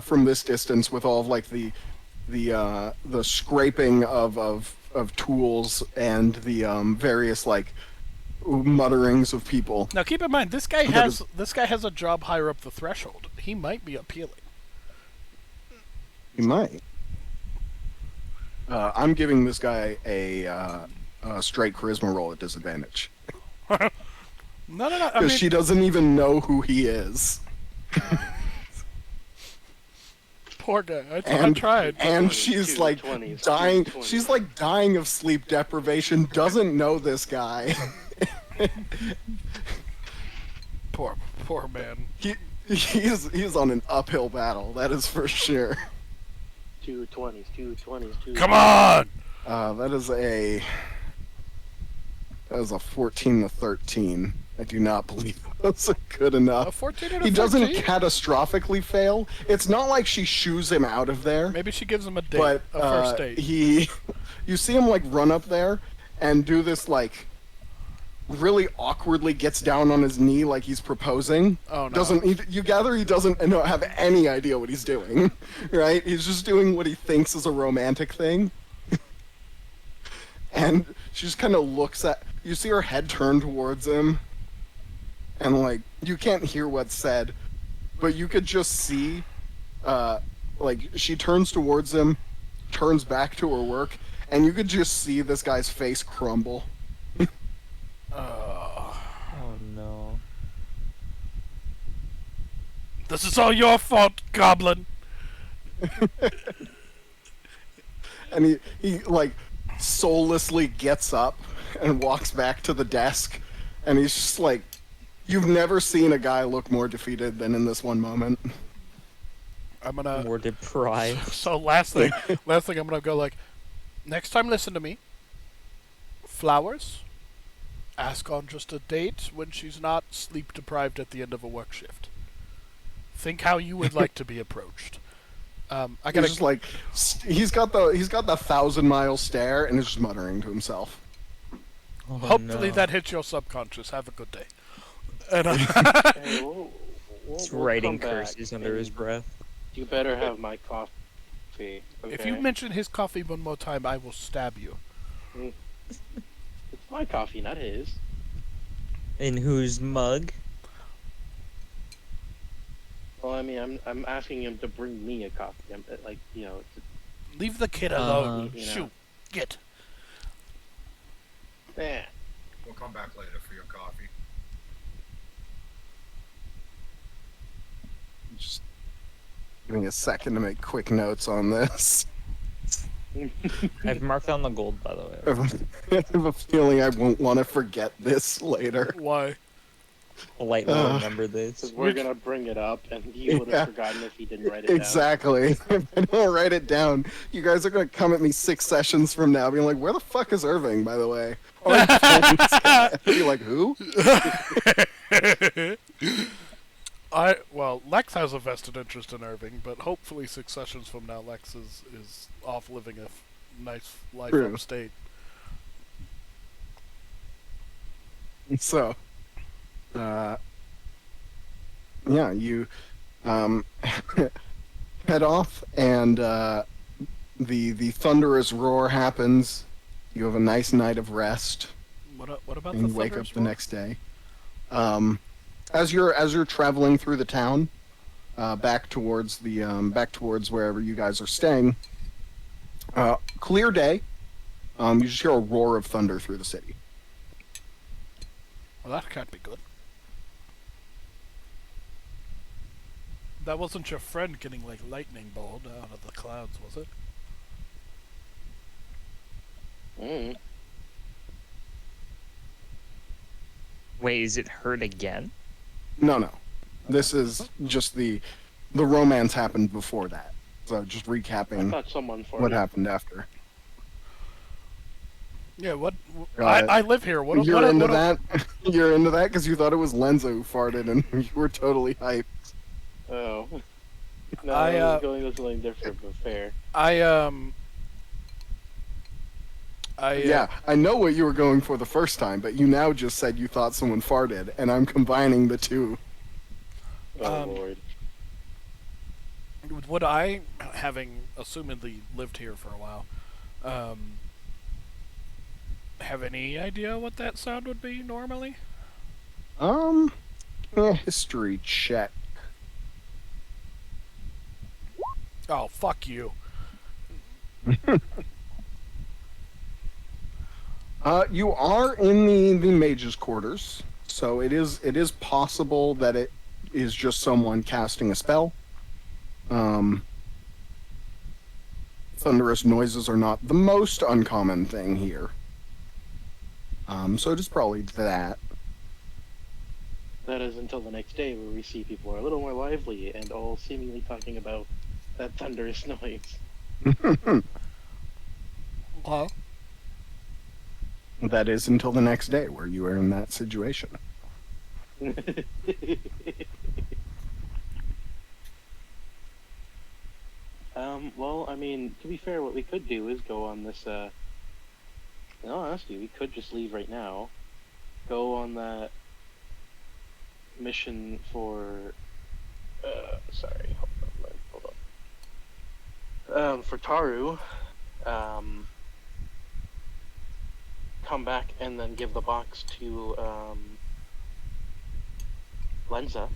from this distance with all of like the scraping of tools and the various like mutterings of people. Now, keep in mind, this guy That has a job higher up the threshold. He might be appealing. He might. I'm giving this guy a straight charisma roll at disadvantage No. I because mean, she doesn't even know who he is. poor guy. I And, tried. and 20, she's two like 20s, dying. 20s. She's like dying of sleep deprivation. Doesn't know this guy. Poor man. He's on an uphill battle. That is for sure. 220s, 220s. Come on! That is a 14 to 13. I do not believe that's good A enough. 14 and a He doesn't 13? catastrophically fail. It's not like she shoos him out of there. Maybe she gives him a date, But a first date. you see him like run up there and do this like really awkwardly gets down on his knee like he's proposing. Oh, no. You gather he doesn't have any idea what he's doing, right? He's just doing what he thinks is a romantic thing. And she just kind of looks at. You see her head turn towards him, and like you can't hear what's said, but you could just see, like she turns towards him, turns back to her work, and you could just see this guy's face crumble. Oh no. This is all your fault, Goblin. And he like soullessly gets up and walks back to the desk, and he's just like, you've never seen a guy look more defeated than in this one moment. I'm gonna. More deprived. So last thing I'm gonna go like, next time listen to me. Flowers. Ask on just a date when she's not sleep deprived at the end of a work shift. Think how you would like to be approached. I He's gotta. just like, he's got the 1,000-mile stare, and is just muttering to himself. Oh, Hopefully no. that hits your subconscious. Have a good day. And Hey, we'll He's we'll writing come back, curses under his and breath. You better have my coffee. if okay? you mention his coffee one more time, I will stab you. It's my coffee, not his. In whose mug? Well, I mean, I'm asking him to bring me a coffee. I'm like, Leave the kid alone. You know. Shoot. Get. eh. We'll come back later for your coffee. Just give me a second to make quick notes on this. I've marked down the gold, by the way. I have a feeling I won't want to forget this later. Why? Politely remember this. Because we're gonna bring it up, and he would Yeah. have forgotten if he didn't write it down. Exactly. If I don't write it down, you guys are going to come at me 6 sessions from now being like, where the fuck is Irving, by the way? Oh, I told this guy. I'd be like, who? Lex has a vested interest in Irving, but hopefully 6 sessions from now, Lex is off living a nice life True. upstate. So, yeah, you head off, and the thunderous roar happens. You have a nice night of rest, What about and the you wake up thunderous the roar? next day. As you're traveling through the town, back towards wherever you guys are staying. Clear day. You just hear a roar of thunder through the city. Well, that can't be good. That wasn't your friend getting like lightning bolted out of the clouds, was it? Mm. Wait, is it hurt again? No. This is just the romance happened before that. So just I recapping thought someone for what me. happened after. Yeah. What? Got it. I live here. What? You're what, into what, that? You're into that because you thought it was Lenza who farted and you were totally hyped. Oh. No, I, I was going with something different, but fair. Yeah, I know what you were going for the first time, but you now just said you thought someone farted, and I'm combining the two. Oh lord. Would I, having assumedly lived here for a while, have any idea what that sound would be normally? History check. Oh, fuck you. You are in the mage's quarters, so it is possible that it is just someone casting a spell. Thunderous noises are not the most uncommon thing here. So it is probably that. That is until the next day, where we see people are a little more lively and all seemingly talking about that thunderous noise. Huh? That is until the next day where you are in that situation. Well, I mean, to be fair, what we could do is go on this, in all honesty, we could just leave right now, go on that mission for, sorry, hold on. For Taru, come back and then give the box to, Lenza.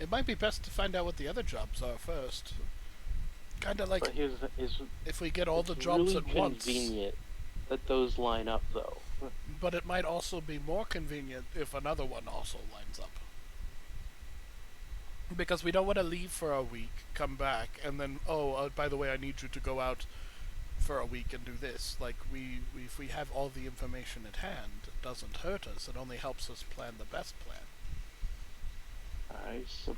It might be best to find out what the other jobs are first. Kinda like But here's if we get all the it's jobs really at once. convenient that those line up, though. But it might also be more convenient if another one also lines up. Because we don't want to leave for a week, come back, and then, by the way, I need you to go out for a week and do this. Like, if we have all the information at hand, it doesn't hurt us. It only helps us plan the best plan. I suppose.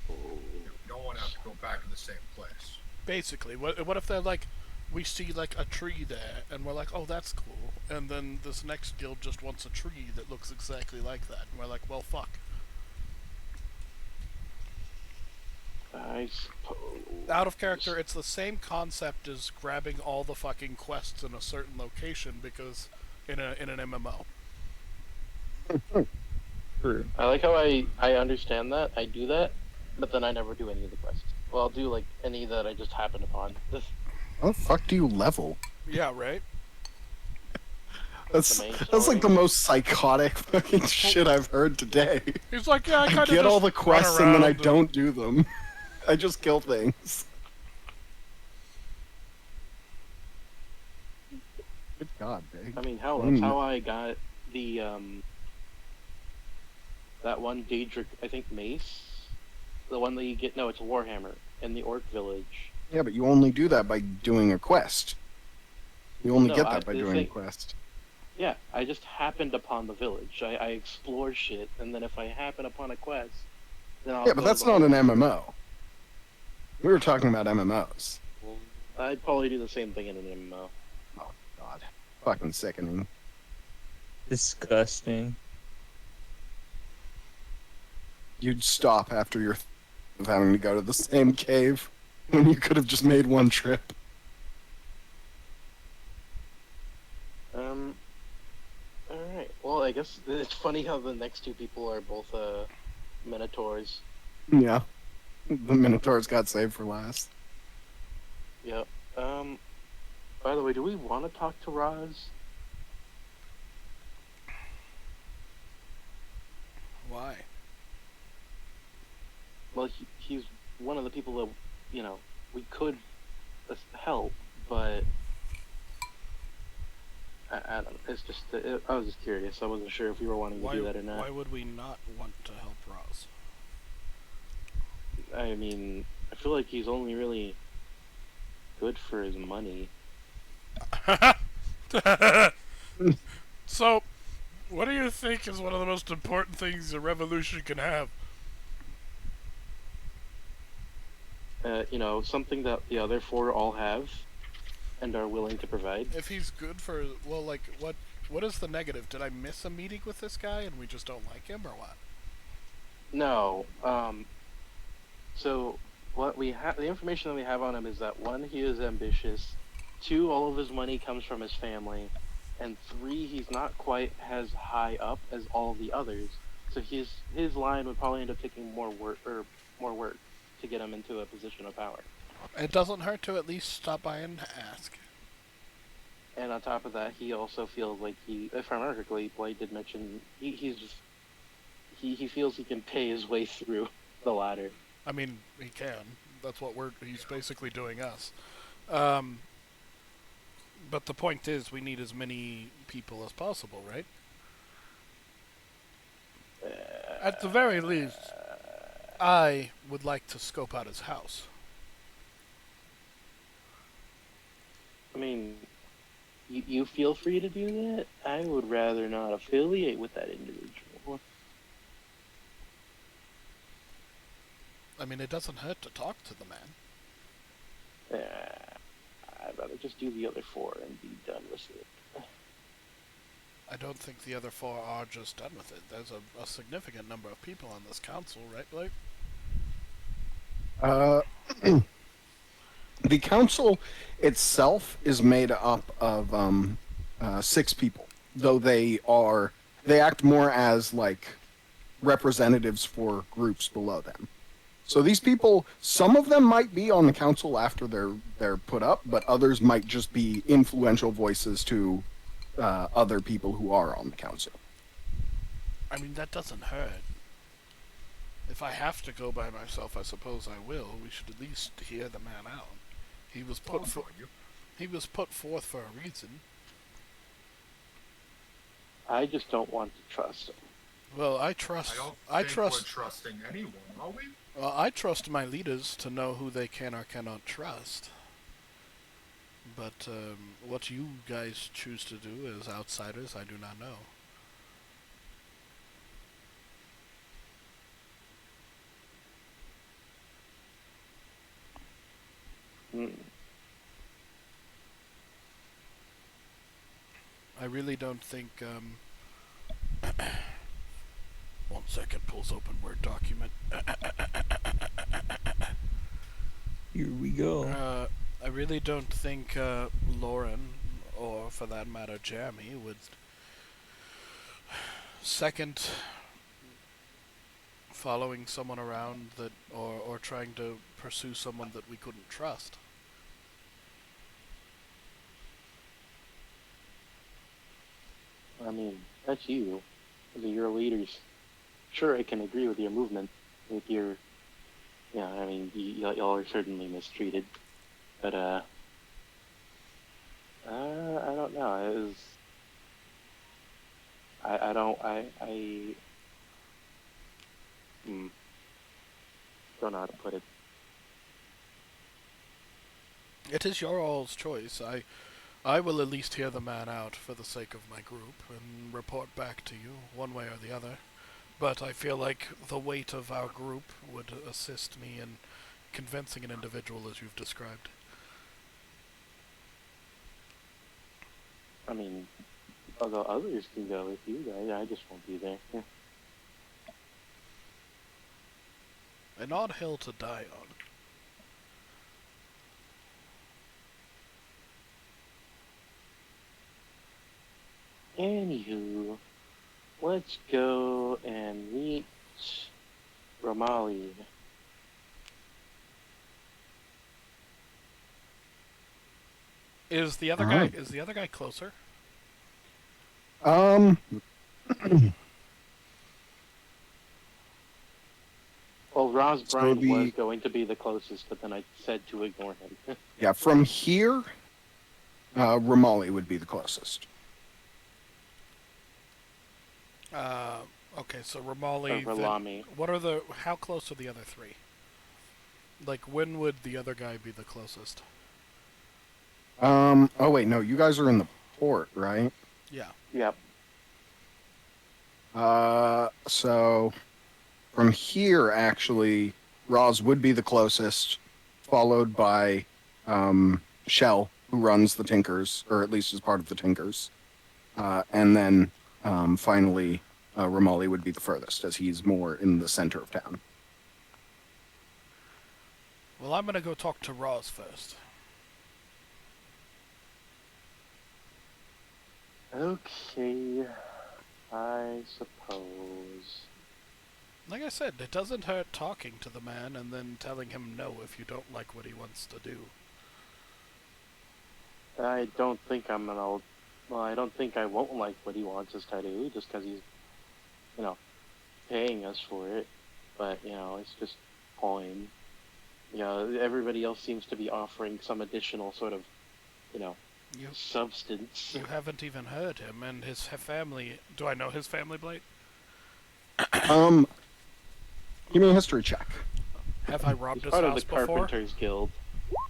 You don't want to have to go back to the same place. Basically, what if they're like, we see like a tree there, and we're like, oh, that's cool, and then this next guild just wants a tree that looks exactly like that, and we're like, well, fuck. I suppose. Out of character, it's the same concept as grabbing all the fucking quests in a certain location because in an MMO. True. I like how I understand that. I do that, but then I never do any of the quests. Well, I'll do like any that I just happen upon. How the fuck do you level? Yeah, right? That's The main that's like the story. most psychotic fucking shit I've heard today. He's like, yeah, I I kind of get all the quests and then I and don't do them. I just kill things. Good God, Big. I mean, hell, that's how I got the that one Daedric, I think mace, the one that you get. No, it's a Warhammer in the Orc village. Yeah, but you only do that by doing a quest. You only No, get I- that by the doing thing- a quest. Yeah, I just happened upon the village. I explore shit, and then if I happen upon a quest, then I'll Yeah, but go that's the not whole- an MMO. We were talking about MMOs. I'd probably do the same thing in an MMO. Oh God, fucking sickening. Disgusting. You'd stop after your of having to go to the same cave when you could have just made one trip. Alright. Well, I guess it's funny how the next two people are both, Minotaurs. Yeah, the Minotaurs got saved for last. Yep. By the way, do we want to talk to Roz? Why? Well, he's one of the people that, you know, we could help, but I don't know. It's just, I was just curious. I wasn't sure if you were wanting to do that or not. Why would we not want to help Roz? I mean, I feel like he's only really good for his money. So, what do you think is one of the most important things a revolution can have? You know, something that the other four all have and are willing to provide. If he's good for, well, like, what is the negative? Did I miss a meeting with this guy and we just don't like him, or what? No. So what we have, the information that we have on him is that one, he is ambitious. Two, all of his money comes from his family, and three, he's not quite as high up as all the others. So his line would probably end up taking more work to get him into a position of power. It doesn't hurt to at least stop by and ask. And on top of that, he also feels like if I remember correctly, Blade did mention he feels he can pay his way through the ladder. I mean, he can. That's what he's basically doing us. But the point is, we need as many people as possible, right? At the very least, I would like to scope out his house. I mean, you feel free to do that. I would rather not affiliate with that individual. I mean, it doesn't hurt to talk to the man. I'd rather just do the other 4 and be done with it. I don't think the other 4 are just done with it. There's a significant number of people on this council, right, Blake? The council itself is made up of 6 people, though they act more as like representatives for groups below them. So these people, some of them might be on the council after they're put up, but others might just be influential voices to other people who are on the council. I mean, that doesn't hurt. If I have to go by myself, I suppose I will. We should at least hear the man out. He was put forth for a reason. I just don't want to trust him. Well, I I trust. don't I think trust. we're trusting anyone, are we? Well, I trust my leaders to know who they can or cannot trust. But what you guys choose to do as outsiders, I do not know. Hmm. I really don't think. 1 second, pulls open Word document. Here we go. I really don't think Lauren, or for that matter Jeremy, would second following someone around that, or trying to pursue someone that we couldn't trust. I mean, that's you. Those are your leaders. Sure, I can agree with your movement, with your... Yeah, I mean, y'all are certainly mistreated. But, I don't know. It was... don't know how to put it. It is your all's choice. I will at least hear the man out for the sake of my group and report back to you, one way or the other. But I feel like the weight of our group would assist me in convincing an individual as you've described. I mean, although others can go with you guys, I just won't be there. Yeah. An odd hill to die on. Anywho, let's go and meet Romali. Is the other Alright. guy? Is the other guy closer? Well, Ross So Bryan the- was going to be the closest, but then I said to ignore him. Yeah, from here, Romali would be the closest. Okay, so Romali. Or Ralami. What are the? How close are the other 3? Like, when would the other guy be the closest? Oh wait, no, you guys are in the port, right? Yeah. Yep. So from here, actually, Roz would be the closest, followed by Shell, who runs the Tinkers, or at least is part of the Tinkers, and then finally Romali would be the furthest, as he's more in the center of town. Well, I'm gonna go talk to Roz first. Okay, I suppose. Like I said, it doesn't hurt talking to the man and then telling him no if you don't like what he wants to do. I don't think I'm gonna. Well, I don't think I won't like what he wants us to do just because he's, paying us for it. But it's just coin. Everybody else seems to be offering some additional sort of, You substance. you haven't even heard him and his family. Do I know his family, Blake? Give me a history check. Have I robbed He's his part of house the before? Carpenters Guild.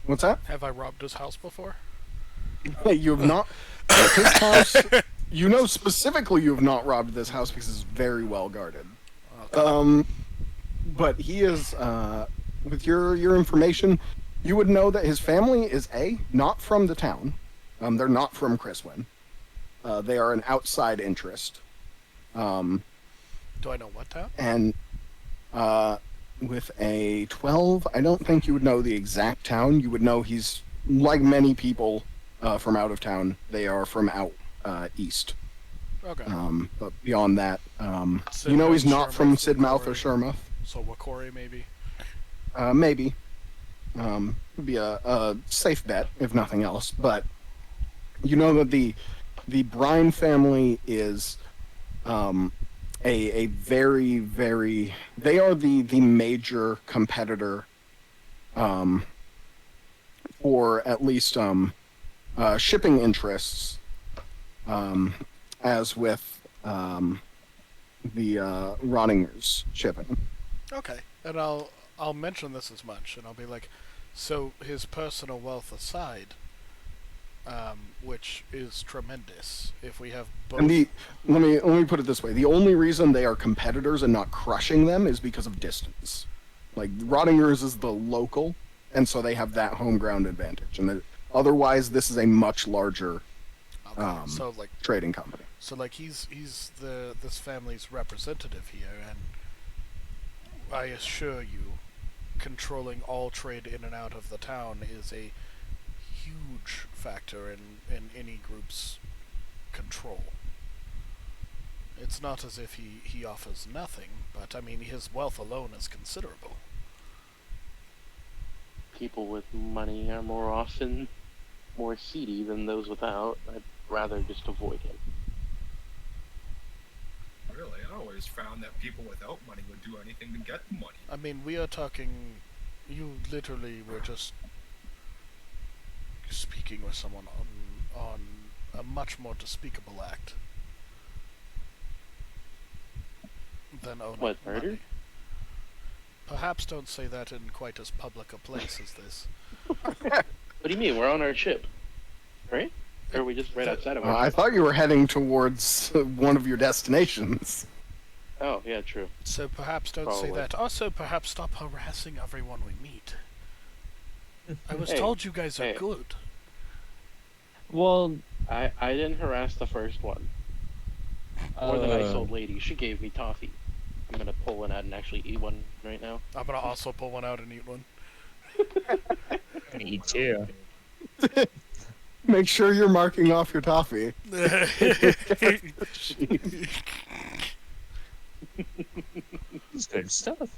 What's that? Have I robbed his house before? You have not. His house. You know specifically you have not robbed this house because it's very well guarded. Okay. But he is your information, you would know that his family is not from the town. They're not from Chriswyn. They are an outside interest. Do I know what town? And with a 12, I don't think you would know the exact town. You would know he's, like many people from out of town, they are from out east. Okay. But beyond that, you know he's not from Sidmouth or Shermouth. So Wakori, maybe? Maybe. Would be a safe bet, if nothing else. But you know that the Brine family is a very, very... They are the major competitor for at least shipping interests, as with the Roningers shipping. Okay. And I'll mention this as much, and I'll be like, so his personal wealth aside, which is tremendous. If we have both, And let me put it this way: the only reason they are competitors and not crushing them is because of distance. Like Rottingers is the local, and so they have that home ground advantage. And otherwise, this is a much larger okay. So like trading company. So like he's this family's representative here, and I assure you, controlling all trade in and out of the town is a huge factor in any group's control. It's not as if he offers nothing, but I mean his wealth alone is considerable. People with money are more often more seedy than those without. I'd rather just avoid him. Really, I always found that people without money would do anything to get the money. I mean, we are talking. You literally were just speaking with someone on a much more despicable act than owning What, murder? money. Perhaps don't say that in quite as public a place as this. What do you mean? We're on our ship, right? Or are we just right outside of our I ship? thought you were heading towards one of your destinations. Oh, yeah, true. So perhaps don't say Probably. that. Also, perhaps stop harassing everyone we meet. I was Hey, told you guys are hey. good. Well, I didn't harass the first one. Or the nice uh, old lady. She gave me toffee. I'm gonna pull one out and actually eat one right now. I'm gonna also pull one out and eat one. me too. Make sure you're marking off your toffee. It's good stuff.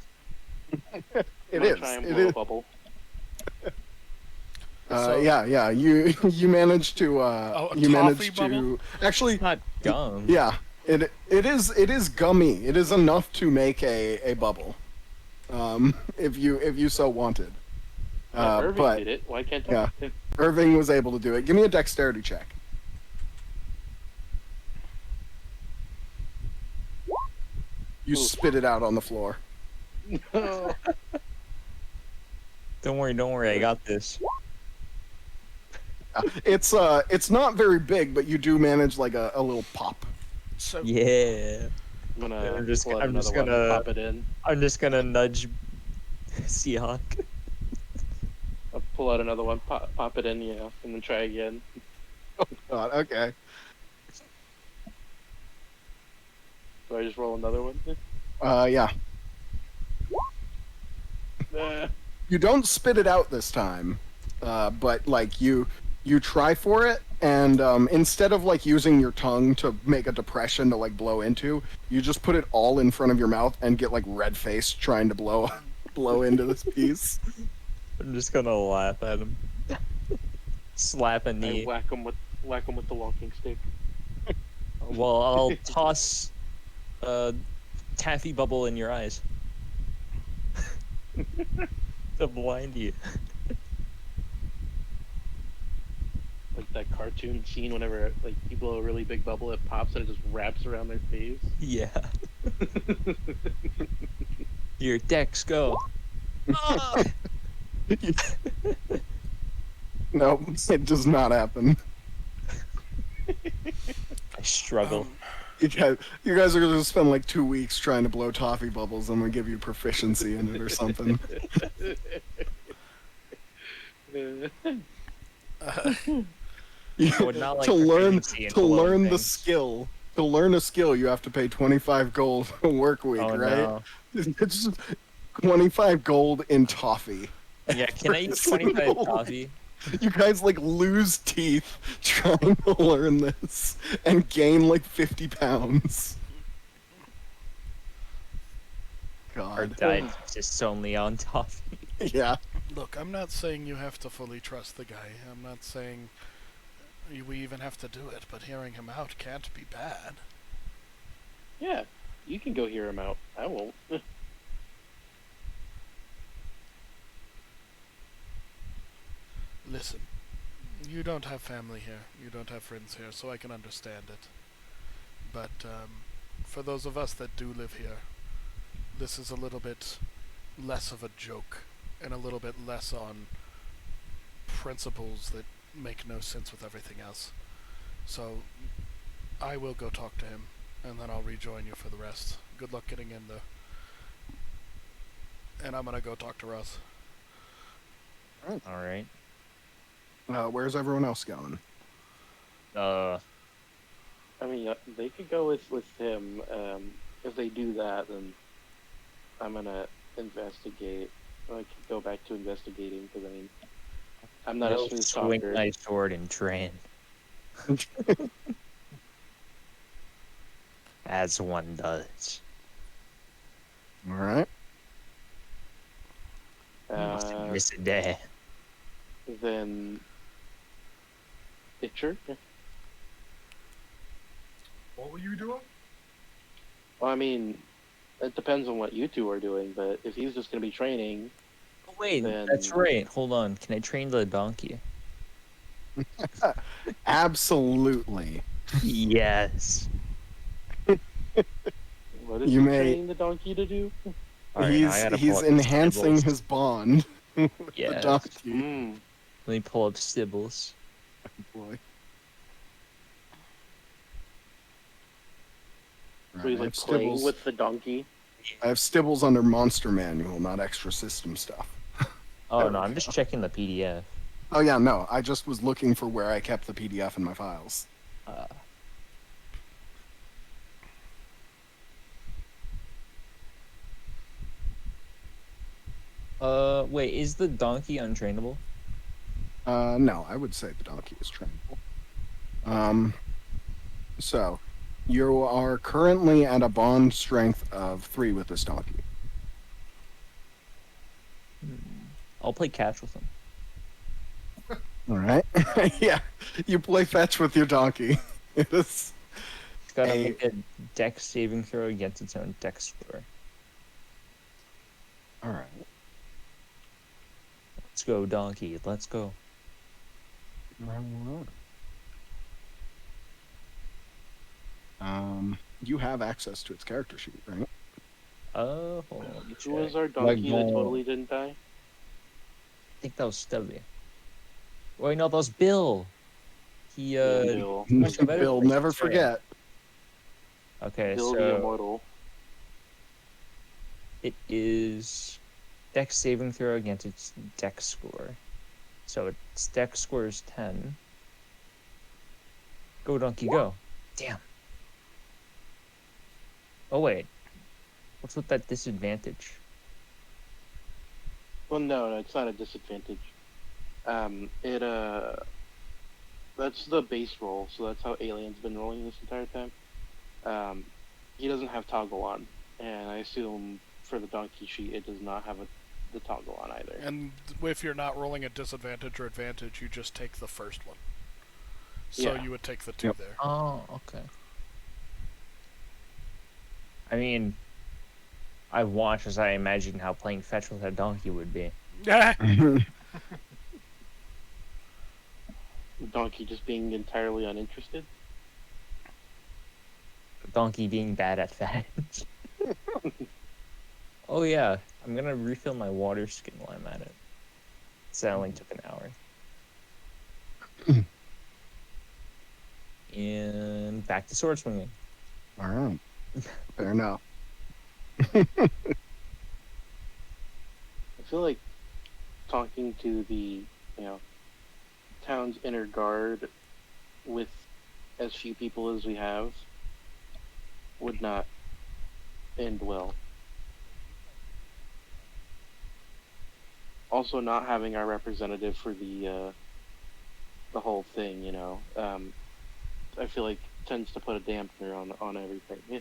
It I'm gonna is. try and It blow is. a bubble. So- Yeah. You managed to. Oh, a You managed toffee to. bubble? Actually, It's not gum. yeah. It is gummy. It is enough to make a bubble, if you so wanted. Irving But did it. Why can't yeah. I? Irving was able to do it. Give me a dexterity check. You Ooh. spit it out on the floor. No. Don't worry, I got this. It's not very big, but you do manage like a little pop. So Yeah. I'm gonna I'm just- pull out I'm just another one and gonna- pop it in. I'm just gonna nudge Seahawk. I'll pull out another one, pop it in, yeah, and then try again. God, okay. Do I just roll another one? Yeah. Nah. You don't spit it out this time, but like you try for it, and instead of like using your tongue to make a depression to like blow into, you just put it all in front of your mouth and get like red faced trying to blow into this piece. I'm just gonna laugh at him. Slap a I knee. whack him with the walking stick. Well, I'll toss a taffy bubble in your eyes to blind you. Like that cartoon scene whenever like you blow a really big bubble, it pops and it just wraps around their face. Yeah. Your decks go. Ah! No, it does not happen. I struggle. you guys are gonna spend like 2 weeks trying to blow toffee bubbles, and we give you proficiency in it or something. I would not like to learn proficiency in to blowing learn the things. skill. To learn a skill, you have to pay 25 gold a work week, Oh right? no. It's just 25 gold in toffee. Yeah, can I use Every 25 single coffee? You guys like lose teeth trying to learn this and gain like 50 pounds. Our God. diet consists only on toffee. Yeah. Look, I'm not saying you have to fully trust the guy. I'm not saying we even have to do it, but hearing him out can't be bad. Yeah, you can go hear him out. I won't. Listen, you don't have family here. You don't have friends here, so I can understand it. But for those of us that do live here, this is a little bit less of a joke and a little bit less on principles that make no sense with everything else. So I will go talk to him, and then I'll rejoin you for the rest. Good luck getting in, though. And I'm gonna go talk to Russ. Alright. Where's everyone else going? I mean, they could go with him. If they do that, then I'm gonna investigate. I could go back to investigating because I mean, I'm not a Go smooth swing talker. my sword and train. As one does. All right. Mustn't miss a day. Then Itcher. What were you doing? Well, I mean, it depends on what you two are doing, but if he's just gonna be training, Oh, wait, Then- that's right. Hold on. Can I train the donkey? Absolutely. Yes. what is You he may- training the donkey to do? Alright, now I gotta pull he's up the enhancing Stibbles. his bond with the Yes. donkey. Hmm. Let me pull up Stibbles. Boy. So he's I like have playing Stibbles. with the donkey. I have Stibbles under Monster Manual, not extra system stuff. Oh There no, we I'm just go. checking the PDF. Oh yeah, no, I just was looking for where I kept the PDF in my files. Wait, is the donkey untrainable? No, I would say the donkey is trainable. So, you are currently at a bond strength of 3 with this donkey. I'll play catch with him. All right. Yeah, you play fetch with your donkey. It is. It's gotta Hey. make a dex saving throw against its own dex score. All right. Let's go, donkey. Let's go. You have access to its character sheet, right? Hold on. Let me Who was check. our donkey that Like, totally didn't die? I think that was Stubby. Wait, no, that was Bill. He, Bill. much a better Bill, place never to train. forget. Okay, Bill the so Immortal. it is dex saving throw against its dex score. So its dex score is 10. Go, donkey, go. Damn. Oh, wait. What's with that disadvantage? Well, no, it's not a disadvantage. That's the base roll, so that's how Alien's been rolling this entire time. He doesn't have toggle on, and I assume for the donkey sheet it does not have the toggle on either. And if you're not rolling a disadvantage or advantage, you just take the first one. So Yeah. you would take the 2 Yep. there. Oh, okay. I mean, I watched as I imagine how playing fetch with a donkey would be. The donkey just being entirely uninterested. The donkey being bad at fetch. Oh yeah, I'm gonna refill my water skin while I'm at it. So that only took an hour. And back to sword swinging. All right. Fair enough. I feel like talking to the, town's inner guard with as few people as we have would not end well. Also, not having our representative for the whole thing, I feel like tends to put a dampener on everything. Yeah.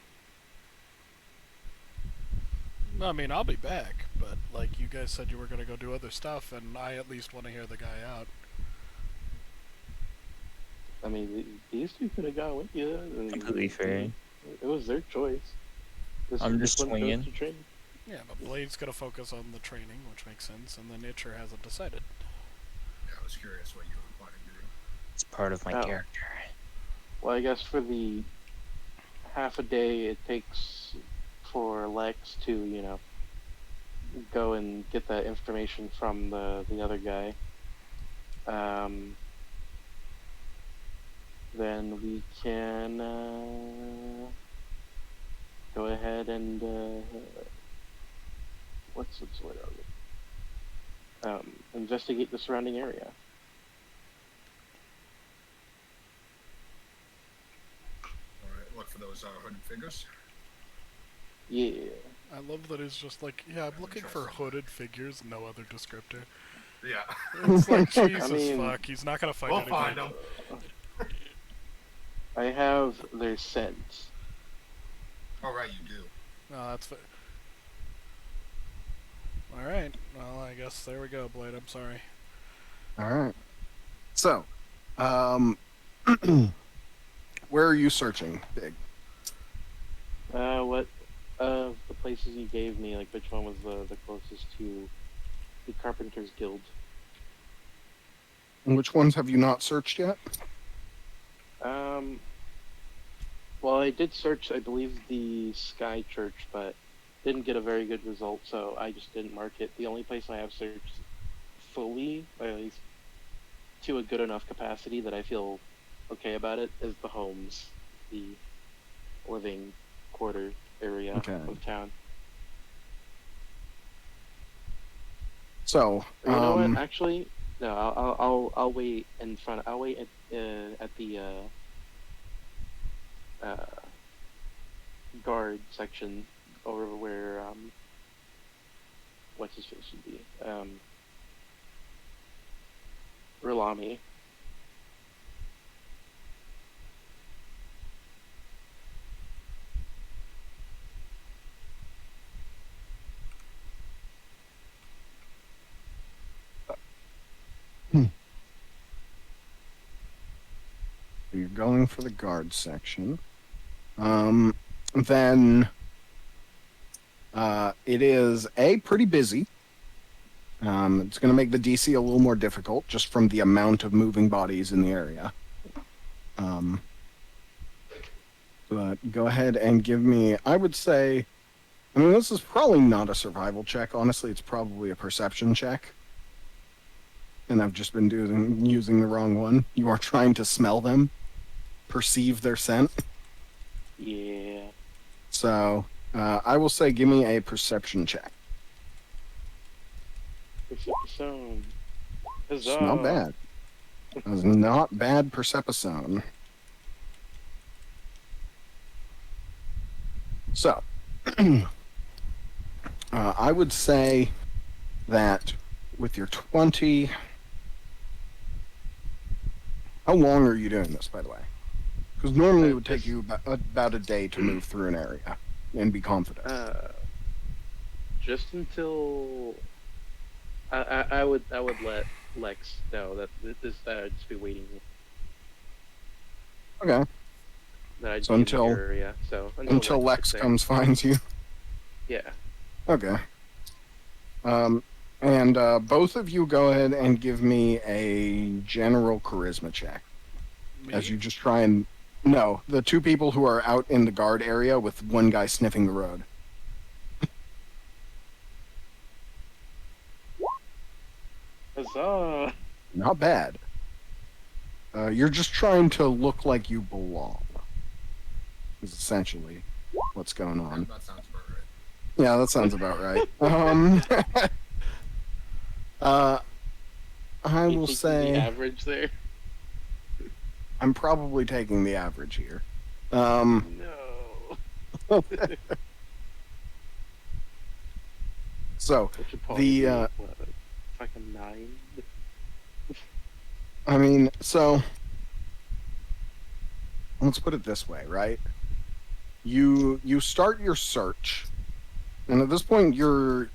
I mean, I'll be back, but like you guys said, you were gonna go do other stuff, and I at least want to hear the guy out. I mean, these two could have gone with you. I mean, Completely fair. It was their choice. I'm just one goes swinging. to train. Yeah, but Blade's gonna focus on the training, which makes sense, and then Itcher hasn't decided. Yeah, I was curious what you were planning to do. It's part of my Oh. character. Well, I guess for the half a day it takes for Lex to, go and get that information from the other guy, then we can go ahead and what's the word of it? Investigate the surrounding area. Alright, look for those hooded figures. Yeah. I love that it's just like, yeah, I'm looking for Interesting. hooded figures, no other descriptor. Yeah. It's like, Jesus mean- fuck, he's not gonna find We'll anything. find them. I have their scent. Alright, you do. No, that's fair. Alright, well, I guess there we go, Blade, I'm sorry. All right. So, where are you searching, Big? What of the places you gave me, like which one was the closest to the Carpenters Guild? And which ones have you not searched yet? Well, I did search, I believe, the Sky Church, but didn't get a very good result, so I just didn't mark it. The only place I have searched fully, or at least to a good enough capacity that I feel okay about it, is the homes, the living quarter area Okay. of town. So, Or you know what? Actually, no. I'll wait in front. I'll wait at the guard section over where what's his face should be. Rulami. you're going for the guard section. Then it is pretty busy. It's going to make the DC a little more difficult just from the amount of moving bodies in the area. But go ahead and give me, I would say, I mean, this is probably not a survival check. Honestly, it's probably a perception check. And I've just been using the wrong one. You are trying to smell them, perceive their scent. Yeah. So I will say, give me a perception check. Perception. It's Huzzah. not bad. It was not bad perception. So, I would say that with your 20... How long are you doing this, by the way? Because normally it would take you about a day to move through an area and be confident. Just until I would let Lex know that this I'd just be waiting. Okay. That I'd So be in until- the area. So Until Lex gets there. comes finds you. Yeah. Okay. And both of you go ahead and give me a general charisma check. Me? As you just try and... No, the two people who are out in the guard area with one guy sniffing the road. Huzzah! Not bad. You're just trying to look like you belong. is essentially what's going on. That sounds about right. Yeah, that sounds about right. I You will taking say the average there. I'm probably taking the average here. No. So Which would probably the be what, fucking 9. I mean, so let's put it this way, right? You start your search, and at this point you're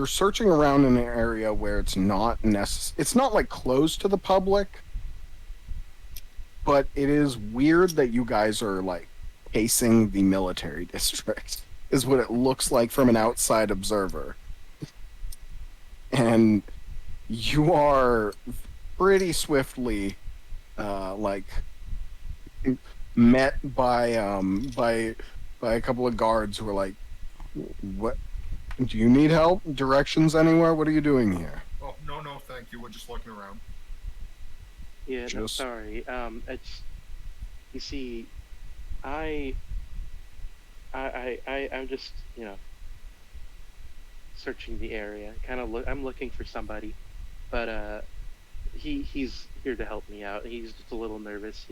searching around in an area where it's not it's not like closed to the public, but it is weird that you guys are like pacing the military district is what it looks like from an outside observer. And you are pretty swiftly like met by a couple of guards who are like, what, do you need help, directions anywhere, what are you doing here? Oh, no, thank you. We're just looking around. Yeah, no, Just- sorry. It's, you see, I'm just, searching the area. I'm looking for somebody, but he's here to help me out. He's just a little nervous.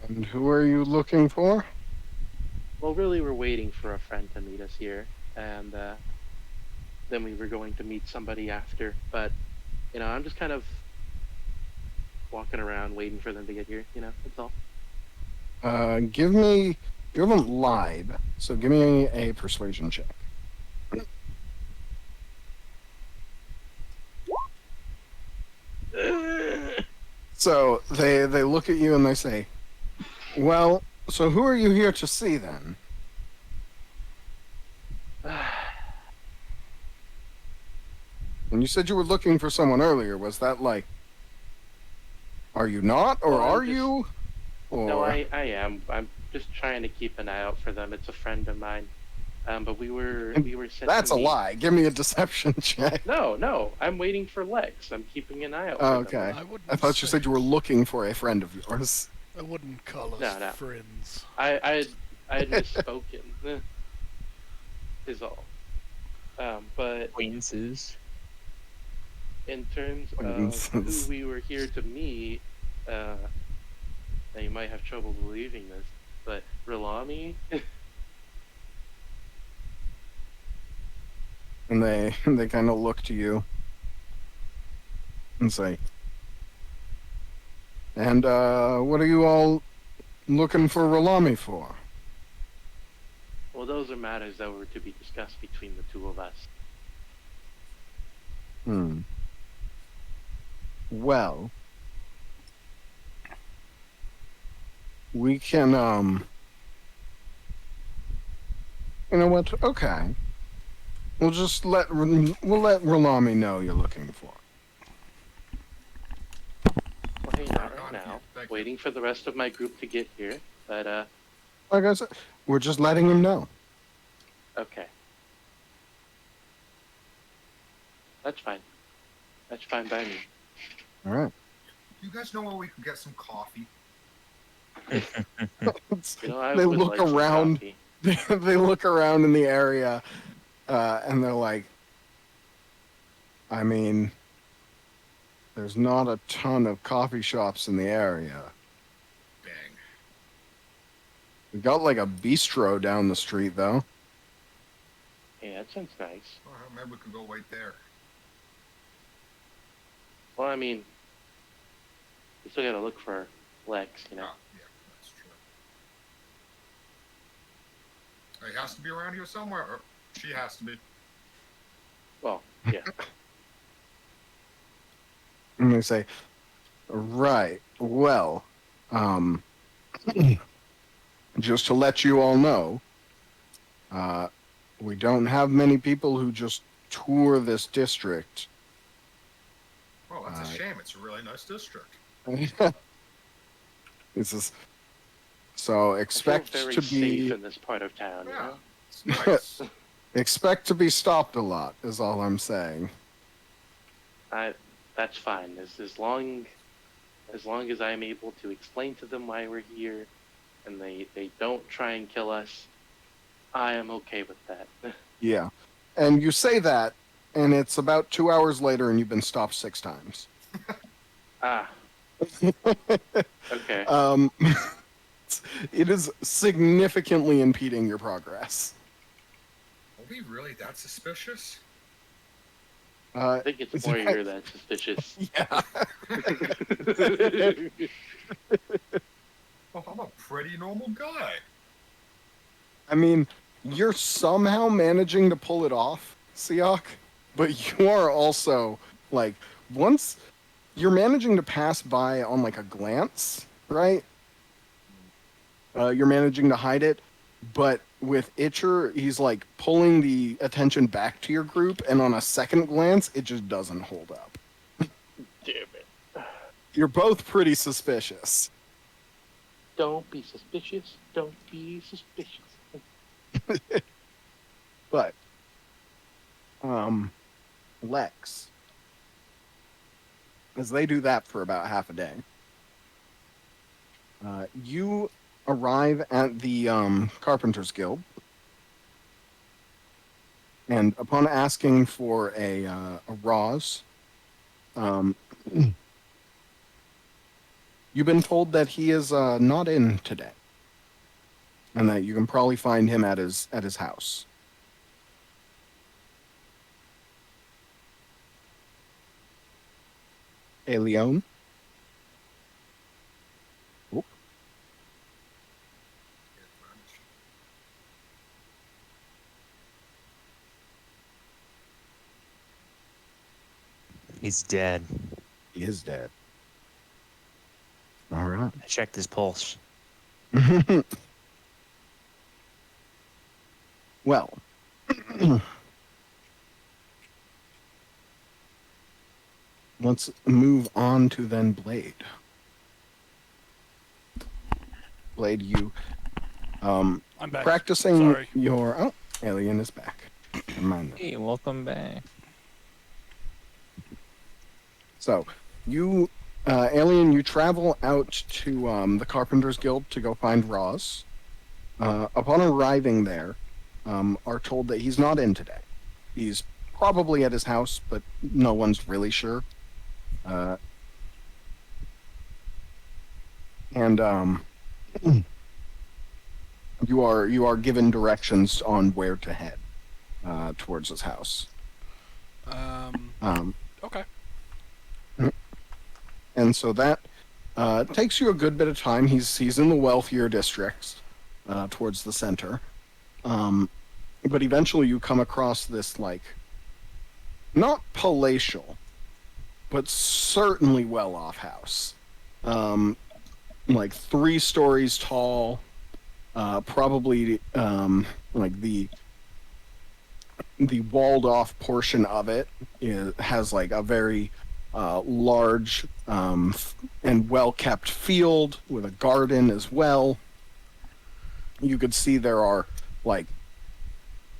And who are you looking for? Well, really, we're waiting for a friend to meet us here, and then we were going to meet somebody after. But I'm just kind of walking around waiting for them to get here. That's all. You haven't lied, so give me a persuasion check. So they look at you and they say, well, so who are you here to see then? And you said you were looking for someone earlier. Was that like, are you not, or Well, I'm are just- you? Or No, I am. I'm just trying to keep an eye out for them. It's a friend of mine. But we were sent. that's to a meet- lie. Give me a deception check. No. I'm waiting for Lex. I'm keeping an eye out. Oh, for them. okay. I wouldn't. I thought you say- said you were looking for a friend of yours. I wouldn't call us No. friends. I had misspoken. Is all. But Acquaintances. in terms of Acquaintances. who we were here to meet, now you might have trouble believing this, but Rilami. And they kind of look to you and say, and what are you all looking for Ralami for? Well, those are matters that were to be discussed between the two of us. Well, we can, you know what? Okay. We'll let Ralami know you're looking for. Well, hey, not right Thank you, now. thank you. Waiting for the rest of my group to get here. But Like I said, we're just letting him know. okay. That's fine. That's fine by me. All right. Do you guys know where we could get some coffee? I They would look like some around. coffee. They look around in the area, and they're like, I mean, there's not a ton of coffee shops in the area. Dang. We got like a bistro down the street, though. Yeah, that sounds nice. Well, maybe we could go wait there. Well, I mean, we still gotta look for Lex, Oh, yeah, that's true. He has to be around here somewhere, or she has to be. Well, yeah. And they say, right, well, just to let you all know, we don't have many people who just tour this district. Oh, that's a shame. It's a really nice district. This is so expect I feel very to safe be in this part of town. You Yeah, know? it's nice. expect to be stopped a lot is all I'm saying. That's fine. As long as I'm able to explain to them why we're here, and they don't try and kill us, I am okay with that. Yeah. And you say that, and it's about 2 hours later, and you've been stopped 6 times. Ah, okay. It is significantly impeding your progress. Are we really that suspicious? I think it's more you're that suspicious. Yeah. Well, I'm a pretty normal guy. I mean, you're somehow managing to pull it off, Siak, but you are also, like, once you're managing to pass by on, like, a glance, right? You're managing to hide it, but with Itcher, he's, like, pulling the attention back to your group, and on a second glance, it just doesn't hold up. Damn it. You're both pretty suspicious. Don't be suspicious. Don't be suspicious. But, Lex, as they do that for about half a day, you arrive at the Carpenters Guild, and upon asking for a Roz, you've been told that he is not in today, and that you can probably find him at his house. Hey, Leon. Oh, He's dead. he is dead. All right. I checked his pulse. Well, let's move on to then Blade. Blade, you I'm back. practicing Sorry. your alien is back. Never mind that. Hey, welcome back. So, you alien, you travel out to the Carpenters Guild to go find Roz. Upon arriving there, are told that he's not in today. He's probably at his house, but no one's really sure. And you are given directions on where to head towards his house. Okay. And so that takes you a good bit of time. He's in the wealthier districts towards the center. But eventually you come across this, like, not palatial, but certainly well-off house. Like 3 stories tall, probably like the walled-off portion of it has like a very large and well-kept field with a garden as well. You could see there are like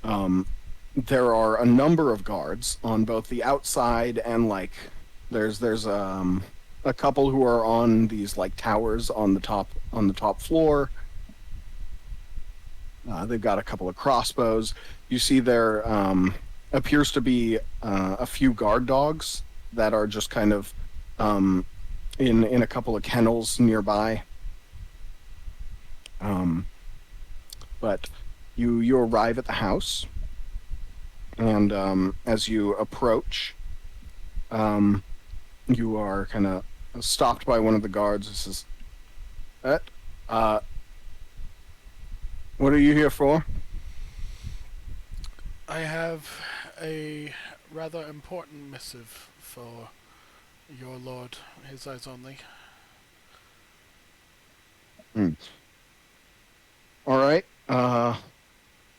there are a number of guards on both the outside and like there's a couple who are on these like towers on the top floor. They've got a couple of crossbows. You see there appears to be a few guard dogs that are just kind of in a couple of kennels nearby. But you arrive at the house, and as you approach, you are kind of stopped by one of the guards who says, what are you here for? I have a rather important missive for your lord, his eyes only. All right.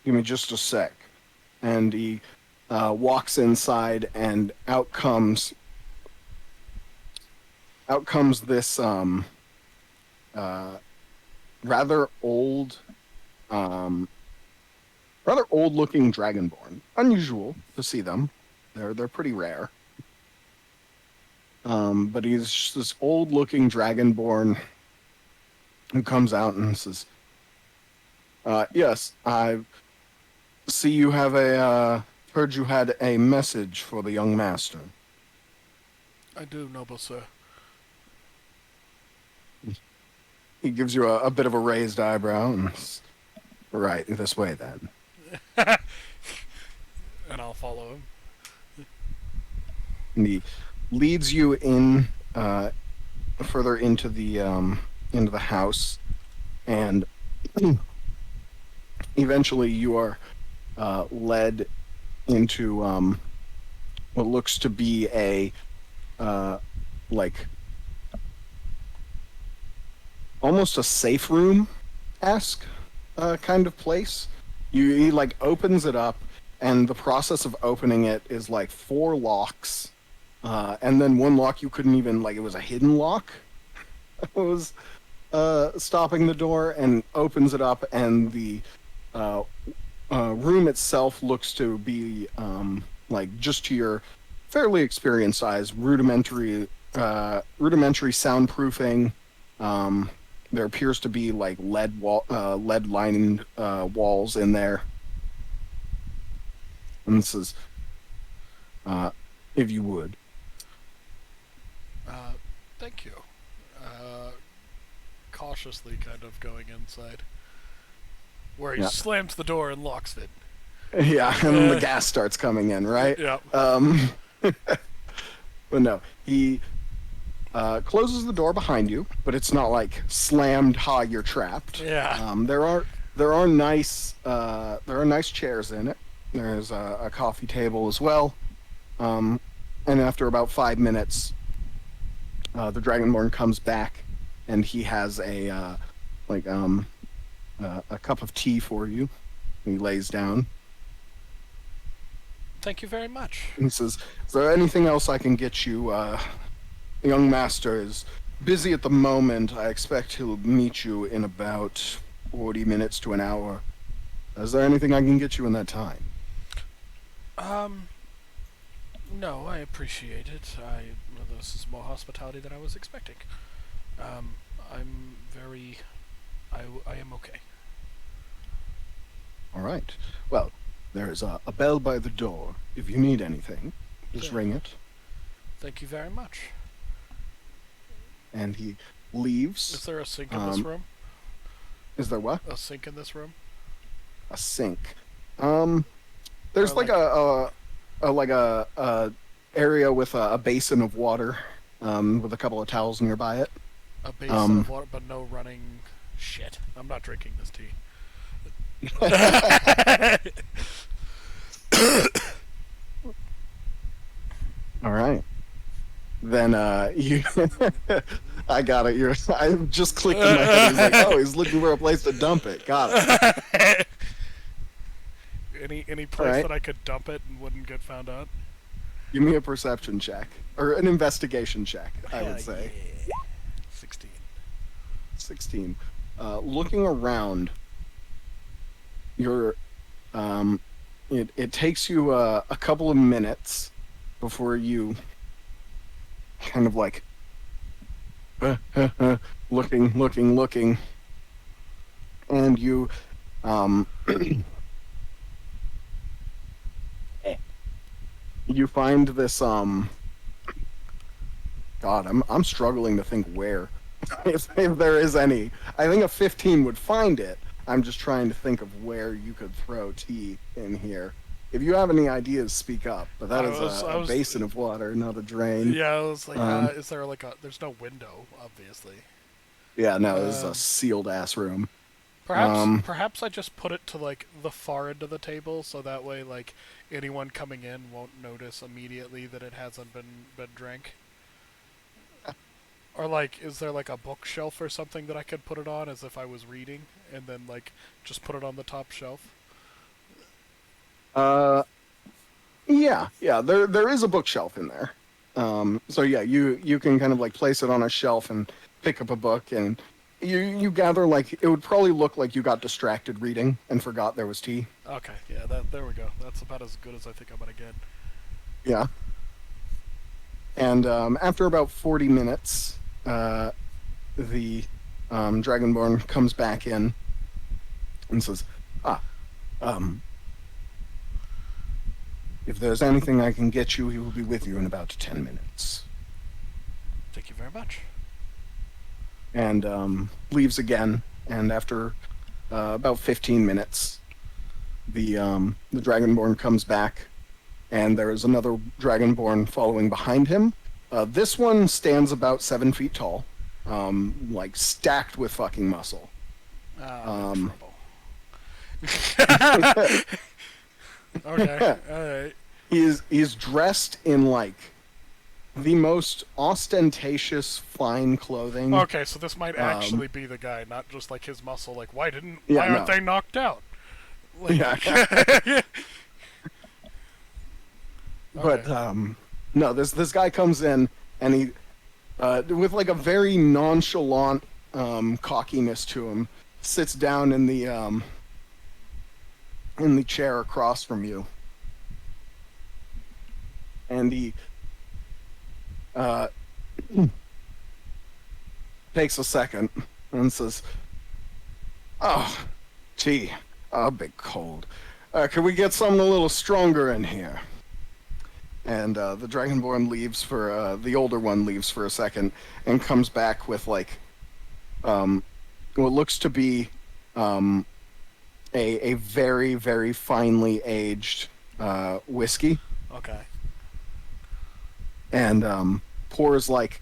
Give me just a sec. And he walks inside, and out comes this rather old looking dragonborn. Unusual to see them. They're pretty rare. But he's just this old looking dragonborn. who comes out and says, "Yes, I see you have heard you had a message for the young master." I do, noble sir. He gives you a bit of a raised eyebrow and says, "Right, this way then." And I'll follow him. And he leads you in further into the house, and eventually you are led into what looks to be a like almost a safe room esque kind of place. He like opens it up, and the process of opening it is like 4 locks, and then one lock you couldn't even like, it was a hidden lock. It was stopping the door, and opens it up, and the room itself looks to be like, just to your fairly experienced eyes, rudimentary soundproofing. There appears to be like lead lined walls in there. And this is, if you would. Thank you. Cautiously kind of going inside. Where he Yeah. slams the door and locks it. Yeah, and the gas starts coming in, right? Yeah. But no, he closes the door behind you, but it's not like slammed. Ha, you're trapped. Yeah. There are nice chairs in it. There's a coffee table as well. And after about 5 minutes, the Dragonborn comes back, and he has a cup of tea for you. He lays down. Thank you very much. And he says, "Is there anything else I can get you? The young master is busy at the moment. I expect he'll meet you in about 40 minutes to an hour. Is there anything I can get you in that time?" No, I appreciate it. Well, this is more hospitality than I was expecting. I'm very... I am okay. All right. Well, there is a bell by the door. If you need anything, just Okay. ring it. Thank you very much. And he Is leaves. there a sink in this room? Is there what? A sink in this room? A sink. There's Or like a area with a basin of water, with a couple of towels nearby it. A basin of water, but no running shit. I'm not drinking this tea. All right. Then you, I got it. I just clicked in my head. He's like, "Oh, he's looking for a place to dump it." Got it. Any place Alright. that I could dump it and wouldn't get found out? Give me a perception check or an investigation check. I would say. Yeah. 16. 16. Looking around, it takes you a couple of minutes before you kind of like looking, and you you find this God, I'm struggling to think where. if there is any. I think a 15 would find it. I'm just trying to think of where you could throw tea in here. If you have any ideas, speak up. But that is I a was- basin of water, not a drain. Yeah, I was like, Um, is there like a... There's no window, obviously. Yeah, no, this is Um, a sealed ass room. Perhaps I just put it to like the far end of the table, so that way like anyone coming in won't notice immediately that it hasn't been drank. Or like, is there like a bookshelf or something that I could put it on as if I was reading, and then like just put it on the top shelf? Yeah, there is a bookshelf in there. So yeah, you can kind of like place it on a shelf and pick up a book, and you gather like it would probably look like you got distracted reading and forgot there was tea. Okay, yeah, there we go. That's about as good as I think I'm gonna get. Yeah. And after about 40 minutes, the Dragonborn comes back in and says, um, if there's anything I can get you, he will be with you in about 10 minutes. Thank you very much. And leaves again. And after about 15 minutes, the Dragonborn comes back, and there is another Dragonborn following behind him. This one stands about 7 feet tall, like stacked with fucking muscle. I'm in trouble. Okay, alright. He's dressed in like the most ostentatious fine clothing. Okay, so this might actually be the guy, not just like his muscle. Like, why Yeah, aren't no. they knocked out? Like, Yeah. But Okay. no, this guy comes in and he with like a very nonchalant cockiness to him, sits down in the chair across from you. And he takes a second and says, "Oh, gee, a bit cold. Can we get something a little stronger in here?" And the Dragonborn leaves for the older one leaves for a second and comes back with like what looks to be a very, very finely aged whiskey, Okay. and pours like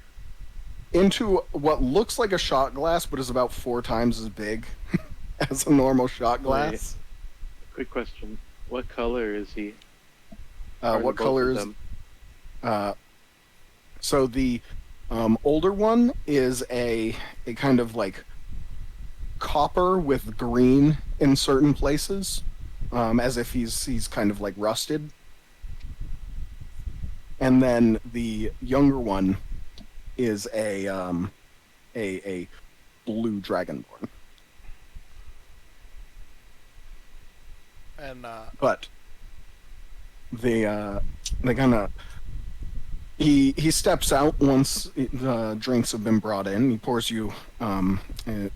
into what looks like a shot glass, but is about 4 times as big as a normal shot glass. Quick question: what color is he? Or What both of color is? them? So the older one is a kind of like copper with green in certain places, as if he's kind of like rusted. And then the younger one is a blue dragonborn. And But they kind of he steps out once the drinks have been brought in. He pours you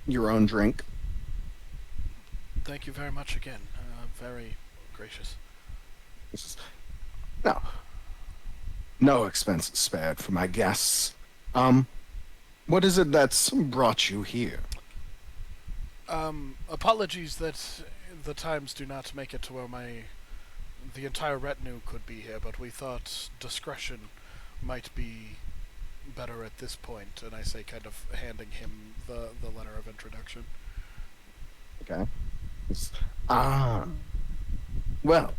your own drink. thank you very much again. Very gracious. He says, no expenses spared for my guests. What is it that's brought you here? Apologies that the times do not make it to where the entire retinue could be here, but we thought discretion might be better at this point, and I say kind of handing him the letter of introduction. Okay. Well,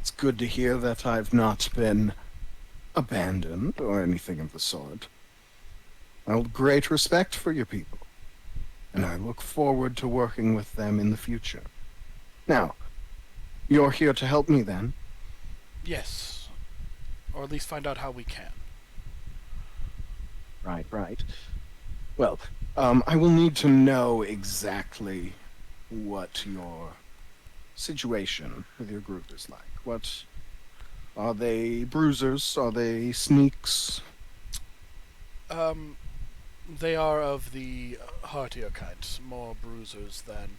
it's good to hear that I've not been abandoned or anything of the sort. I hold great respect for your people, and I look forward to working with them in the future. Now, you're here to help me then? Yes. Or at least find out how we can. Right. Well, I will need to know exactly what your situation with your group is like. What are they? Bruisers? Are they sneaks? They are of the heartier kind, more bruisers than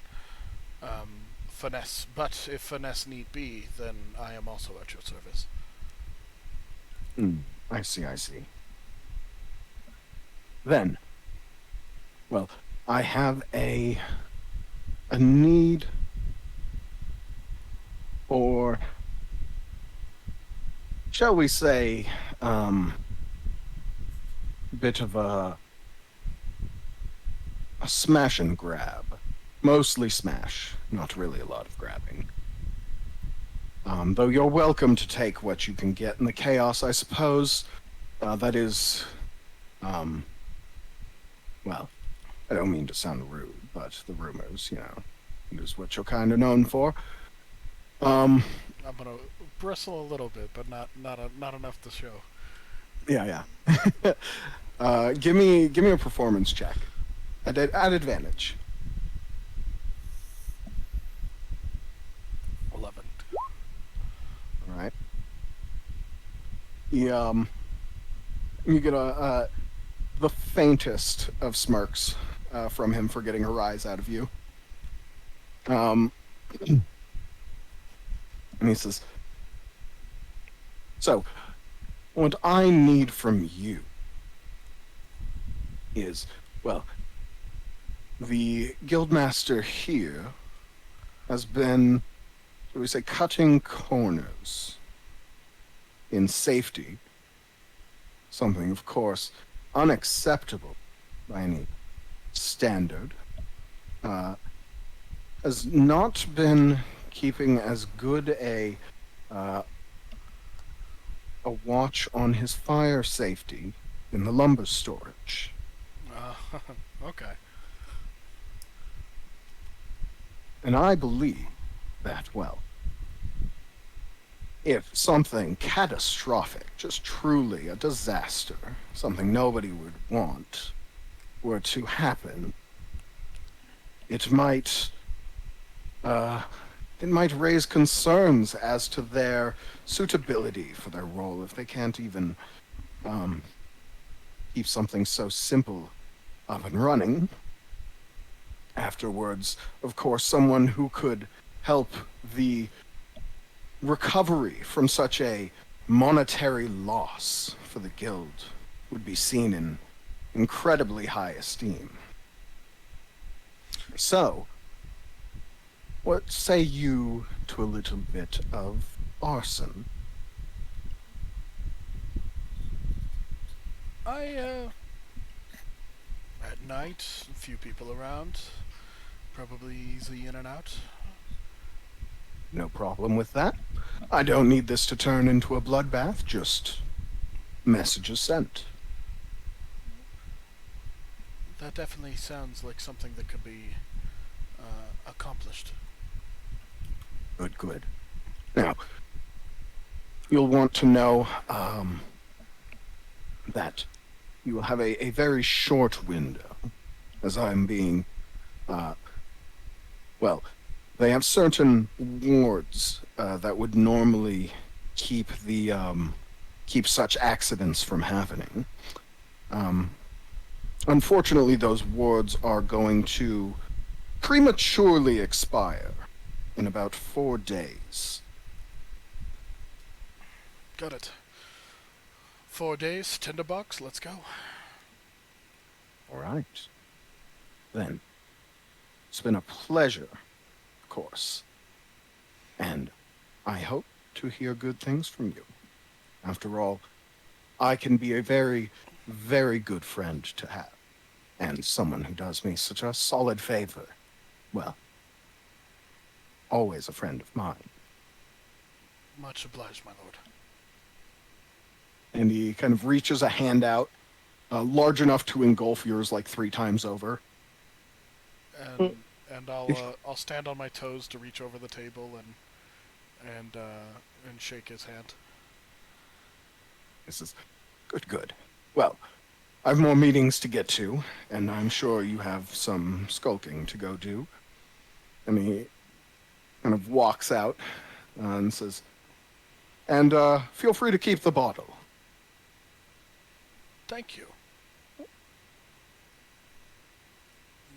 finesse. But if finesse need be, then I am also at your service. I see. Then, well, I have a need for, shall we say, bit of a smash and grab. Mostly smash, not really a lot of grabbing. Though you're welcome to take what you can get in the chaos, I suppose. That is, well, I don't mean to sound rude, but the rumors, it is what you're kind of known for. I'm gonna bristle a little bit, but not enough to show. Yeah. Give me a performance check at advantage. 11. All right. You get the faintest of smirks from him for getting a rise out of you. And he says, "So, what I need from you is, well, the guildmaster here has been, shall we say, cutting corners in safety. Something, of course, unacceptable by any standard. Has not been keeping as good a watch on his fire safety in the lumber storage. Okay. And I believe that, well, if something catastrophic, just truly a disaster, something nobody would want, were to happen, it might raise concerns as to their suitability for their role if they can't even keep something so simple up and running. Afterwards, of course, someone who could help the recovery from such a monetary loss for the guild would be seen in incredibly high esteem. So, what say you to a little bit of arson? At night, a few people around, probably easy in and out. No problem with that. I don't need this to turn into a bloodbath, just messages sent. That definitely sounds like something that could be accomplished. Good, good. Now, you'll want to know that you will have a very short window, as I'm being, well, they have certain wards that would normally keep the, keep such accidents from happening. Unfortunately, those wards are going to prematurely expire in about 4 days. Got it. 4 days, tinderbox, let's go. All right. Then, it's been a pleasure, of course. And I hope to hear good things from you. After all, I can be a very, very good friend to have. And someone who does me such a solid favor. Well, always a friend of mine. Much obliged, my lord. And he kind of reaches a hand out, large enough to engulf yours like 3 times over. And I'll stand on my toes to reach over the table and shake his hand. This is good, good. Well, I have more meetings to get to, and I'm sure you have some skulking to go do. And he kind of walks out and says, and feel free to keep the bottle. Thank you.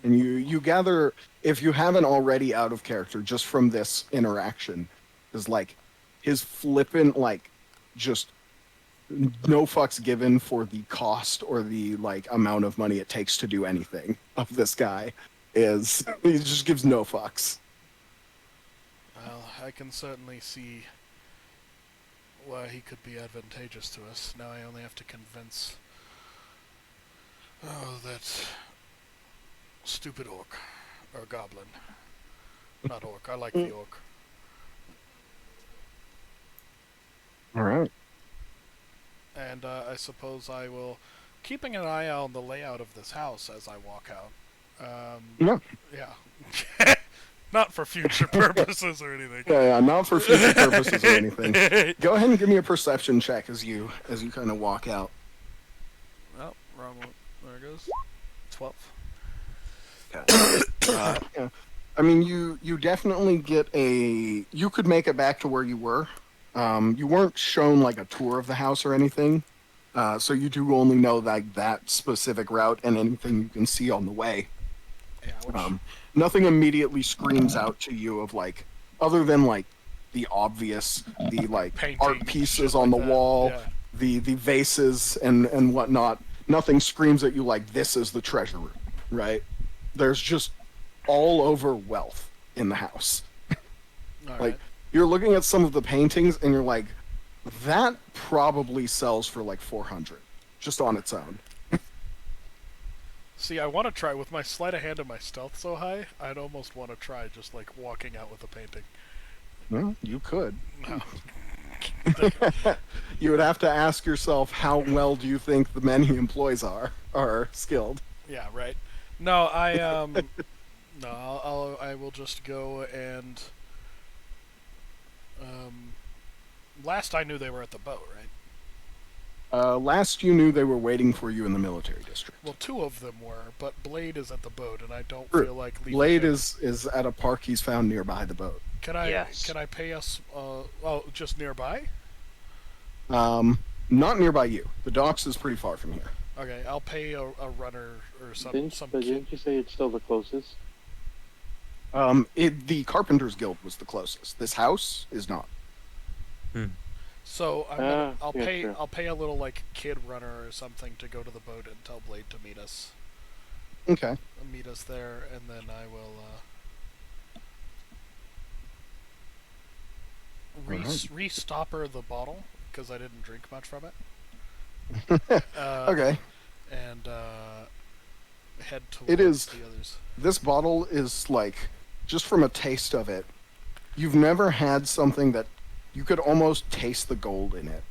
And you gather, if you haven't already out of character, just from this interaction, is like his flippant, like, just no fucks given for the cost or the, like, amount of money it takes to do anything of this guy is, he just gives no fucks. Well, I can certainly see why he could be advantageous to us. Now I only have to convince... Oh, that stupid orc. Or goblin. Not orc. I like the orc. All right. And I suppose I will... Keeping an eye on the layout of this house as I walk out. Yeah. Yeah. Not for future purposes or anything. Yeah, not for future purposes or anything. Go ahead and give me a perception check as you kind of walk out. Oh, wrong one. There it goes. 12. Yeah. I mean, you definitely get a... You could make it back to where you were. You weren't shown, like, a tour of the house or anything. So you do only know, like, that specific route and anything you can see on the way. Yeah, which Nothing immediately screams out to you of like, other than like the obvious, the like Painting, art pieces shit on like the that, wall, yeah. the vases and whatnot. Nothing screams at you like this is the treasure room, right? There's just all over wealth in the house. All Like right. you're looking at some of the paintings and you're like, that probably sells for like 400 just on its own. See, I want to try with my sleight of hand and my stealth so high. I'd almost want to try just like walking out with a painting. Well, you could. No. You would have to ask yourself, how well do you think the men he employs are skilled? Yeah, right. No, no, I will just go and last I knew they were at the boat, right? Last you knew, they were waiting for you in the military district. Well, two of them were, but Blade is at the boat, and I don't Sure. feel like leaving Blade him. is at a park he's found nearby the boat. Can I Yes. can I pay us? Just nearby. Not nearby you. The docks is pretty far from here. Okay, I'll pay a runner or some But kid. didn't you say it's still the closest? The Carpenters Guild was the closest. This house is not. So I'll yeah, pay sure. I'll pay a little like kid runner or something to go to the boat and tell Blade to meet us Okay. there, and then I will Alright. re-stopper the bottle because I didn't drink much from it. Okay. And head towards It is- the others. This bottle is like, just from a taste of it, you've never had something that you could almost taste the gold in it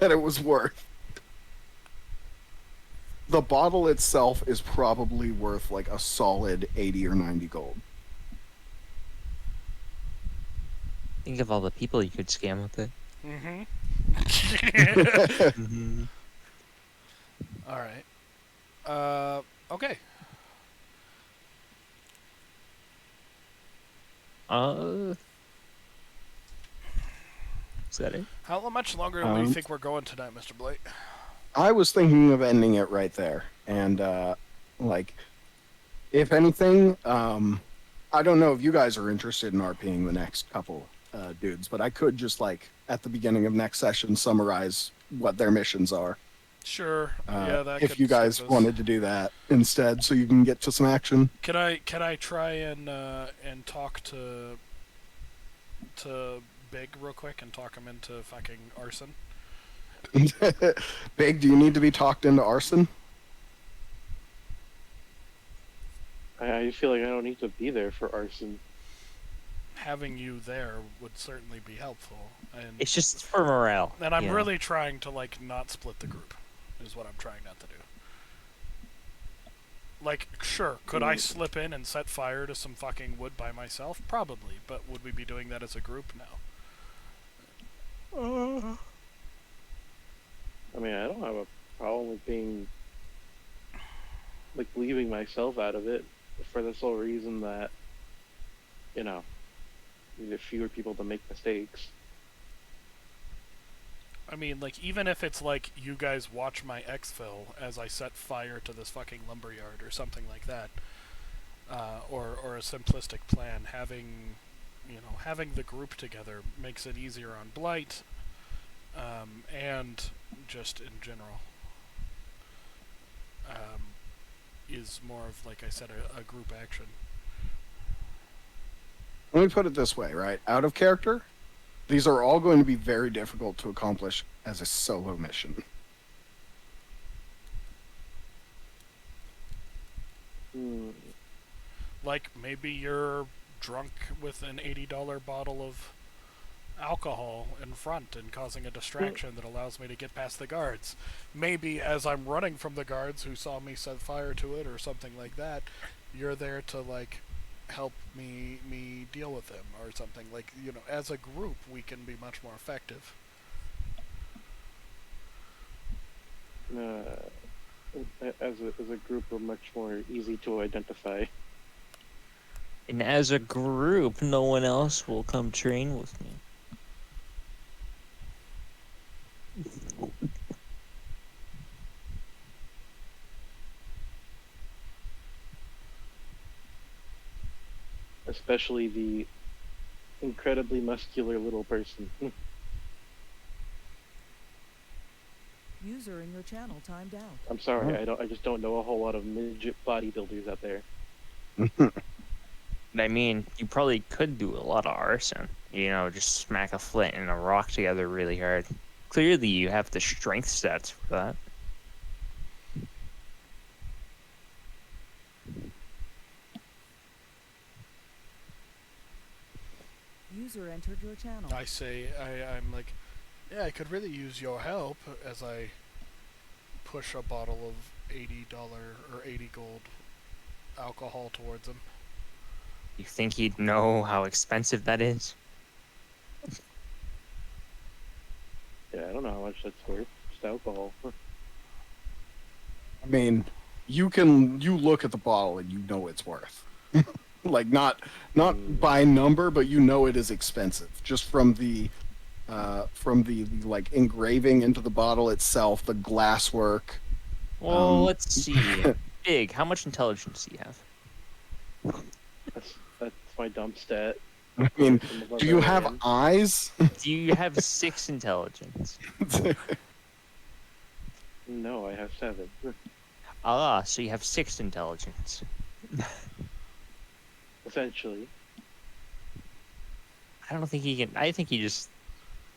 that it was worth. The bottle itself is probably worth like a solid 80 or 90 gold. Think of all the people you could scam with it. Mm-hmm. Mm-hmm. All right. Okay. Is that it? How much longer do you think we're going tonight, Mr. Blake? I was thinking of ending it right there. And, like, if anything, I don't know if you guys are interested in RPing the next couple dudes, but I could just, like, at the beginning of next session, summarize what their missions are. Sure. Yeah, that If could you guys suit us. wanted to do that instead, so you can get to some action. Can I try and talk to Big real quick and talk him into fucking arson? Big, do you need to be talked into arson? I feel like I don't need to be there for arson. Having you there would certainly be helpful, and It's just for morale. I'm you know? really trying to like not split the group, is what I'm trying not to do. Like, sure, could I slip in and set fire to some fucking wood by myself? Probably, but would we be doing that as a group? No. I mean, I don't have a problem with being like leaving myself out of it for the sole reason that, you know, there's fewer people to make mistakes. I mean, like, even if it's like you guys watch my exfil as I set fire to this fucking lumberyard or something like that, or a simplistic plan, having the group together makes it easier on Blight, and just in general, is more of, like I said, a group action. Let me put it this way, right? Out of character, these are all going to be very difficult to accomplish as a solo mission. Like, maybe you're drunk with an $80 bottle of alcohol in front and causing a distraction that allows me to get past the guards. Maybe as I'm running from the guards who saw me set fire to it or something like that, you're there to, like, help me deal with them or something. Like, you know, as a group, we can be much more effective. As a group, we're much more easy to identify. And as a group, no one else will come train with me. especially the incredibly muscular little person. User in your channel timed out. I'm sorry, Oh. I just don't know a whole lot of midget bodybuilders out there. I mean, you probably could do a lot of arson. You know, just smack a flint and a rock together really hard. Clearly, you have the strength stats for that. User entered your channel. I say, I'm like, yeah, I could really use your help as I push a bottle of $80 or 80 gold alcohol towards him. You think he'd know how expensive that is? Yeah, I don't know how much that's worth. Just alcohol. I mean, you look at the bottle and you know it's worth. Like not by number, but you know it is expensive just from the like engraving into the bottle itself, the glasswork. Well, let's see. Big, how much intelligence do you have? That's my dump stat. I mean, From the do you have barbarian. eyes? Do you have 6 intelligence? No, I have 7. Ah, so you have 6 intelligence. Essentially. I don't think he can. I think he just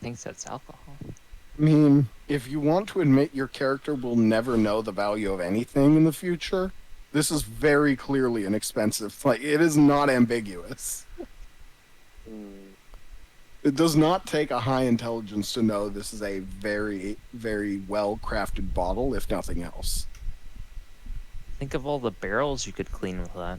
thinks that's alcohol. I mean, if you want to admit your character will never know the value of anything in the future, this is very clearly an expensive. Like, it is not ambiguous. It does not take a high intelligence to know this is a very, very well crafted bottle, if nothing else. Think of all the barrels you could clean with that.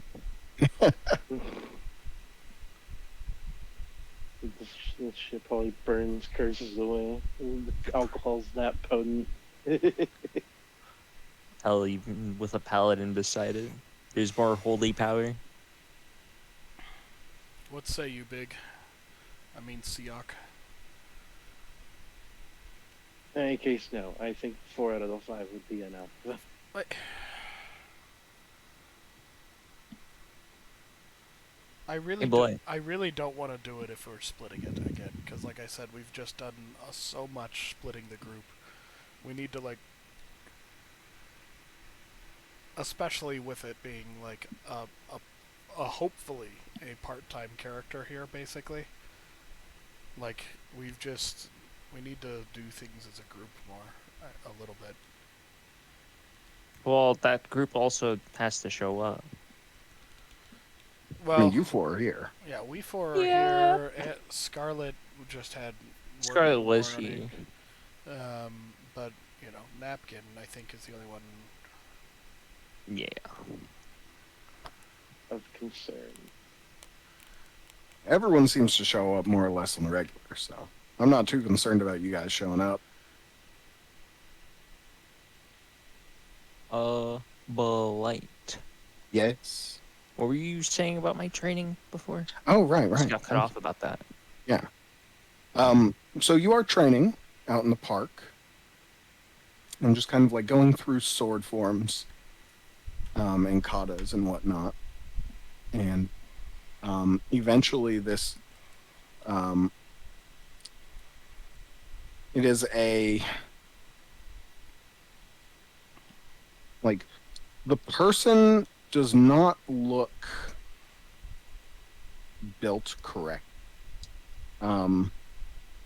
This shit probably burns curses away. The alcohol's that potent. Hell, even with a paladin beside it, there's more holy power. What say you, Big? I mean, Siak. In any case, no. I think 4 out of the 5 would be enough. Like, I really, Hey, boy. I really don't want to do it if we're splitting it again, because like I said, we've just done so much splitting the group. We need to like, especially with it being like a hopefully a part-time character here, basically. Like we need to do things as a group more, a little bit. Well, that group also has to show up. Well, I mean, you four are here. yeah, we 4 are Yeah. here. Scarlet just had Scarlet was warning. here. But you know, Napkin I think is the only one. Yeah. Of concern. Everyone seems to show up more or less on the regular, so I'm not too concerned about you guys showing up. Blight. Yes. What were you saying about my training before? Oh, right, Just right. got cut off about that. Yeah. So you are training out in the park. And just kind of like going through sword forms, and katas and whatnot. And eventually this it is a like the person does not look built correct. And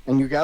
you gather